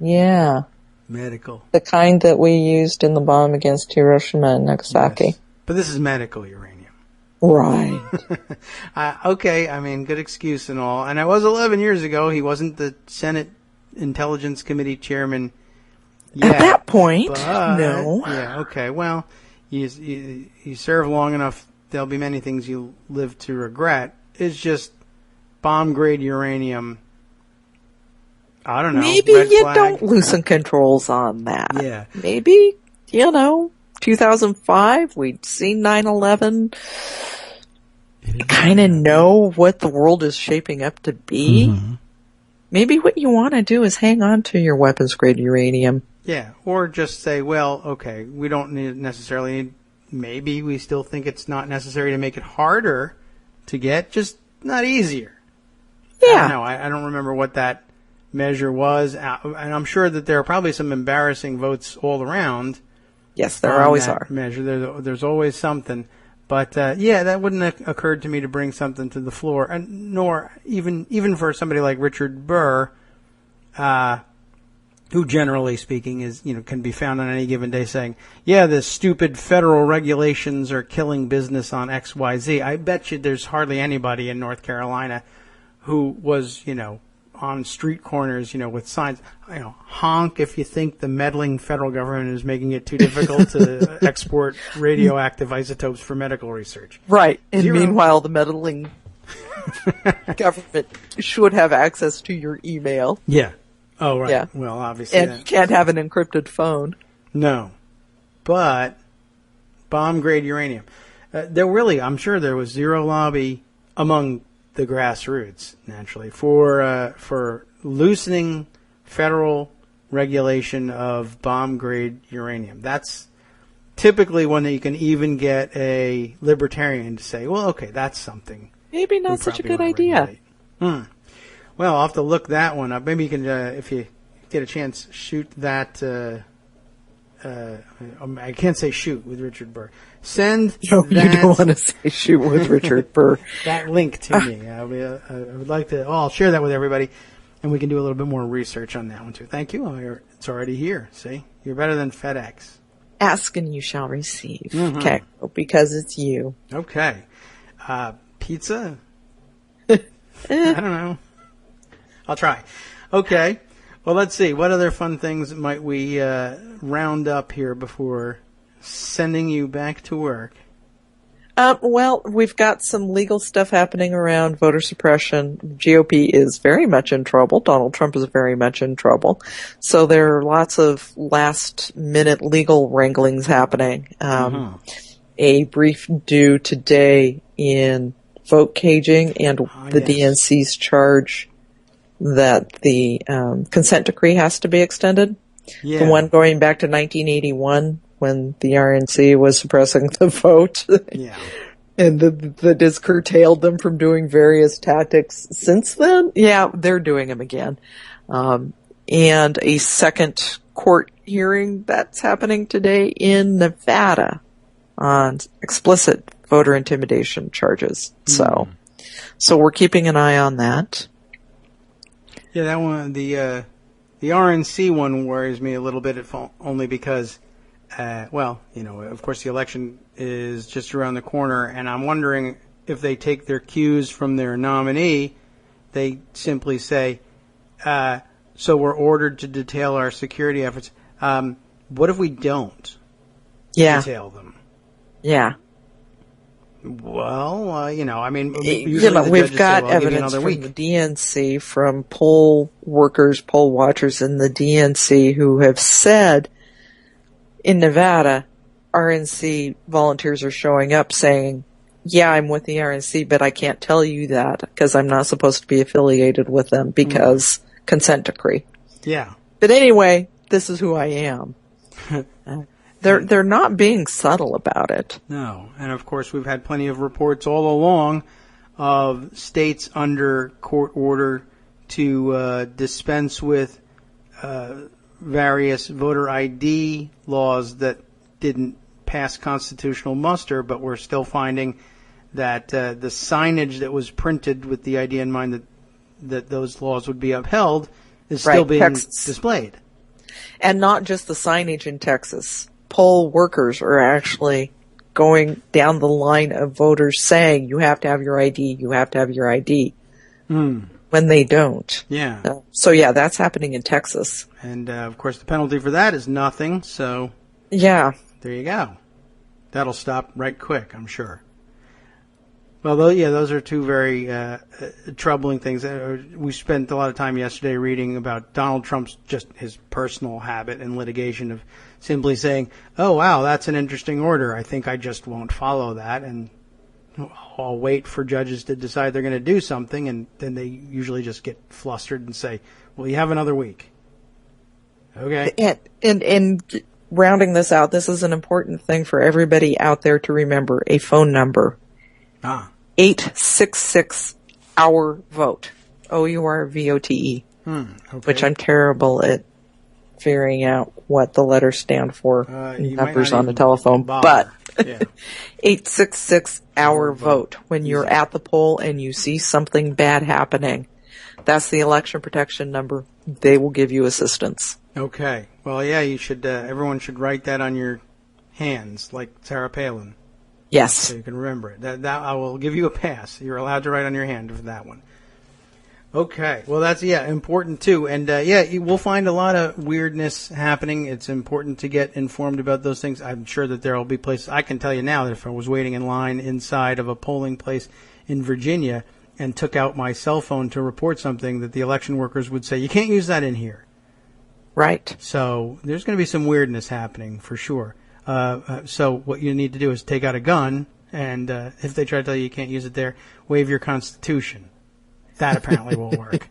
[SPEAKER 5] Yeah.
[SPEAKER 3] Medical.
[SPEAKER 5] The kind that we used in the bomb against Hiroshima and Nagasaki.
[SPEAKER 3] Yes. But this is medical uranium.
[SPEAKER 5] Right.
[SPEAKER 3] Okay, I mean, good excuse and all. And I was 11 years ago. He wasn't the Senate Intelligence Committee chairman yet.
[SPEAKER 5] At that point,
[SPEAKER 3] but,
[SPEAKER 5] no.
[SPEAKER 3] Yeah, okay. Well, you serve long enough, there'll be many things you live to regret. It's just bomb-grade uranium. I don't know.
[SPEAKER 5] Maybe
[SPEAKER 3] red
[SPEAKER 5] you
[SPEAKER 3] flag.
[SPEAKER 5] don't loosen controls on that.
[SPEAKER 3] Yeah.
[SPEAKER 5] Maybe, 2005, we'd seen 9/11. Kind of know what the world is shaping up to be.
[SPEAKER 3] Mm-hmm.
[SPEAKER 5] Maybe what you want to do is hang on to your weapons-grade uranium.
[SPEAKER 3] Yeah, or just say, well, okay, we don't necessarily, maybe we still think it's not necessary to make it harder to get, just not easier.
[SPEAKER 5] Yeah.
[SPEAKER 3] I don't know. I don't remember what that measure was, and I'm sure that there are probably some embarrassing votes all around.
[SPEAKER 5] Yes, there always
[SPEAKER 3] that
[SPEAKER 5] are.
[SPEAKER 3] Measure. There's always something. But, yeah, that wouldn't have occurred to me to bring something to the floor, and nor even for somebody like Richard Burr, who generally speaking is, can be found on any given day saying, yeah, the stupid federal regulations are killing business on XYZ. I bet you there's hardly anybody in North Carolina who was, on street corners, with signs, honk if you think the meddling federal government is making it too difficult to export radioactive isotopes for medical research.
[SPEAKER 5] Right. And
[SPEAKER 3] Zero.
[SPEAKER 5] meanwhile, the meddling government should have access to your email.
[SPEAKER 3] Yeah. Oh, right.
[SPEAKER 5] Yeah.
[SPEAKER 3] Well, obviously.
[SPEAKER 5] And you can't have an encrypted phone.
[SPEAKER 3] No. But bomb-grade uranium. I'm sure there was zero lobby among the grassroots, naturally, for loosening federal regulation of bomb-grade uranium. That's typically one that you can even get a libertarian to say, well, okay, that's something.
[SPEAKER 5] Maybe not such a good idea.
[SPEAKER 3] Well, I'll have to look that one up. Maybe you can, if you get a chance, shoot that. I can't say shoot with Richard Burr. Send
[SPEAKER 5] No, you don't want to say shoot with Richard Burr.
[SPEAKER 3] that link to me. I would like to. I'll share that with everybody, and we can do a little bit more research on that one too. Thank you. It's already here. See, you're better than FedEx.
[SPEAKER 5] Ask and you shall receive.
[SPEAKER 3] Mm-hmm.
[SPEAKER 5] Okay, because it's you.
[SPEAKER 3] Okay, pizza. I don't know. I'll try. Okay. Well, let's see. What other fun things might we round up here before sending you back to work?
[SPEAKER 5] Well, we've got some legal stuff happening around voter suppression. GOP is very much in trouble. Donald Trump is very much in trouble. So there are lots of last-minute legal wranglings happening. A brief due today in vote caging and the DNC's charge that the consent decree has to be extended. Yeah. The one going back to 1981 when the RNC was suppressing the vote.
[SPEAKER 3] Yeah.
[SPEAKER 5] And that has curtailed them from doing various tactics since then. Yeah, they're doing them again. And a second court hearing that's happening today in Nevada on explicit voter intimidation charges. So we're keeping an eye on that.
[SPEAKER 3] Yeah, that one, the RNC one worries me a little bit, only because, of course the election is just around the corner, and I'm wondering if they take their cues from their nominee, they simply say, so we're ordered to detail our security efforts. What if we don't detail them?
[SPEAKER 5] Yeah.
[SPEAKER 3] Well, usually
[SPEAKER 5] we've got
[SPEAKER 3] say,
[SPEAKER 5] evidence from the DNC, from poll workers, poll watchers in the DNC who have said in Nevada, RNC volunteers are showing up saying, yeah, I'm with the RNC, but I can't tell you that because I'm not supposed to be affiliated with them because consent decree.
[SPEAKER 3] Yeah.
[SPEAKER 5] But anyway, this is who I am. They're not being subtle about it.
[SPEAKER 3] No. And of course, we've had plenty of reports all along of states under court order to dispense with various voter ID laws that didn't pass constitutional muster, but we're still finding that the signage that was printed with the idea in mind that those laws would be upheld is still being displayed.
[SPEAKER 5] And not just the signage in Texas. Poll workers are actually going down the line of voters saying, you have to have your ID, you have to have your ID, when they don't.
[SPEAKER 3] Yeah.
[SPEAKER 5] That's happening in Texas.
[SPEAKER 3] And, of course, the penalty for that is nothing, so...
[SPEAKER 5] Yeah.
[SPEAKER 3] There you go. That'll stop right quick, I'm sure. Well, those are two very troubling things. We spent a lot of time yesterday reading about Donald Trump's just his personal habit in litigation of simply saying, oh, wow, that's an interesting order. I think I just won't follow that, and I'll wait for judges to decide they're going to do something, and then they usually just get flustered and say, well, you have another week. Okay.
[SPEAKER 5] And rounding this out, this is an important thing for everybody out there to remember, a phone number. 866 our vote. OURVOTE.
[SPEAKER 3] Okay.
[SPEAKER 5] Which I'm terrible at figuring out what the letters stand for. Numbers on the telephone.
[SPEAKER 3] Bother.
[SPEAKER 5] But
[SPEAKER 3] yeah.
[SPEAKER 5] 866 our vote. When you're at the poll and you see something bad happening, that's the election protection number. They will give you assistance.
[SPEAKER 3] Okay. Well, yeah, you should. Everyone should write that on your hands, like Sarah Palin.
[SPEAKER 5] Yes.
[SPEAKER 3] So you can remember it. That I will give you a pass. You're allowed to write on your hand for that one. Okay. Well, that's, important too. And, we'll find a lot of weirdness happening. It's important to get informed about those things. I'm sure that there will be places. I can tell you now that if I was waiting in line inside of a polling place in Virginia and took out my cell phone to report something, that the election workers would say, you can't use that in here.
[SPEAKER 5] Right.
[SPEAKER 3] So there's going to be some weirdness happening for sure. So what you need to do is take out a gun And if they try to tell you can't use it there, waive your Constitution. That apparently will work.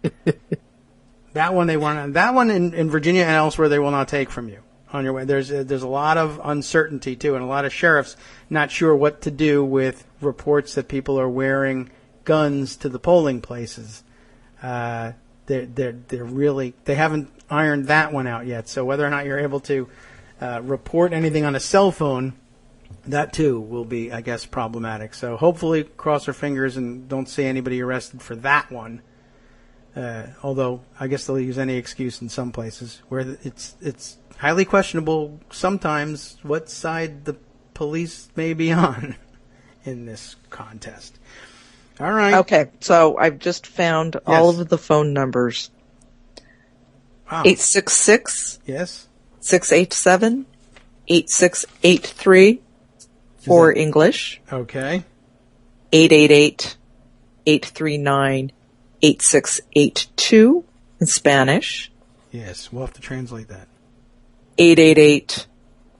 [SPEAKER 3] That one in Virginia and elsewhere they will not take from you on your way. There's a lot of uncertainty too, and a lot of sheriffs not sure what to do with reports that people are wearing guns to the polling places. They haven't ironed that one out yet. So whether or not you're able to report anything on a cell phone, that too will be, I guess, problematic. So hopefully, cross our fingers and don't see anybody arrested for that one. Although I guess they'll use any excuse in some places where it's highly questionable sometimes what side the police may be on in this contest. All right.
[SPEAKER 5] Okay, so I've just found all of the phone numbers.
[SPEAKER 3] Wow.
[SPEAKER 5] 866
[SPEAKER 3] Yes.
[SPEAKER 5] 687 8683 for English.
[SPEAKER 3] Okay.
[SPEAKER 5] 888 839 8682 in Spanish.
[SPEAKER 3] Yes, we'll have to translate that.
[SPEAKER 5] 888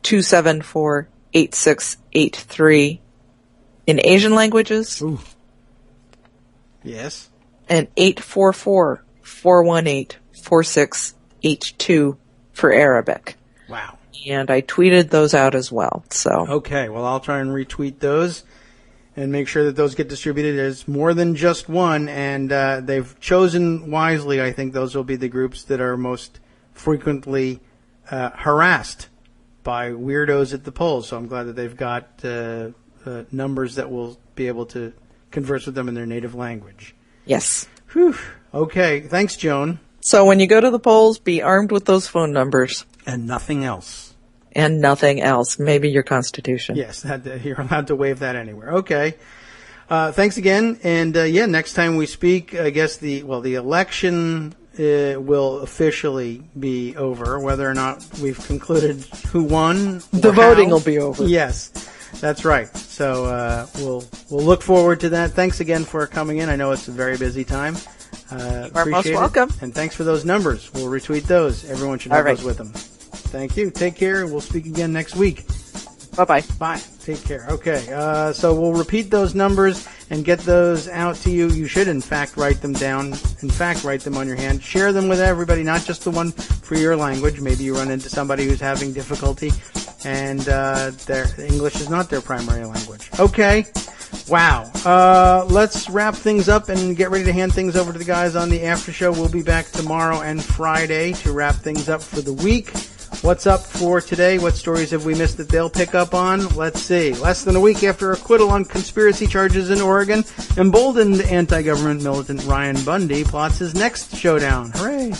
[SPEAKER 5] 274 8683 in Asian languages.
[SPEAKER 3] Ooh. Yes.
[SPEAKER 5] And 844 418 4682 for Arabic.
[SPEAKER 3] Wow.
[SPEAKER 5] And I tweeted those out as well. So
[SPEAKER 3] Okay, well, I'll try and retweet those and make sure that those get distributed as more than just one. And they've chosen wisely. I think those will be the groups that are most frequently harassed by weirdos at the polls. So I'm glad that they've got numbers that will be able to converse with them in their native language.
[SPEAKER 5] yes.
[SPEAKER 3] Whew. Okay, thanks, Joan.
[SPEAKER 5] So when you go to the polls, be armed with those phone numbers.
[SPEAKER 3] And nothing else.
[SPEAKER 5] And nothing else. Maybe your Constitution.
[SPEAKER 3] Yes, you're allowed to waive that anywhere. Okay. Thanks again. And next time we speak, I guess the election will officially be over. Whether or not we've concluded who won,
[SPEAKER 5] The voting will be over.
[SPEAKER 3] Yes, that's right. So we'll look forward to that. Thanks again for coming in. I know it's a very busy time.
[SPEAKER 5] You are most
[SPEAKER 3] Appreciate it.
[SPEAKER 5] welcome.
[SPEAKER 3] And thanks for those numbers. We'll retweet those. Everyone should have
[SPEAKER 5] All right.
[SPEAKER 3] those with them. Thank you. Take care. We'll speak again next week.
[SPEAKER 5] Bye-bye.
[SPEAKER 3] Bye. Take care. Okay. So we'll repeat those numbers and get those out to you. You should, in fact, write them down. In fact, write them on your hand. Share them with everybody, not just the one for your language. Maybe you run into somebody who's having difficulty and their English is not their primary language. Okay. Wow. Let's wrap things up and get ready to hand things over to the guys on the after show. We'll be back tomorrow and Friday to wrap things up for the week. What's up for today? What stories have we missed that they'll pick up on? Let's see. Less than a week after acquittal on conspiracy charges in Oregon, emboldened anti-government militant Ryan Bundy plots his next showdown. Hooray!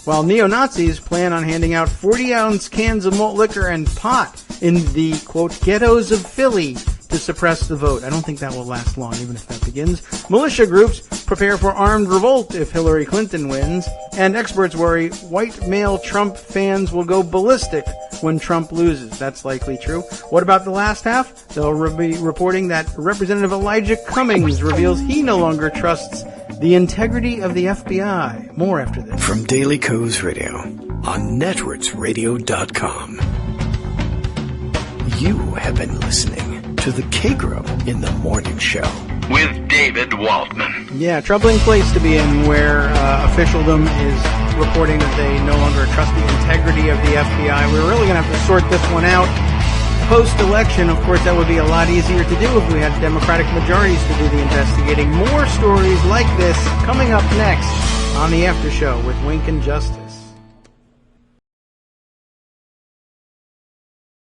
[SPEAKER 3] While neo-Nazis plan on handing out 40-ounce cans of malt liquor and pot in the, quote, ghettos of Philly to suppress the vote. I don't think that will last long, even if that begins. Militia groups prepare for armed revolt if Hillary Clinton wins. And experts worry white male Trump fans will go ballistic when Trump loses. That's likely true. What about the last half? They'll be reporting that Representative Elijah Cummings reveals he no longer trusts the integrity of the FBI. More after this.
[SPEAKER 1] From Daily Kos Radio on networksradio.com. You have been listening to the Kagro in the Morning Show
[SPEAKER 2] with David Waldman.
[SPEAKER 3] Yeah, troubling place to be in where officialdom is reporting that they no longer trust the integrity of the FBI. We're really going to have to sort this one out. Post-election, of course, that would be a lot easier to do if we had Democratic majorities to do the investigating. More stories like this coming up next on the After Show with Wink and Justice.